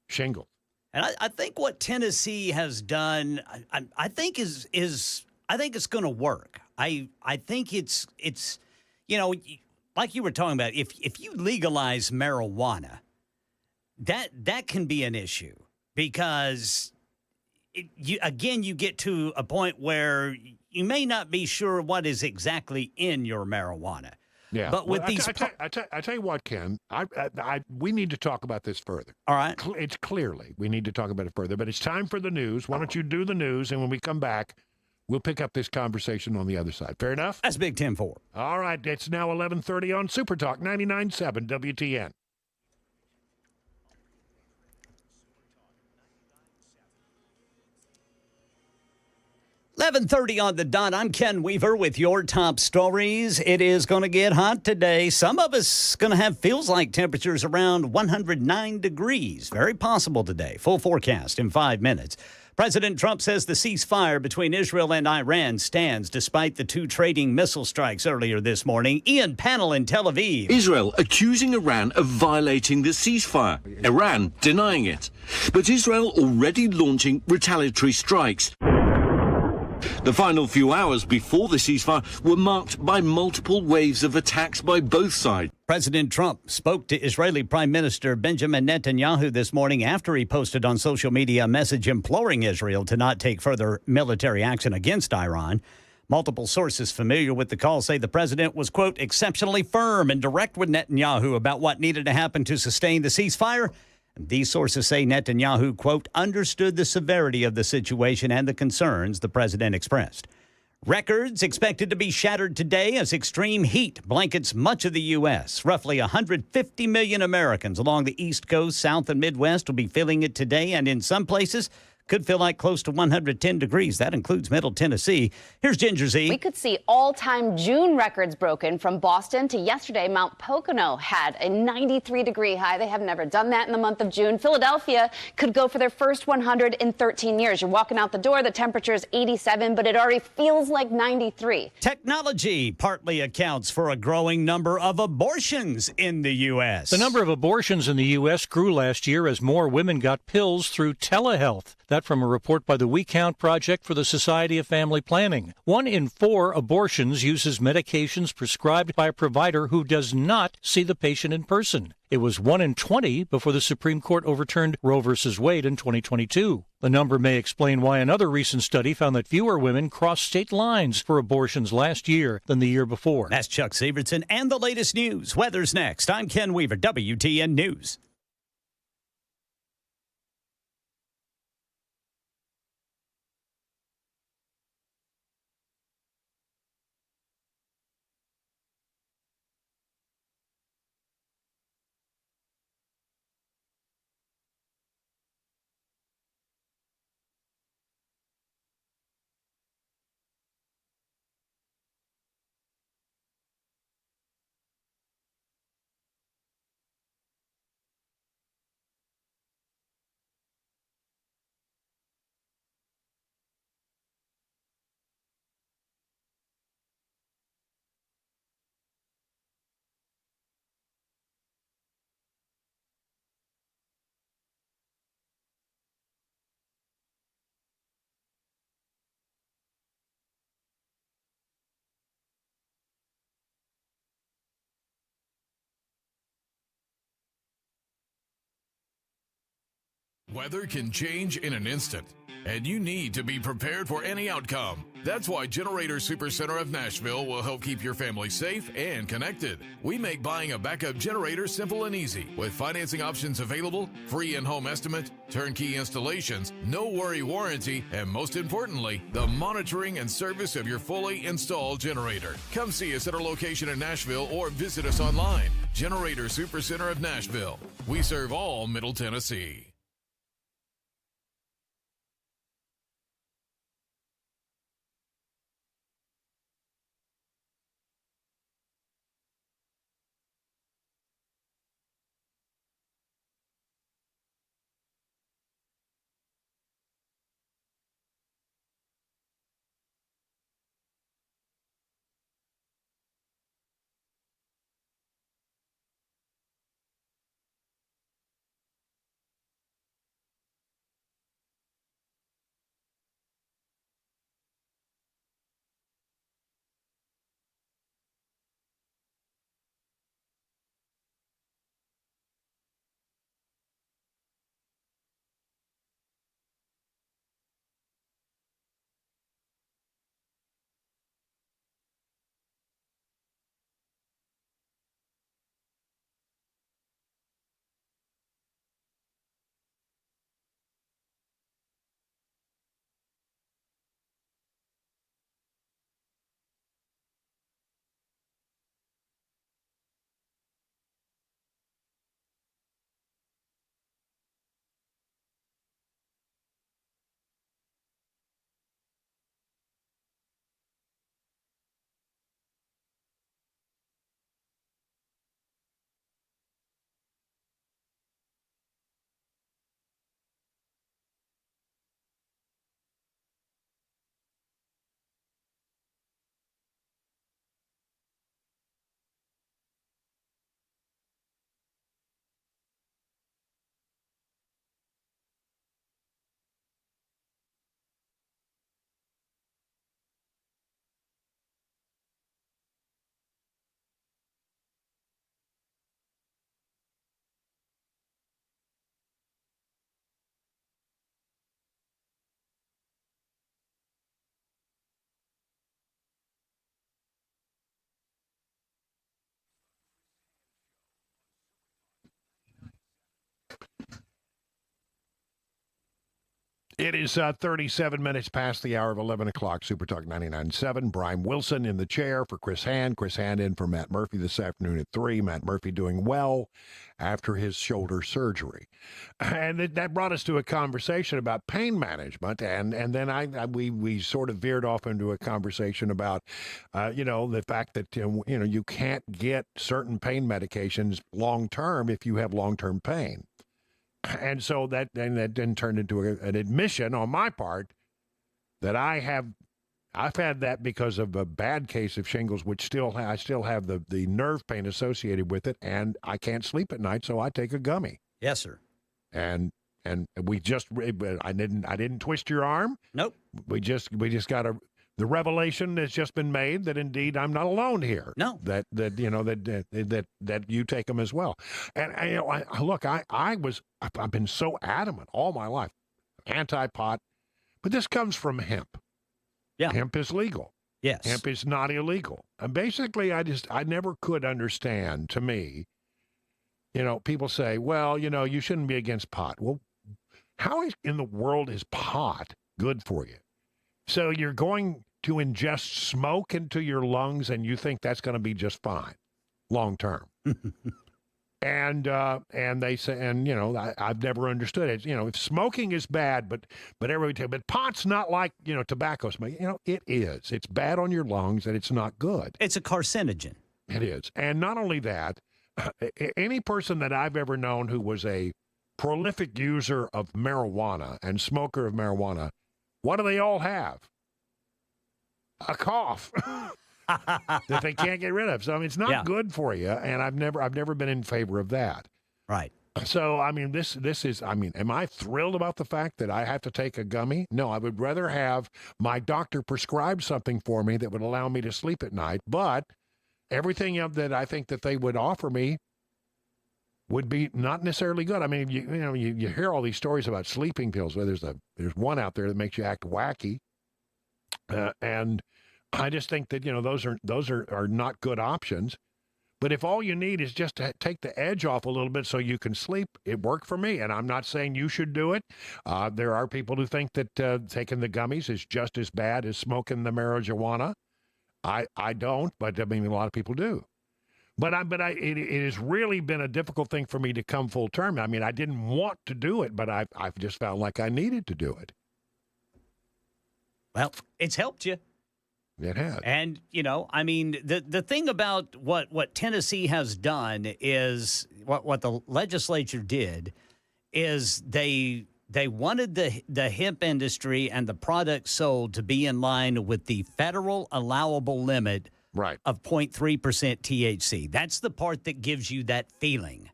shingles. And I think what Tennessee has done, I think I think it's going to work. I think it's like you were talking about. If you legalize marijuana, that can be an issue because you get to a point where you may not be sure what is exactly in your marijuana. Yeah, but with these, I tell you what, Ken, we need to talk about this further. All right, it's clearly we need to talk about it further. But it's time for the news. Why don't you do the news, and when we come back, we'll pick up this conversation on the other side. Fair enough? That's Big 10-4. All right, it's now 11:30 on Super Talk 99.7 WTN. $11:30 on the dot. I'm Ken Weaver with your top stories. It is going to get hot today. Some of us going to have feels like temperatures around 109 degrees. Very possible today. Full forecast in 5 minutes. President Trump says the ceasefire between Israel and Iran stands despite the two trading missile strikes earlier this morning. Ian Pannell in Tel Aviv. Israel accusing Iran of violating the ceasefire. Iran denying it. But Israel already launching retaliatory strikes. The final few hours before the ceasefire were marked by multiple waves of attacks by both sides. President Trump spoke to Israeli Prime Minister Benjamin Netanyahu this morning after he posted on social media a message imploring Israel to not take further military action against Iran. Multiple sources familiar with the call say the president was, quote, exceptionally firm and direct with Netanyahu about what needed to happen to sustain the ceasefire. These sources say Netanyahu, quote, understood the severity of the situation and the concerns the president expressed. Records expected to be shattered today as extreme heat blankets much of the U.S. Roughly 150 million Americans along the East Coast, South, and Midwest will be feeling it today, and in some places could feel like close to 110 degrees. That includes Middle Tennessee. Here's Ginger Z. We could see all-time June records broken from Boston to yesterday. Mount Pocono had a 93-degree high. They have never done that in the month of June. Philadelphia could go for their first 100 in 13 years. You're walking out the door, the temperature is 87, but it already feels like 93. Technology partly accounts for a growing number of abortions in the U.S. The number of abortions in the U.S. grew last year as more women got pills through telehealth. That from a report by the We Count Project for the Society of Family Planning. 1 in 4 abortions uses medications prescribed by a provider who does not see the patient in person. It was 1 in 20 before the Supreme Court overturned Roe v. Wade in 2022. The number may explain why another recent study found that fewer women crossed state lines for abortions last year than the year before. That's Chuck Severson and the latest news. Weather's next. I'm Ken Weaver, WTN News. Weather can change in an instant, and you need to be prepared for any outcome. That's why Generator Supercenter of Nashville will help keep your family safe and connected. We make buying a backup generator simple and easy, with financing options available, free in-home estimate, turnkey installations, no worry warranty, and most importantly, the monitoring and service of your fully installed generator. Come see us at our location in Nashville or visit us online. Generator Supercenter of Nashville. We serve all Middle Tennessee. It is 37 minutes past the hour of 11 o'clock. Super Talk 99.7. Brian Wilson in the chair for Chris Hand. Chris Hand in for Matt Murphy this afternoon at 3. Matt Murphy doing well after his shoulder surgery. And that brought us to a conversation about pain management. And then we sort of veered off into a conversation about, the fact that, you can't get certain pain medications long-term if you have long-term pain. And so that then turned into an admission on my part that I've had that because of a bad case of shingles, which I still have the nerve pain associated with it, and I can't sleep at night, so I take a gummy. Yes, sir. And I didn't twist your arm. Nope. We just got the revelation has just been made that indeed I'm not alone here. No. That you take them as well. And I've been so adamant all my life, anti-pot, but this comes from hemp. Yeah. Hemp is legal. Yes. Hemp is not illegal. And basically I never could understand, to me, people say, well, you shouldn't be against pot. Well, how in the world is pot good for you? So you're going to ingest smoke into your lungs and you think that's going to be just fine long term. And they say, I've never understood it. If smoking is bad, but pot's not like, tobacco smoke. It is. It's bad on your lungs and it's not good. It's a carcinogen. It is. And not only that, any person that I've ever known who was a prolific user of marijuana and smoker of marijuana, what do they all have? A cough that they can't get rid of. So it's not good for you, and I've never been in favor of that. Right. So this is am I thrilled about the fact that I have to take a gummy? No, I would rather have my doctor prescribe something for me that would allow me to sleep at night. But everything that I think that they would offer me, would be not necessarily good. I mean, you hear all these stories about sleeping pills. Well, there's one out there that makes you act wacky, and I just think that those are not good options. But if all you need is just to take the edge off a little bit so you can sleep, it worked for me. And I'm not saying you should do it. There are people who think that taking the gummies is just as bad as smoking the marijuana. I don't, but I mean, a lot of people do. But it has really been a difficult thing for me to come full term. I mean, I didn't want to do it, but I've just felt like I needed to do it. Well, it's helped you. It has. And, I mean, the thing about what Tennessee has done is what the legislature did is they wanted the hemp industry and the products sold to be in line with the federal allowable limit of 0.3% THC. That's the part that gives you that feeling,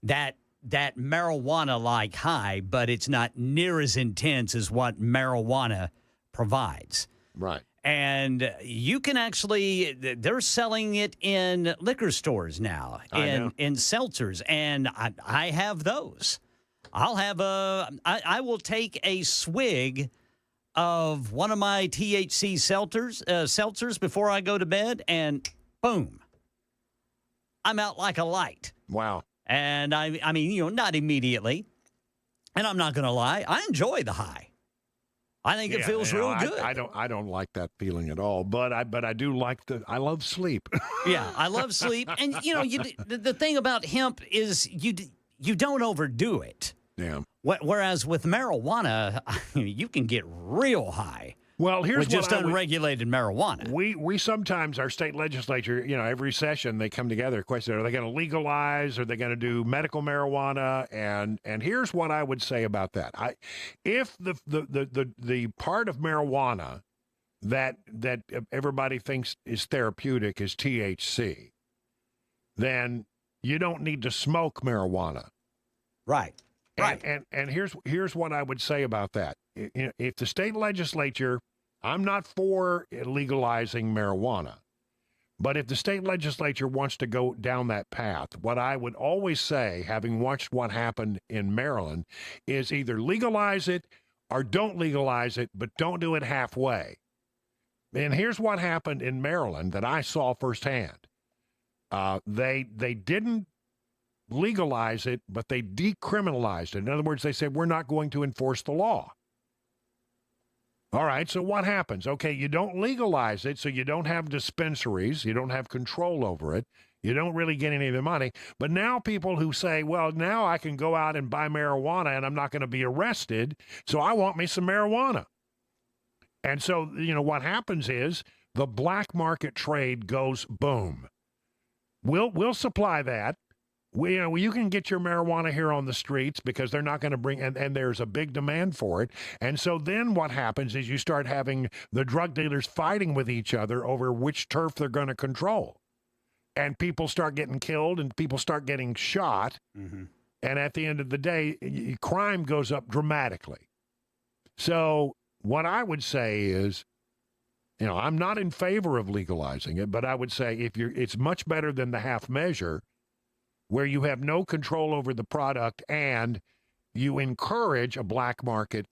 that marijuana-like high, but it's not near as intense as what marijuana provides. Right. And you can actually, they're selling it in liquor stores now, in seltzers, and I have those. I will take a swig of one of my THC seltzers before I go to bed, and boom, I'm out like a light. Wow. And I mean, not immediately, and I'm not going to lie, I enjoy the high. I think it feels real good. I don't like that feeling at all, but I do like I love sleep. Yeah, I love sleep, and the thing about hemp is you don't overdo it. Yeah. Whereas with marijuana, you can get real high. Well, here's with just unregulated marijuana. We sometimes, our state legislature, every session they come together, question, are they going to legalize? Are they going to do medical marijuana? And here's what I would say about that. If the part of marijuana that everybody thinks is therapeutic is THC, then you don't need to smoke marijuana. Right. Right. And here's what I would say about that. If the state legislature, I'm not for legalizing marijuana, but if the state legislature wants to go down that path, what I would always say, having watched what happened in Maryland, is either legalize it or don't legalize it, but don't do it halfway. And here's what happened in Maryland that I saw firsthand. They didn't legalize it, but they decriminalized it. In other words, they said, we're not going to enforce the law. All right, so what happens? Okay, you don't legalize it, so you don't have dispensaries, you don't have control over it, you don't really get any of the money. But now people who say, well, now I can go out and buy marijuana and I'm not going to be arrested, so I want me some marijuana. And so, what happens is the black market trade goes boom. We'll supply that. You can get your marijuana here on the streets because they're not going to bring, and there's a big demand for it. And so then what happens is you start having the drug dealers fighting with each other over which turf they're going to control. And people start getting killed and people start getting shot. Mm-hmm. And at the end of the day, crime goes up dramatically. So what I would say is, I'm not in favor of legalizing it, but I would say it's much better than the half measure, where you have no control over the product and you encourage a black market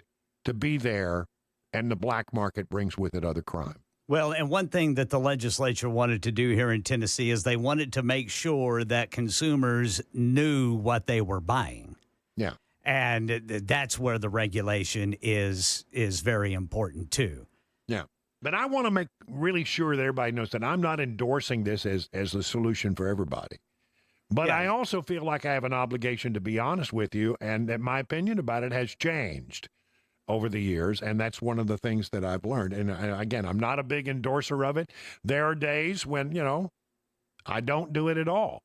to be there, and the black market brings with it other crime. Well, and one thing that the legislature wanted to do here in Tennessee is they wanted to make sure that consumers knew what they were buying. Yeah. And that's where the regulation is very important, too. Yeah. But I want to make really sure that everybody knows that I'm not endorsing this as the solution for everybody. But I also feel like I have an obligation to be honest with you, and that my opinion about it has changed over the years, and that's one of the things that I've learned. And again, I'm not a big endorser of it. There are days when, I don't do it at all,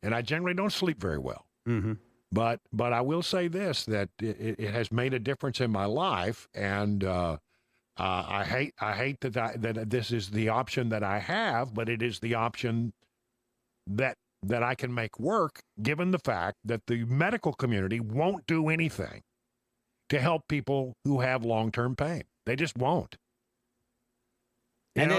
and I generally don't sleep very well. Mm-hmm. But I will say this, that it has made a difference in my life, and I hate that this is the option that I have, but it is the option that I can make work, given the fact that the medical community won't do anything to help people who have long-term pain. They just won't. And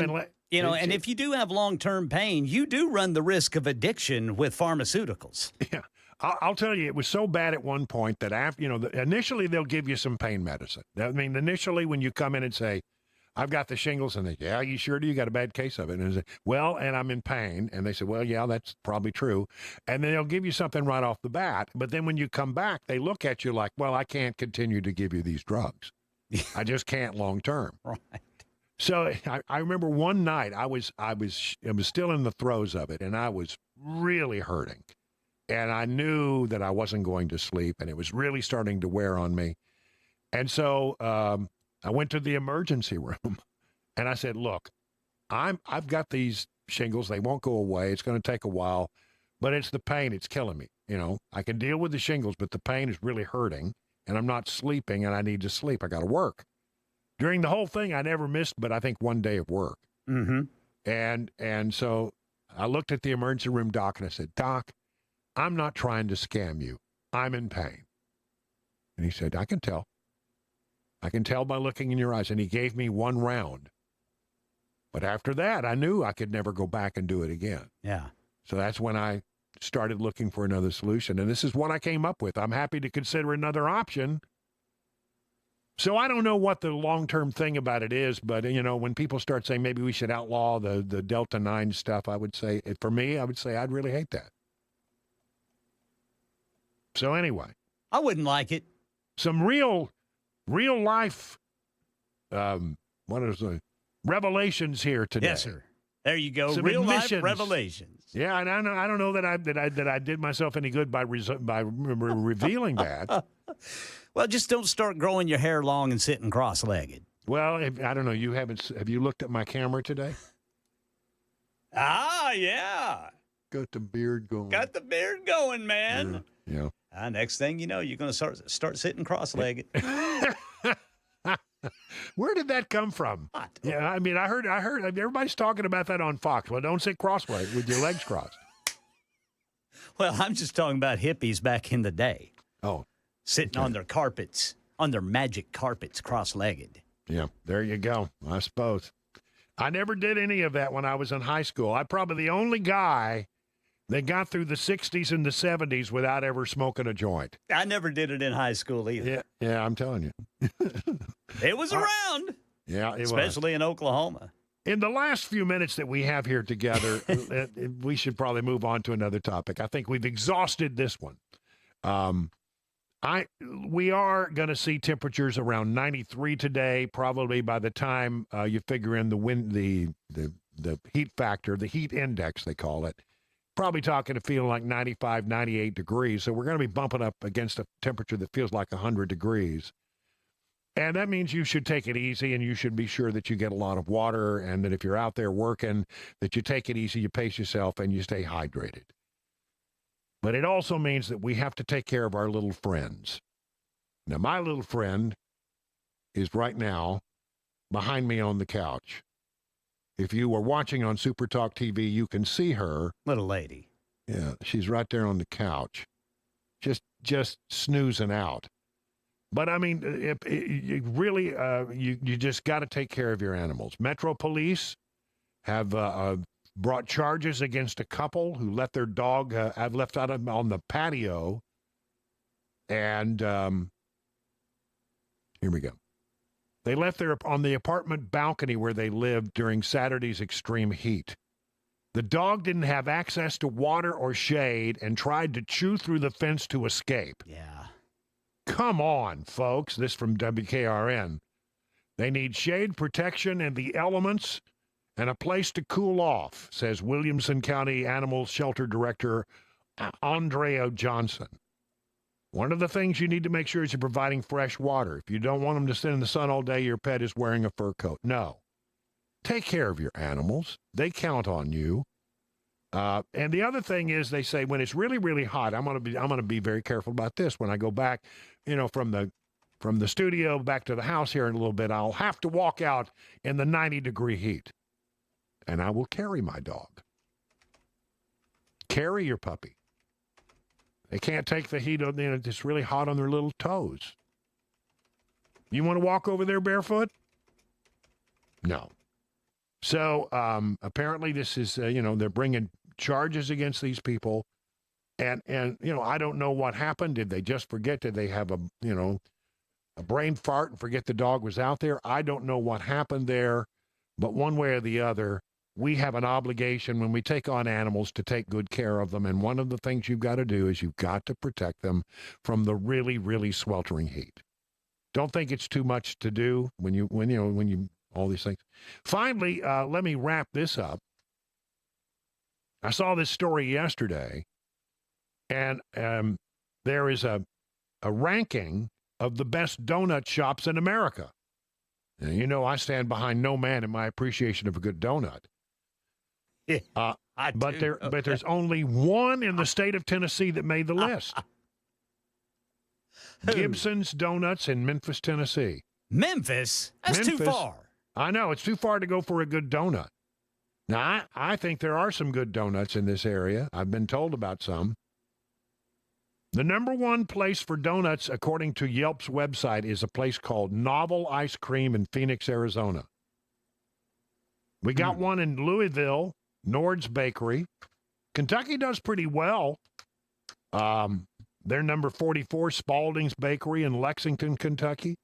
if you do have long-term pain, you do run the risk of addiction with pharmaceuticals. Yeah. I'll tell you, it was so bad at one point that after, initially they'll give you some pain medicine. I mean, initially when you come in and say, I've got the shingles, and they, yeah, you sure do? You got a bad case of it. And I say, well, and I'm in pain. And they say, well, yeah, that's probably true. And then they'll give you something right off the bat. But then when you come back, they look at you like, well, I can't continue to give you these drugs. I just can't long term. Right. So I remember one night I was still in the throes of it, and I was really hurting. And I knew that I wasn't going to sleep, and it was really starting to wear on me. And so I went to the emergency room, and I said, look, I've got these shingles. They won't go away. It's going to take a while, but it's the pain. It's killing me. I can deal with the shingles, but the pain is really hurting, and I'm not sleeping, and I need to sleep. I got to work. During the whole thing, I never missed, but I think one day of work. Mm-hmm. And so I looked at the emergency room doc, and I said, Doc, I'm not trying to scam you. I'm in pain. And he said, I can tell. I can tell by looking in your eyes. And he gave me one round. But after that, I knew I could never go back and do it again. Yeah. So that's when I started looking for another solution. And this is what I came up with. I'm happy to consider another option. So I don't know what the long-term thing about it is, but, when people start saying maybe we should outlaw the Delta 9 stuff, I would say, for me, I would say I'd really hate that. So anyway. I wouldn't like it. Some real life, revelations here today. Yes, sir. There you go. Some Real admissions. life revelations. Yeah, and I don't know that I did myself any good by revealing that. Well, just don't start growing your hair long and sitting cross-legged. Well, I don't know. Have you looked at my camera today? Ah, yeah. Got the beard going. Got the beard going, man. Yeah. Next thing you know, you're going to start sitting cross-legged. Where did that come from? Yeah, I mean, I heard everybody's talking about that on Fox. Well, don't sit cross-legged with your legs crossed. Well, I'm just talking about hippies back in the day. Oh. Sitting on their carpets, on their magic carpets, cross-legged. Yeah, there you go, I suppose. I never did any of that when I was in high school. I'm probably the only guy that got through the 60s and the 70s without ever smoking a joint. I never did it in high school either. Yeah, I'm telling you. It was around. Yeah, it especially in Oklahoma. In the last few minutes that we have here together, we should probably move on to another topic. I think we've exhausted this one. We are going to see temperatures around 93 today. Probably by the time you figure in the wind, the heat factor, the heat index they call it, probably talking to feeling like 95, 98 degrees. So we're going to be bumping up against a temperature that feels like 100 degrees. And that means you should take it easy, and you should be sure that you get a lot of water, and that if you're out there working, that you take it easy, you pace yourself, and you stay hydrated. But it also means that we have to take care of our little friends. Now, my little friend is right now behind me on the couch. If you were watching on Super Talk TV, you can see her. Little lady. Yeah, she's right there on the couch, just snoozing out. But, I mean, you just got to take care of your animals. Metro Police have brought charges against a couple who let their dog left out on the patio. And here we go. They left there on the apartment balcony where they lived during Saturday's extreme heat. The dog didn't have access to water or shade and tried to chew through the fence to escape. Yeah. Come on, folks. This from WKRN. They need shade, protection, and the elements, and a place to cool off, says Williamson County Animal Shelter Director Andrea Johnson. One of the things you need to make sure is you're providing fresh water. If you don't want them to sit in the sun all day, your pet is wearing a fur coat. No. Take care of your animals. They count on you. And the other thing is, they say when it's really, really hot, I'm gonna be very careful about this. When I go back, from the studio back to the house here in a little bit, I'll have to walk out in the 90-degree heat. And I will carry my dog. Carry your puppy. They can't take the heat of it's really hot on their little toes. You want to walk over there barefoot? No. So apparently this is, they're bringing charges against these people And I don't know what happened. Did they just forget? Did they have a brain fart and forget the dog was out there? I don't know what happened there, but one way or the other, we have an obligation when we take on animals to take good care of them. And one of the things you've got to do is you've got to protect them from the really, really sweltering heat. Don't think it's too much to do when you all these things. Finally, let me wrap this up. I saw this story yesterday, and there is a ranking of the best donut shops in America. And I stand behind no man in my appreciation of a good donut. But there's only one in the state of Tennessee that made the list. Gibson's Donuts in Memphis, Tennessee. Memphis? That's too far. I know. It's too far to go for a good donut. Now, I think there are some good donuts in this area. I've been told about some. The number one place for donuts, according to Yelp's website, is a place called Novel Ice Cream in Phoenix, Arizona. We got one in Louisville, Nord's Bakery. Kentucky does pretty well. They're number 44, Spalding's Bakery in Lexington, Kentucky.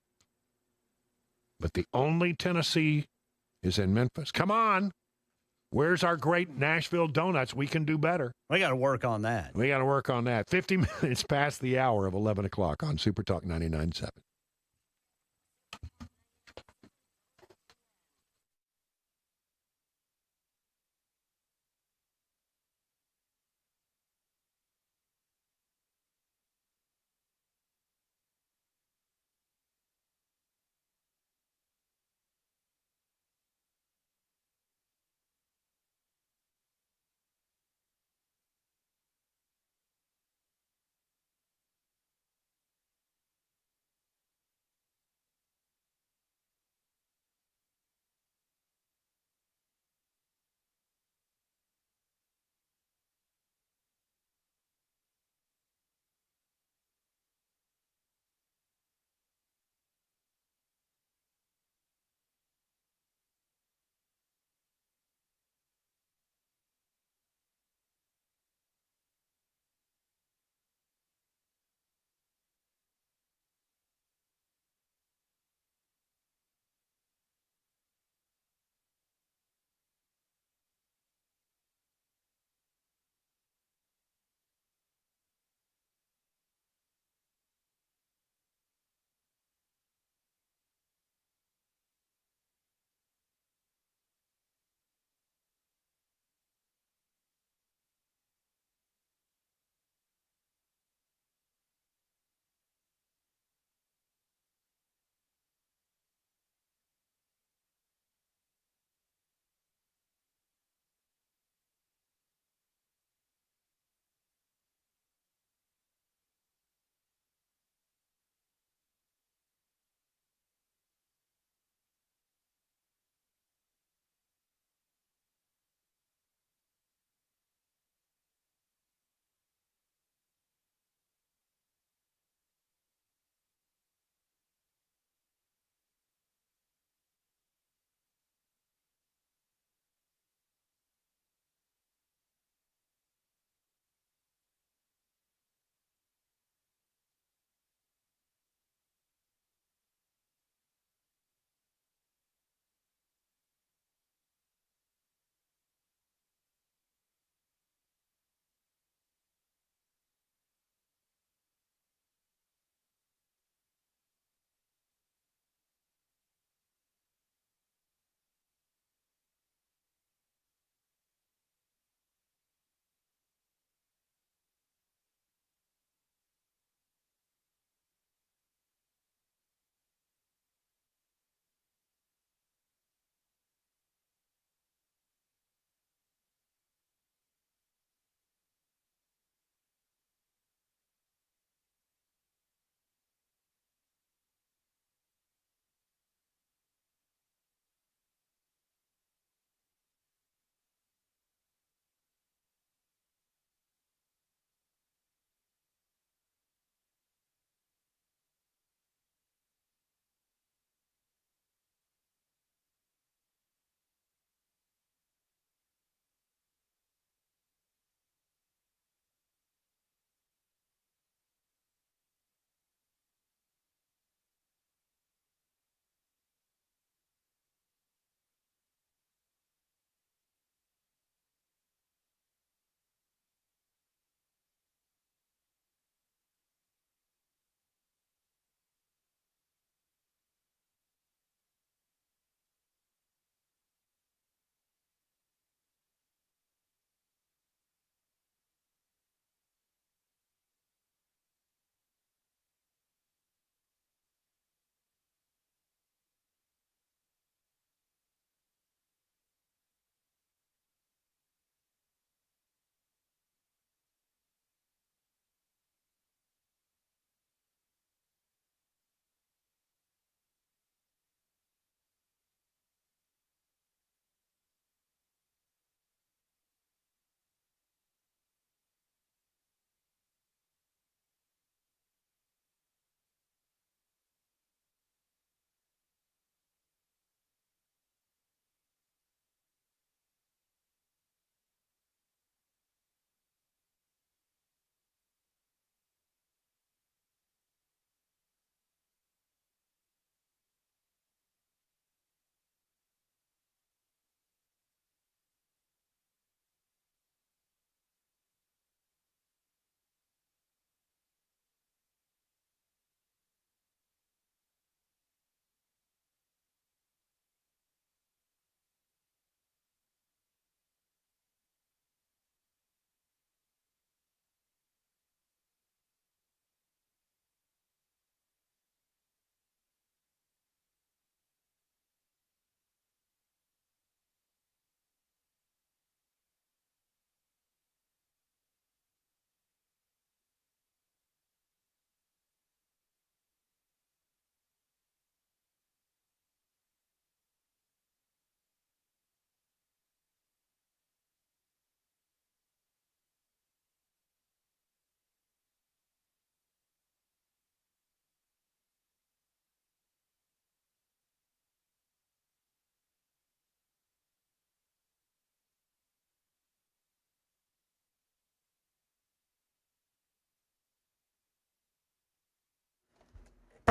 But the only Tennessee is in Memphis. Come on. Where's our great Nashville donuts? We can do better. We got to work on that. 50 minutes past the hour of 11 o'clock on Super Talk 99.7.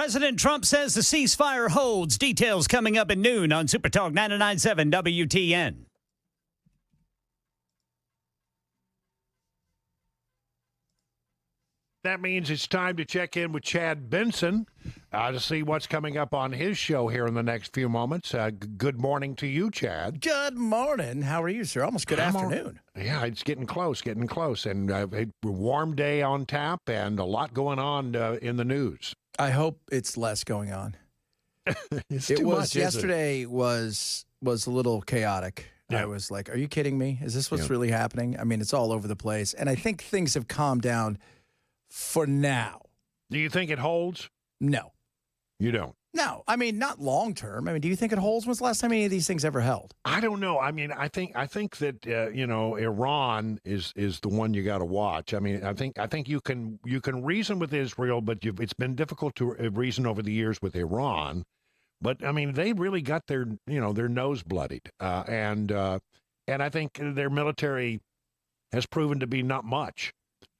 President Trump says the ceasefire holds. Details coming up at noon on Super Talk 99.7 WTN. That means it's time to check in with Chad Benson to see what's coming up on his show here in the next few moments. Good morning to you, Chad. Good morning. How are you, sir? Almost good afternoon. Yeah, it's getting close. And a warm day on tap and a lot going on in the news. I hope it's less going on. Too much, yesterday was a little chaotic. Yeah. I was like, are you kidding me? Is this what's really happening? I mean, it's all over the place. And I think things have calmed down for now. Do you think it holds? No. You don't? No. I mean, not long term. I mean, do you think it holds? When's the last time any of these things ever held? I don't know. I mean, I think that Iran is the one you got to watch. I mean, I think you can reason with Israel, but it's been difficult to reason over the years with Iran. But I mean, they really got their nose bloodied, and I think their military has proven to be not much.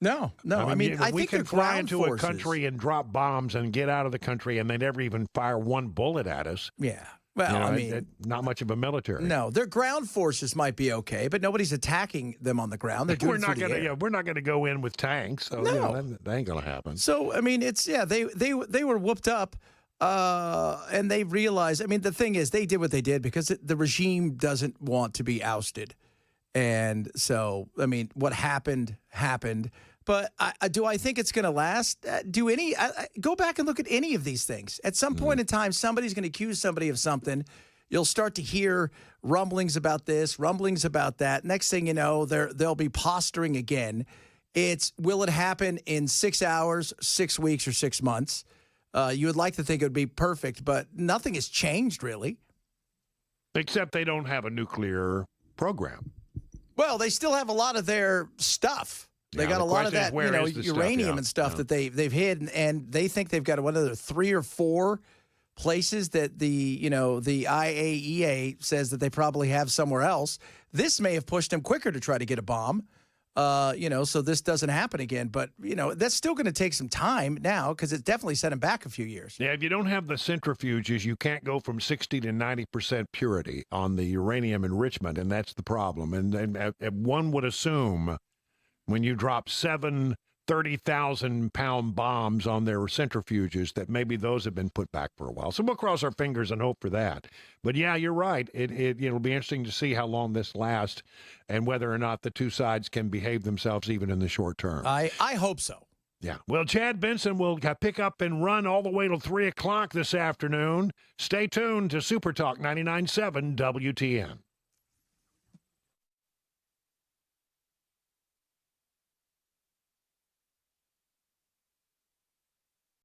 No. I mean, I we think can fly into forces. a country and drop bombs and get out of the country, and they never even fire one bullet at us. Yeah. Well, I mean, not much of a military. No, their ground forces might be okay, but nobody's attacking them on the ground. They're doing we're not going to go in with tanks. So no, that ain't going to happen. So I mean, they were whooped up, and they realized. I mean, the thing is, they did what they did because the regime doesn't want to be ousted, and so I mean, what happened. But do I think it's going to last? Go back and look at any of these things. At some point in time, somebody's going to accuse somebody of something. You'll start to hear rumblings about this, rumblings about that. Next thing you know, they'll be posturing again. Will it happen in 6 hours, 6 weeks, or 6 months? You would like to think it would be perfect, but nothing has changed really. Except they don't have a nuclear program. Well, they still have a lot of their stuff. They got a lot of that, uranium and stuff that they've hid, and they think they've got another 3 or 4 places that the IAEA says that they probably have somewhere else. This may have pushed them quicker to try to get a bomb, so this doesn't happen again. But that's still going to take some time now because it's definitely set them back a few years. Yeah, if you don't have the centrifuges, you can't go from 60 to 90% purity on the uranium enrichment, and that's the problem. And one would assume, when you drop 7 30,000-pound bombs on their centrifuges, that maybe those have been put back for a while. So we'll cross our fingers and hope for that. But yeah, you're right. It'll be interesting to see how long this lasts and whether or not the two sides can behave themselves even in the short term. I hope so. Yeah. Well, Chad Benson will pick up and run all the way till 3 o'clock this afternoon. Stay tuned to Super Talk 99.7 WTN.